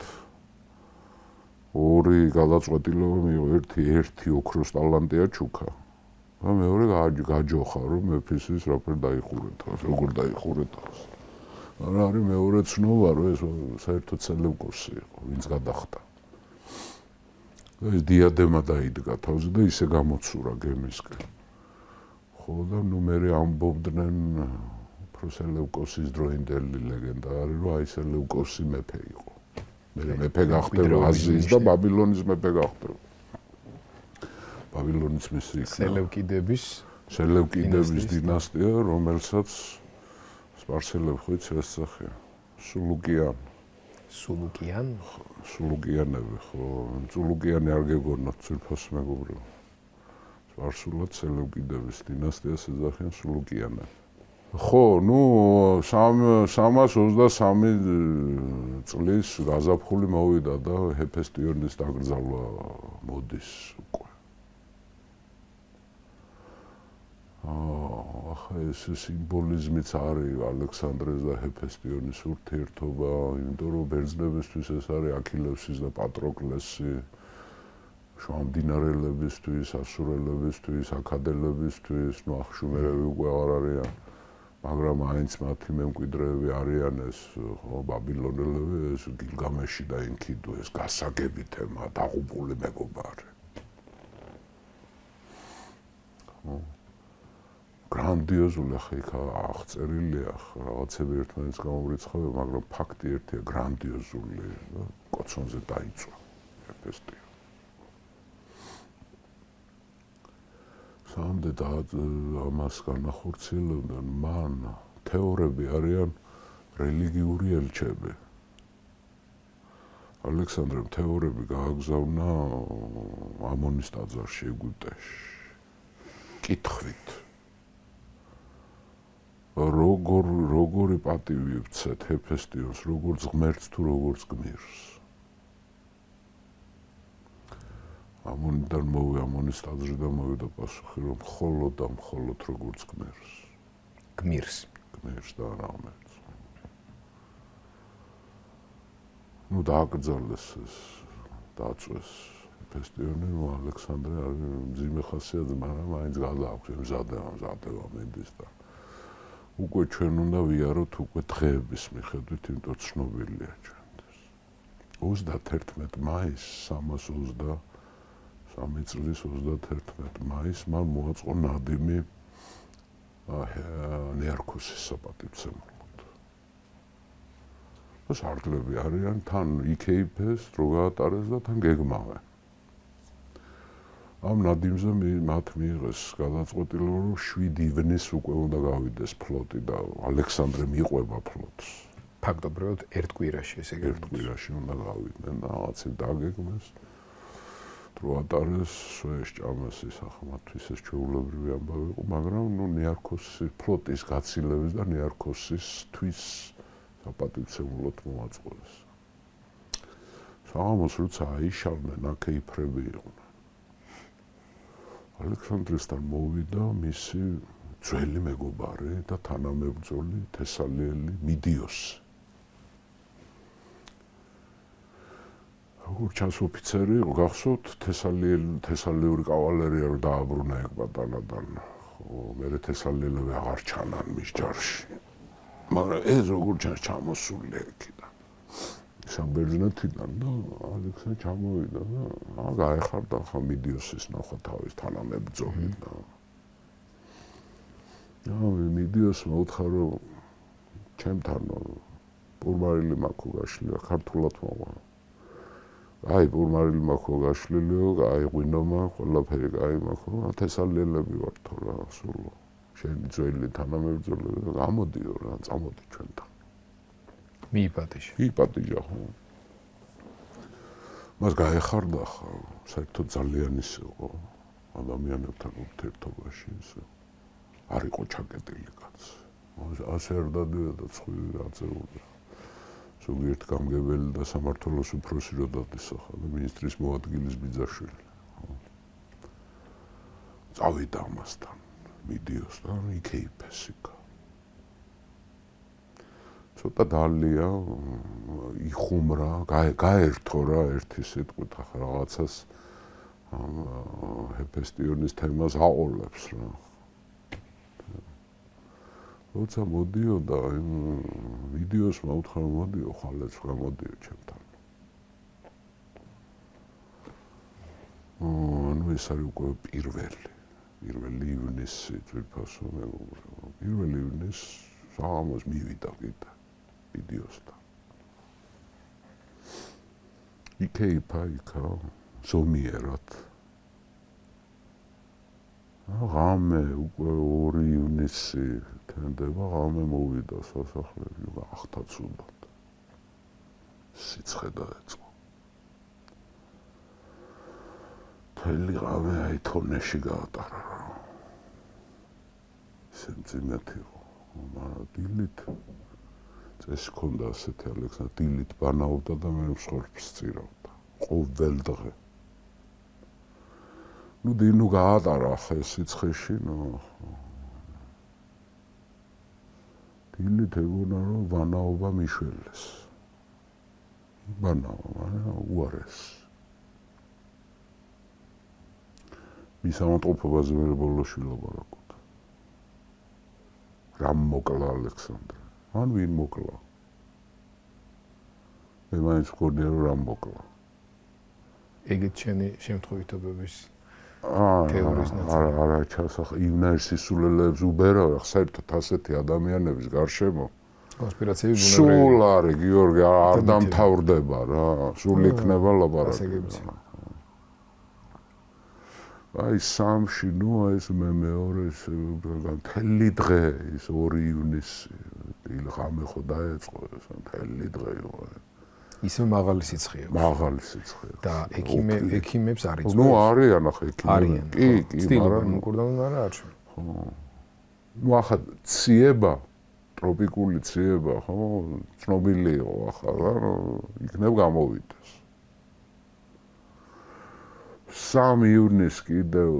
ორი გადაწყვეტილება მიიღო, ერთი ოქროს ტალანტია ჩუქა. და მეორე გაჯოხა, რომ მეფისთვის რაფერ დაიხურეთავს, როგორ დაიხურეთავს. არა არის მეორე ცნობა, რომ ეს საერთოდ სელევკოსი იყო, ვინც გადახტა. და ეს დიადემა დაიდგა თავზე და ისე გამოცურა გემისკენ. ხო და ნუ მე ამბობდნენ უფრო სელევკოსის დროინდელი ლეგენდა არის, რომ აი სელევკოსი მეფე იყო. მე მეფე გახდება აზიის და ბაბილონის მეფე გახდება. ბაბილონის მისი იქნა სელევკიდების დინასტია, რომელსაც სპარსელებს ხო იცი ეს სახეა. სულუკიანები ხო, სულუკიანი არ გეგონოთ ძვირფას მეგობრებო. სპარსულად სელევკიდების დინასტიას ეძახიან სულუკიანები. ხო, ნუ 323 წლის გაზაფხული მოვიდა და ჰეფესტიონის დაკრძალვა მოდის უკვე. ახლა ეს სიმბოლიზმიც არის ალექსანდრეს და ჰეფესტიონის ურთიერთობა, იმიტომ რომ ბერძნებისთვის ეს არის აქილევსის და პატროკლესი, შუამდინარელებისთვის, ასურელებისთვის, აქადელებისთვის, ნუ ახშუმერები უკვე აღარ არიან, მაგრამ აინც მათი მემკვიდრეები არიან ეს ხო ბაბილონელები, ეს გილგამეში და ენქიდუ, ეს გასაგები თემა, დაღუპული მეგობარი. ხო გრანდიოზული ახლა იქ აღწერილია რაღაცები ერთმანეთს გამორიცხავება, მაგრამ ფაქტი ერთია გრანდიოზული და კოცონზე დაიწვა ჰეფესტიო. სამდე და ამას განახორციელებდნენ მან თეორები არიან რელიგიური ელჩები. ალექსანდრემ თეორები გააგზავნა ამონის ტაძარში ეგვიპტეში. კითხვით როგორი პატივი ვცეთ ჰეფესტიონს, როგორც ღმერთს თუ როგორც გმირს. ამონიდან ამონის ტაძრში და მოვიდა პასუხი, რომ მხოლოდ და მხოლოდ როგორც გმირს. გმირს და არა ღმერთს. ნუ დააკრძალეს ეს, დაწვეს ჰეფესტიონი, რომ ალექსანდრე არის მძიმე ხასიათზე, მაგრამ მაინც გადააქვს მზადება მინდის და უკვე ჩვენ უნდა ვიაროთ უკვე დღეების მიხედვით, იმიტომ ცნობილია ჩვენთვის. 31 მაისს 323 წლის 31 მაისს მან მოაწყო ნადიმი ნეარქოსის საპატივცემულოდ. და სარდლები არიან, თან იქეიფეს, დრო გაატარეს და თან გეგმავენ. ამ ნადიმზე მათ მიიღეს გადაწყვეტილება, რომ 7 ივნის უკვე უნდა გავიდეს ფლოტი და ალექსანდრე მიყვება ფლოტს. ფაქტობრივად ერთ კვირაში ესე იგი. ერთ კვირაში უნდა გავიდნენ და რაღაცები დაგეგმეს. დრო ატარეს, შეჭამეს ის ახლა მათთვის ეს ჩვეულებრივი ამბავი იყო, მაგრამ ნუ ნეარქოსის ფლოტის გაცილების და ნეარქოსისთვის საპატივცემულოდ მოაწყვეს. საღამოს როცა აიშალნენ, აქეიფრები იყვნენ. ალექსანდრესთან მოვიდა მისი ძველი მეგობარი და თანამებრძოლი თესალიელი მიდიოსი. როგორც ჩანს ოფიცერი იყო, გახსოვთ თესალიური კავალერია რომ დააბრუნა ეკბატანადან. ხო, მერე თესალიელები აღარ ჩანან მის ჯარში. მაგრამ ეს როგორც ჩანს ჩამოსულია იქიდან. საბერძნეთიდან და ალექსანდრე ჩამოვიდა და გაეხარდა ხა მიდიოსის ნახვა თავის თანამებრძოლი და მიდიოსმა უთხრა რომ ჩემთან პურმარილი მაქვს გაშლილი ქართულად მოვა. აი პურმარილი მაქვს გაშლილიო, აი ღვინომა, ყველაფერი აი მაქვს, თესალიელები ვართო რა სულ. შენი ძველი თანამებრძოლები და გამოდიო რა, წამოდი ჩვენთან. მიიპატიჟა ხო. მას გაეხარდა ხა, საერთოდ ძალიან ის იყო ადამიანებთან ურთიერთობაში ისე. არ იყო ჩაკეტილი კაცი. ასე არ დადიოდა ცხვირი აწეულდა. ზოგიერთ გამგებელი და სამართლოს უფროსი რო დადისახა და მინისტრის მოადგილის ბიძაშვილი. წავიდა ამასთან, მიდიოს და იქეიფეს იქა. ცოტა დალია, იხუმრა, გაერთო რა ერთი სიტყვით ახლა რაღაცას ჰეფესტიონის თემას აყოლებს რა. როცა მოდიოდა, ვიდეოს მოუთხა რომ მოდიო, ხალხს გამოდიო ჩემთან. ანუ ეს არის უკვე პირველი ივნისი თვითფასო მეგობრებო. პირველი ივნისს საღამოს მივიდა კიდე ვიდეოსთან. იქეიფა იქა ზომიერად. ღამე უკვე 2 ივნისი თენდება, ღამე მოვიდა სასახლეში, ახთა ცუდად. სიცხე დაეწყო. მთელი ღამე აი თონეში გაატარა რა. ისე მძიმედ იყო. მაგრამ დილით წესი ჰქონდა ასეთი ალექსანდრე, დილით ბანაობდა და მე მსხვერპლს სწირავდა. ყოველ დღე. ნუ დინუ გაატარა ახლა სიცხეში, დილით ეგონა რომ ვანაობა მიშველეს. ვანაობა, მაგრამ უარეს. მის ამოტყოფობაზე მე ბოლოში ვილაპარაკოთ. რამ მოკლა ალექსანდრე? ან ვინ მოკლა? მე მაინც მგონია რომ რამ მოკლა. ეგეთ შენი შემთხვევითობების არა ჩასახ ივნაის სისულელეებს უბერა საერთოდ ასეთი ადამიანების გარშემო კონსპირაციები სულ არის გიორგი არ დამთავრდება რა სულ იქნება ლაპარაკი აი სამში ნუ ეს მე მეორეს მთელი დღე ის 2 ივნისი ღამე ხო დაეწყო ეს მთელი დღე იყო ისე მაღალი სიცხეა. მაღალი სიცხეა. და ექიმებს არ იწვევს. ნუ არიან ახლა ექიმები. კი, მაგრამ მკურნალობა არა არჩევ. ხო. ნუ ახლა ციება, ტროპიკული ციება, ხო, ცნობილი იყო ახლა რა, იქნებ გამოვიდეს. 3 ივნისს კიდევ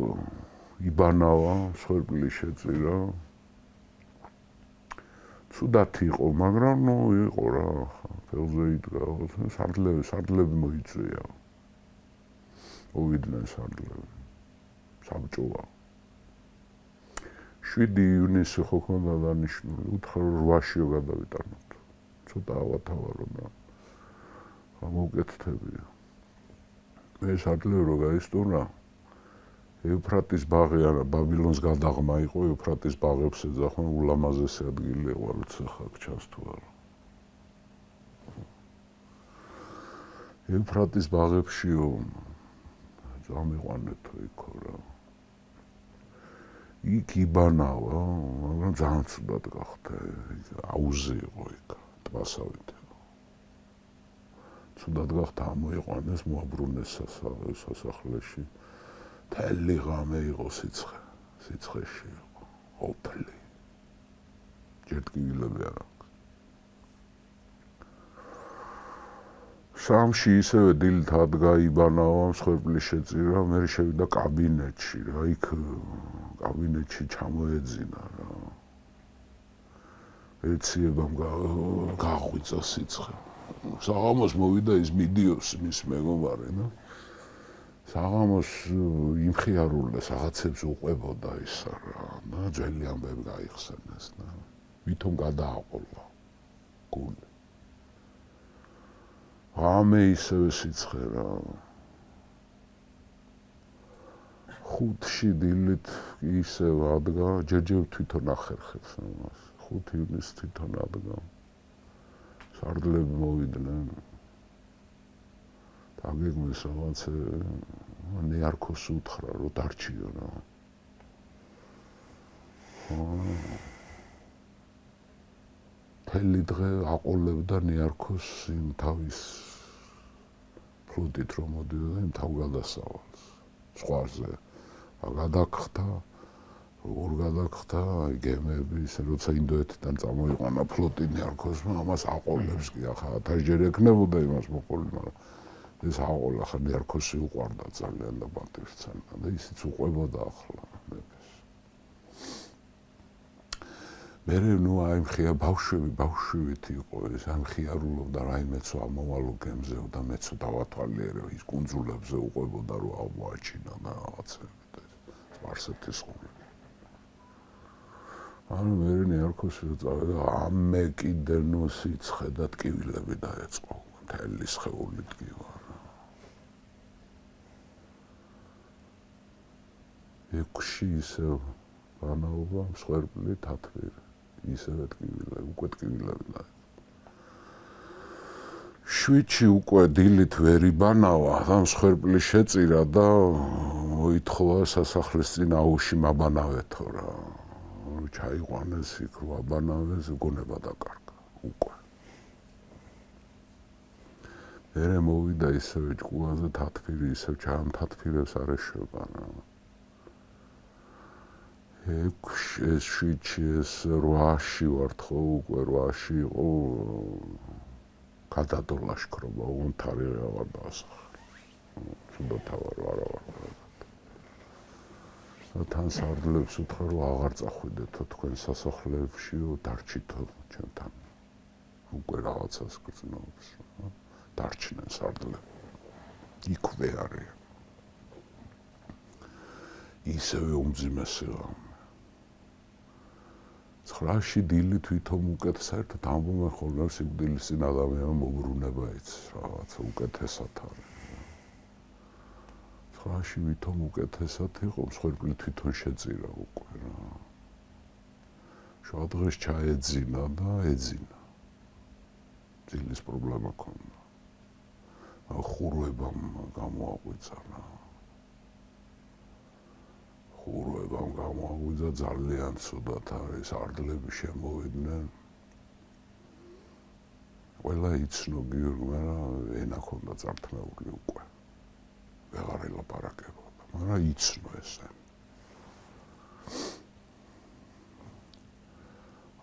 იბანავა, მსხვერპლი შეწირა. ცუდად იყო, მაგრამ ნუ იყო რა. ფელზე იდგა, სარდლები მოიწვია. მოვიდნენ სარდლები. საბჭოა. 7 ივნისი ხო ქონდა დანიშნული, უთხრა 8-იო გადავიტანოთ. ცოტა ავათავარო და გამოვკეთთებია. მე სარდლები რო გაისტურნა, ევფრატის ბაღი არა, ბაბილონს გადაღმა იყო, ევფრატის ბაღებს ეძახან ულამაზესი ადგილი იყო, არ ვიცი ხა ჩას თუ არა. ევფრატის ბაღებშიო წამიყვანეთო იქო რა. იქ იბანავა, მაგრამ ძალიან ცუდად გახდა. აუზი იყო იქ, ტბასავით. ცუდად გახდა ამოიყვანეს, მოაბრუნეს სასახლეში. მთელი ღამე იყო სიცხე, სიცხეში იყო, ოფლი. ჯერტკივილები არა. სამში ისევე დილით ადგა იბანავა, მსხვერპლი შეწირა, მე შევიდა კაბინეტში რა, იქ კაბინეტში ჩამოეძინა რა. ეციებამ გაღვიძა სიცხე. საღამოს მოვიდა ის მიდიოს მის მეგობარი და საღამოს იმხიარულეს, რაღაცებს უყვებოდა ისა რა, და ძველი ამბები გაიხსენეს და ვითომ გადააყოლა გული. ღამე ისევე სიცხე რა. 5-ში დილით ისევ ადგა, ჯერჯერ თვითონ ახერხებს ამას. 5 ივნისს თვითონ ადგა. სარდლები მოვიდნენ. დაგეგმეს რაღაცე ნეარქოს უთხრა, რომ დარჩიო რა. მთელი დღე აყოლებდა ნეარქოს იმ თავის ფლუტით რომ მოდიოდა იმ თავგადასავალს. სხვაზე გადაგხდა როგორ გადაგხდა გემები ისე როცა ინდოეთიდან წამოიყვანა ფლოტი ნიარქოსმა ამას აყოლებს კი ახლა 1000 ჯერ ეკნებოდა იმას მოყოლი მაგრამ ეს აყოლა ხა ნიარქოსი უყვარდა ძალიან და პატივსცემდა და ისიც უყვებოდა ახლა მეფეს მერე ნუ აი მხია ბავშვით იყო ეს ამ ხიარულობდა რაიმეცო ამოვალო გემზე და მეცო დავათვალიერე ის კუნძულებზე უყვებოდა რომ აღმოაჩინა და რაღაცებით ეს სპარსეთის ყური ანუ მერე ნიარქოსი წავიდა ამე კიდე ნუ სიცხე და ტკივილები დაეწყო მთელი სხეული ტკივა ექვსი ისევ განაობა მსხვერპლი თათბირი ისევე ტკივილები უკვე ტკივილები დაეწყო შვიდში უკვე დილით ვერ იბანავა და მსხვერპლი შეწირა და მოითხოვა სასახლის წინ აუში მაბანავეთო რა ჩაიყვანეს იქ რო აბანავეს გონება დაკარგა უკვე მერე მოვიდა ისევე ჭკუაზე თათბირი ისევ ჩაამთათბირებს არ ეშვება რა ეს შვიდში ეს 8-ში ვართ ხო უკვე 8-ში იყო გადადო ლაშქრობა უგონ თარიღი აღარ დაასახა თუნდაც ვარ თან სარდლებს უთხრა რომ აღარ წახვიდეთო თქვენ სასახლეებშიო დარჩითო ჩემთან უკვე რაღაცას გრძნობს დარჩნენ სარდლები იქვე არიან ისევე უმძიმესი ღამე 9-ში დილი თვითონ უკეთ საერთოდ ამბობენ ხოლმე სიკვდილის წინ ადამიანმა მოbrunება იცის რაღაცა უკეთესად არის 9-ში ვითომ უკეთესად იყო მსხვერპლი თვითონ შეწირა უკვე რა შუადღეს ჩაეძინა და ეძინა ძილის პრობლემა ქონდა ხურვებამ გამოაღვიძა რა ხურვებამ გამოაღვიძა ძალიან ცუდად არის არდლები შემოვიდნენ ყველა იცნო გიორგი მაგრამ ენა ქონდა წართმეული უკვე ვეღარ ელაპარაკებოდა მაგრამ იცნო ესე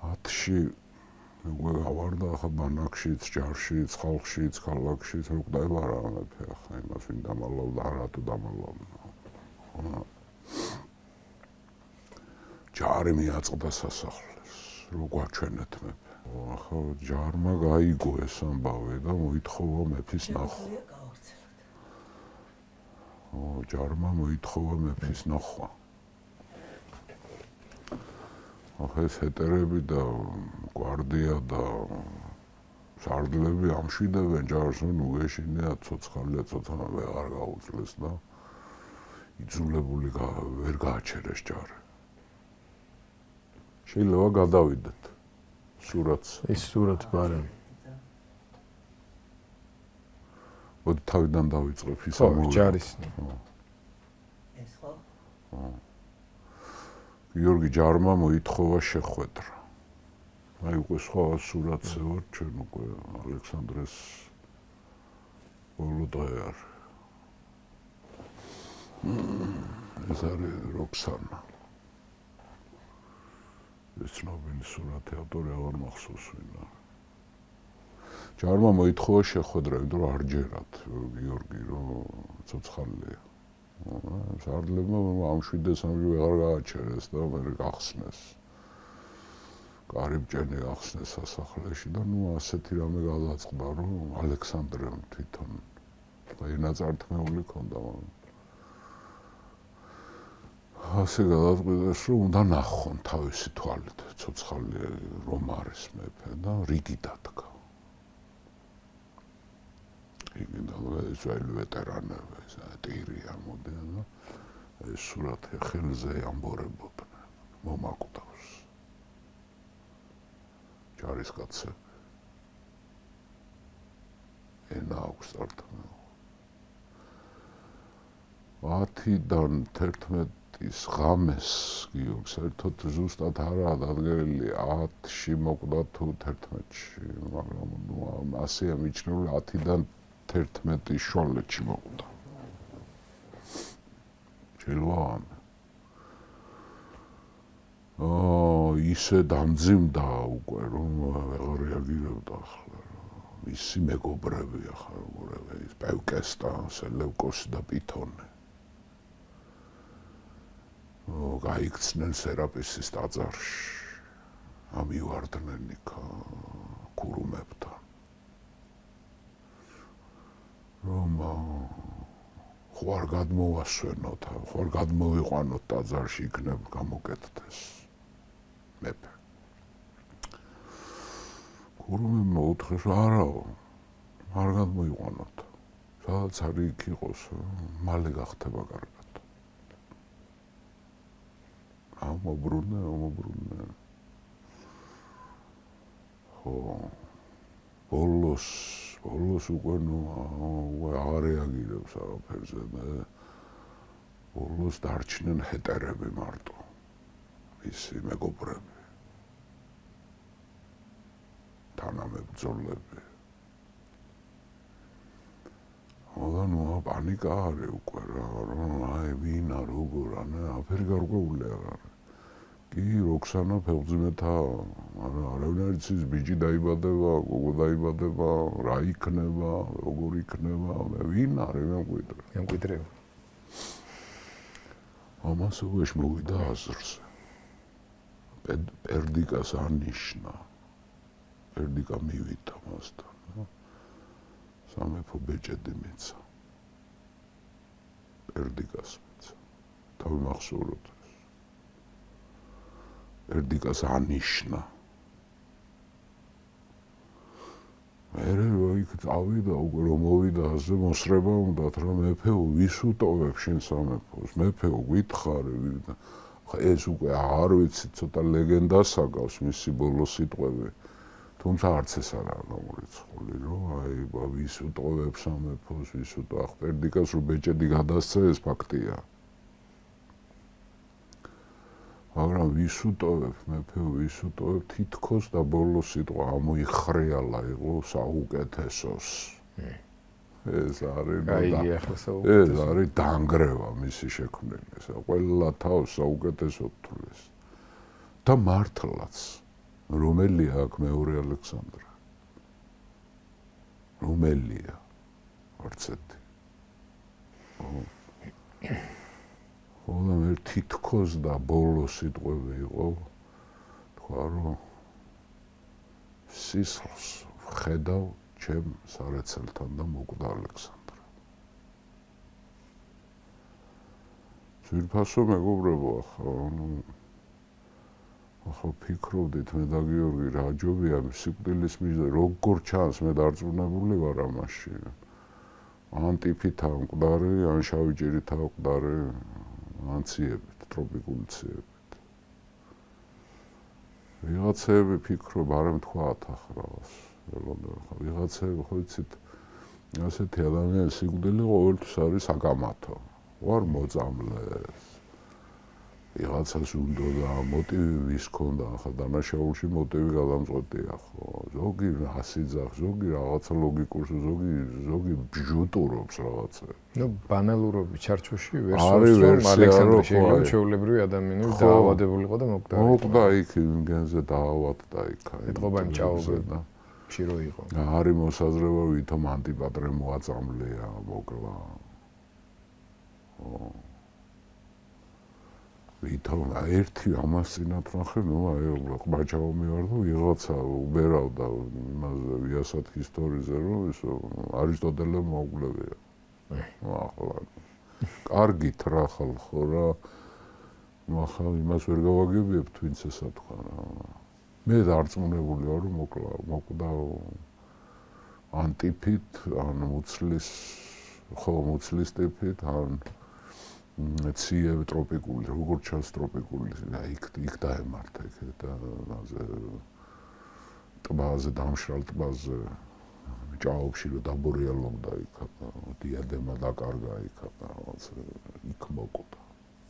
10-ში უკვე გავარდა ახლა ბანაკშიც, ჯარშიც, ხალხშიც, ქალაქშიც რო ყდება რა მეფე ახლა იმას ვინ დამალავდა არათუ დამალავდა ჯარი მიაწყდა სასახლეს რო გვაჩვენეთ მეფე ახლა ჯარმა გაიგო ეს ამბავი და მოითხოვა მეფის ნახვა ჯარმა მოითხოვა მეფის ნახვა ახლა ეს ჰეტერები და გვარდია და სარდლები ამშვიდებენ ჯარს ნუ გეშინია ცოცხალია ცოცხალ ვეღარ გაუძლეს და იძულებული ვერ გააჩერეს ჯარი შეიძლება გადავიდეთ სურათს ის სურათი ბარემ მოდი თავიდან დავიწყებ ის ამოვიდა ჯარის ეს ხო გიორგი ჯარმა მოითხოვა შეხვედრა აი უკვე სხვა სურათზე ვარ ჩვენ უკვე ალექსანდრეს ბოლო დღე არის ეს არის როქსანა ეს ცნობილი სურათი ავტორი აღარ მახსოვს ვინ არის ჯარმა მოითხოვა შეხვედრა იმიტომ რომ არ ჯერათ გიორგი რომ ცოცხალია სარდლებმა ამშვიდეს ამჟი ვეღარ გააჩერეს და მე გახსნეს კარიბჭენი გახსნეს სასახლეში და ნუ ასეთი რამე გადაწყდა რომ ალექსანდრემ თვითონ ენა წართმეული ქონდა ასე გადაწყვიტეს რომ უნდა ნახონ თავისი თვალით ცოცხალი რომ არის მეფე და რიგი დადგა ძველი ვეტერანები ტირი ამოდიან და ეს სურათი ხელზე ამბორებოდნენ მომაკვდავს ჯარისკაცები ენა აქვს წართმეული 10-დან 11-ის ღამეს გიორგი საერთოდ ზუსტად არაა დადგენილი 10-ში მოკვდა თუ 11-ში მაგრამ ასეა მიჩნეული 10-დან 11-ის შუალედში მოკვდა. ჩილვან. ისე დამძიმდა უკვე რომ აღარ რეაგირებდა ახლა ისი მეგობრები ახლა როგორ ის პევკესტა, სელევკოსი და პითონი. გაიქცნენ სერაპისის ტაძარში. ამივარდნენ იქა ქურუმებთან. რომ ხო არ გადმოვასვენოთ, ხო არ გადმოვიყვანოთ ტაძარში იქნებ გამოკეთდეს. მეფე. ქურუმებმა უთხრეს არაო, არ გადმოიყვანოთ. სადაც არის იქ იყოს, მალე გახდება კარგად. ამობრუნე. ხო, ბოლოს უკვე აღარ რეაგირებს არაფერზე. ბოლოს დარჩნენ ჰეტერები მარტო. ისი მეგობრები. თანამებრძოლები. ოდანო პანიკა არის უკვე რა, აი ვინა როგორ აფერი გარკვეული არ არის. კი როქსანა ფეხბურთელთა არავინ არ იცის ბიჭი დაიბადება, გოგო დაიბადება, რა იქნება, როგორ იქნება, ვინ არის მემკვიდრე. ამას უეშ მოვიდა აზრზე. პერდიკას ანიშნა. პერდიკა მივიდა მასთან. სამეფო ბეჭედი მიცა. პერდიკას მიცა. თავი მახსოვროთ. პერდიკას ანიშნა. მერე იქ წავიდა უკვე რომ მოვიდა ასე მოსრება უნდათ რა მეფეო ვის უტოვებ შენ სამეფოს მეფეო გითხარი ხა ეს უკვე არ ვიცი ცოტა ლეგენდას აკავს მისი ბოლო სიტყვები თუმცა არც ეს არ არის გამორიცხული რომ აი ვის უტოვებ სამეფოს ვის უტოვებ პერდიკას რომ ბეჭედი გადასცა ეს ფაქტია მაგრამ ვის უტოვებ მეფეო ვის უტოვებ თითქოს და ბოლო სიტყვა ამოიხრიალა იყო საუკეთესოს ეს არის დაანგრევა მისი შექმნილი ეს ყველა თავს საუკეთესოდ თulis და მართლაც რომელია აქ მეორე ალექსანდრე რომელია არცეთი ხოლმე თითქოს და ბოლო სიტყვები იყო თქვა რომ სისხლს ხედავ ჩემ სარეცელთან და მოკვდა ალექსანდრე ძვირფასო მეგობრებო ახლა ფიქრობდით მე და გიორგი რა ჯობია სიკვდილის მიზეზი როგორ ჩანს მე დარწმუნებული ვარ ამაში ანტიფითა მკვდარი ან შავი ჭირითა მკვდარი ან ციებით, ტროპიკული ციებით. ვიღაცები ფიქრობ, არ მთქვათ ახლა რაღაც. ვიღაცები ხო იცით, ასეთი ადამიანის სიკვდილი ყოველთვის არის საკამათო. ვარ მოწამლეს. ვიღაცას უნდა მოტივი ვის ქონდა, ახლა დანაშაულში მოტივი გადამწყვეტია ხო. ზოგი ასიძახ, ზოგი რაღაცა ლოგიკურს, ზოგი ბჟუტურობს რაღაცა. ნუ ბანალურობის ჩარჩოში ვერსია რომ ალექსანდრე შეიძლება ჩვეულებრივი ადამიანი დაავადებულიყო და მოკვდა იქ იმგენზე დაავადდა იქ ეთყობა იმ ჭაობებდა შირო იყო არის მოსაზრება ვითომ ანტიპატრე მოაწამლია მოკლა ვითომ ერთი ამას წინათ ნახე ნუ აი ყბაჭაო მივარ და ვიღაცა უბერავდა იმაზე ვიასად ისტორიზე რომ ის არისტოტელე მოუგლებია ახლა კარგით რა ხალხო რა ახლა იმას ვერ გავაგებიებ თვინც ესა თქვა რა მე დარწმუნებული ვარ რომ მოკვდა ანტიფით ან მუცლის ტიპით ან ციები ტროპიკული როგორ ჩანს ტროპიკული იქ დაემართა იქ და ტბაზე დამშრალ ტბაზე ჭაობში რომ დაბორიალობდა იქ დიადემა დაკარგა იქ რაღაც იქ მოკვდა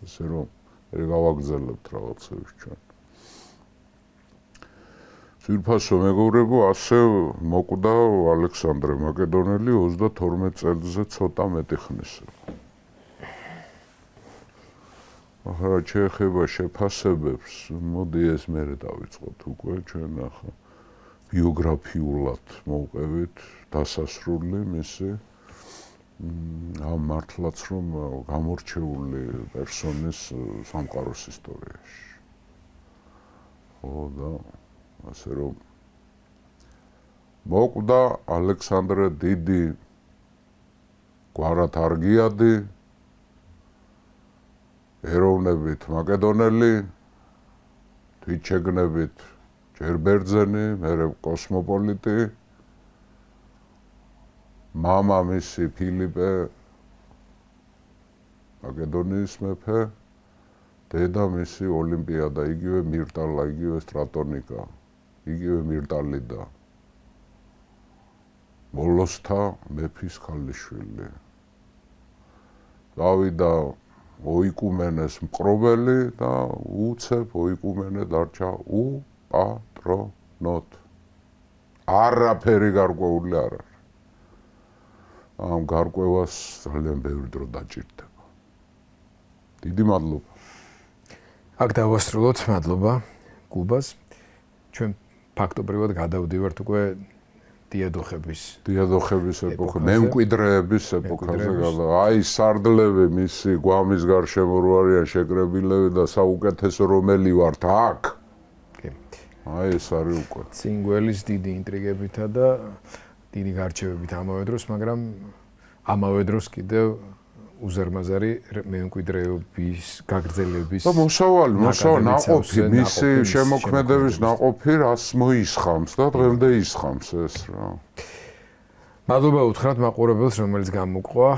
ესე რომ მე გავაგზავნებთ რაღაცებს ჩვენ ძვირფასო მეგობრებო ასე მოკვდა ალექსანდრე მაკედონელი 32 წელზე ცოტა მეტი ხნის ახლა შეეხება შეფასებებს, მოდი ეს მერე დავიწყოთ უკვე ჩვენ ახლა ბიოგრაფიულად მოვყევით დასასრული მისი ამ მართლაც რომ გამორჩეული პერსონის სამყაროს ისტორიაში. ხო და ასე რომ მოკვდა ალექსანდრე დიდი გვარად არგიადი ეროვნებით მაკედონელი თვითშეგნებით ჯერ ბერძენი, მერე კოსმოპოლიტი მამა მისი ფილიპე მაკედონიის მეფე დედა მისი ოლიმპიადა იგივე მირტალა იგივე სტრატონიკა იგივე მირტალიდა მოლოსთა მეფის ქალიშვილი დავიდა ოიკუმენეს მყრობელი და უცებ ოიკუმენე დარჩა უპატრონოდ არაფერი გარკვეული არ არის ამ გარკვევას ძალიან ბევრი დრო დაჭირდება დიდი მადლობა აქ დავასრულოთ მადლობა გუბას ჩვენ ფაქტობრივად გადავდივართ უკვე დიადოხების ეპოქა მემკვიდრეების ეპოქაზე აი სარდლები მისი გვამის გარშემო რო არიან შეკრებილები და საუკეთესო რომელი ვართ აქ აი ეს არის უკვე ცინგველის დიდი ინტრიგებითა და დიდი გარჩევებით ამავე დროს მაგრამ ამავე დროს კიდევ უზარმაზარი მემკვიდრეობის გაგრძელების და მოსავალი ნაყოფი მისი შემოქმედების ნაყოფი რას მოისხამს და დღემდე ისხამს ეს რა მადლობა უთხრათ მაყურებელს რომელიც გამოყვა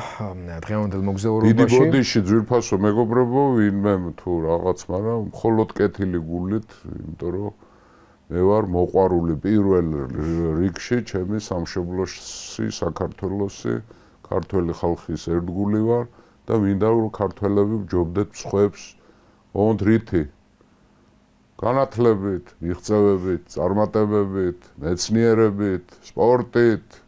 დღევანდელ მოგზაურობაში დიდი ბოდიში ძვირფასო მეგობრებო ვინმე თუ რაღაც მაგრამ მხოლოდ კეთილი გულით იმიტომ რომ მე ვარ მოყვარული პირველ რიგში ჩემი სამშობლოსი საქართველოსი ქართველი ხალხის ერთგული ვარ და მინდა რომ ქართველები ვჯობდეთ მსხვერპლს ოღონდ რითი განათლებით, მიღწევებით, წარმატებებით, მეცნიერებით, სპორტით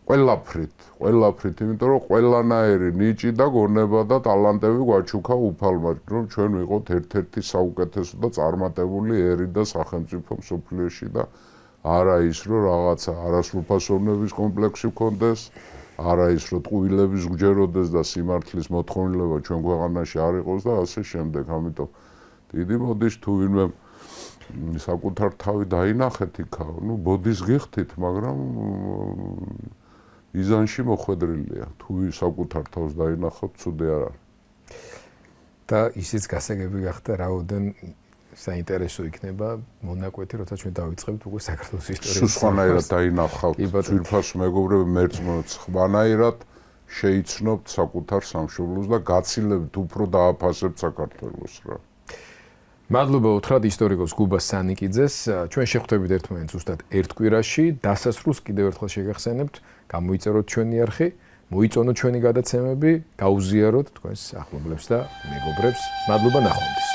ყველაფრით, იმიტომ რომ ყველანაირი ნიჭი და გონება და ტალანტები გვაჩუქა უფალმა, რომ ჩვენ ვიყოთ ერთ-ერთი საუკეთესო და წარმატებული ერი და სახელმწიფო მსოფლიოში და არა ის რომ რაღაცა არასრულფასოვნების კომპლექსი გქონდეს არა ის რომ ტყუილების გჯეროდეს და სიმართლის მოთხოვნილება ჩვენ ქვეყანაში არ იყოს და ასე შემდეგ. ამიტომ დიდი ბოდიშ თუ ვინმე საკუთარ თავი დაინახეთ იქა, ნუ ბოდის გიხდით, მაგრამ იზანში მოხვედრილია. თუ საკუთარ თავს დაინახოთ, ცუდი არ არის. და ისიც გასაგები გახდა რაოდენ საინტერესო იქნება მონაკვეთი, როცა ჩვენ დავიწყებთ უკვე საქართველოს ისტორიის. სულ სხვანაირად დაინახავთ ძვირფასო მეგობრები მერწმუნოთ სხვანაირად შეიცნობთ საკუთარ სამშობლოს და გაცილებით უფრო დააფასებთ საქართველოს რა. მადლობა უთხრათ ისტორიკოს გუბას სანიკიძეს. ჩვენ შეხვდებით ერთმანეთს ზუსტად ერთ კვირაში. დასასრულს კიდევ ერთხელ შეგახსენებთ, გამოიწეროთ ჩვენი არხი, მოიწონოთ ჩვენი გადაცემები, გაუზიაროთ თქვენს ახლობლებს და მეგობრებს. მადლობა ნახვამდის.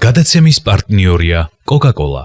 გადაცემის პარტნიორია კოკაკოლა.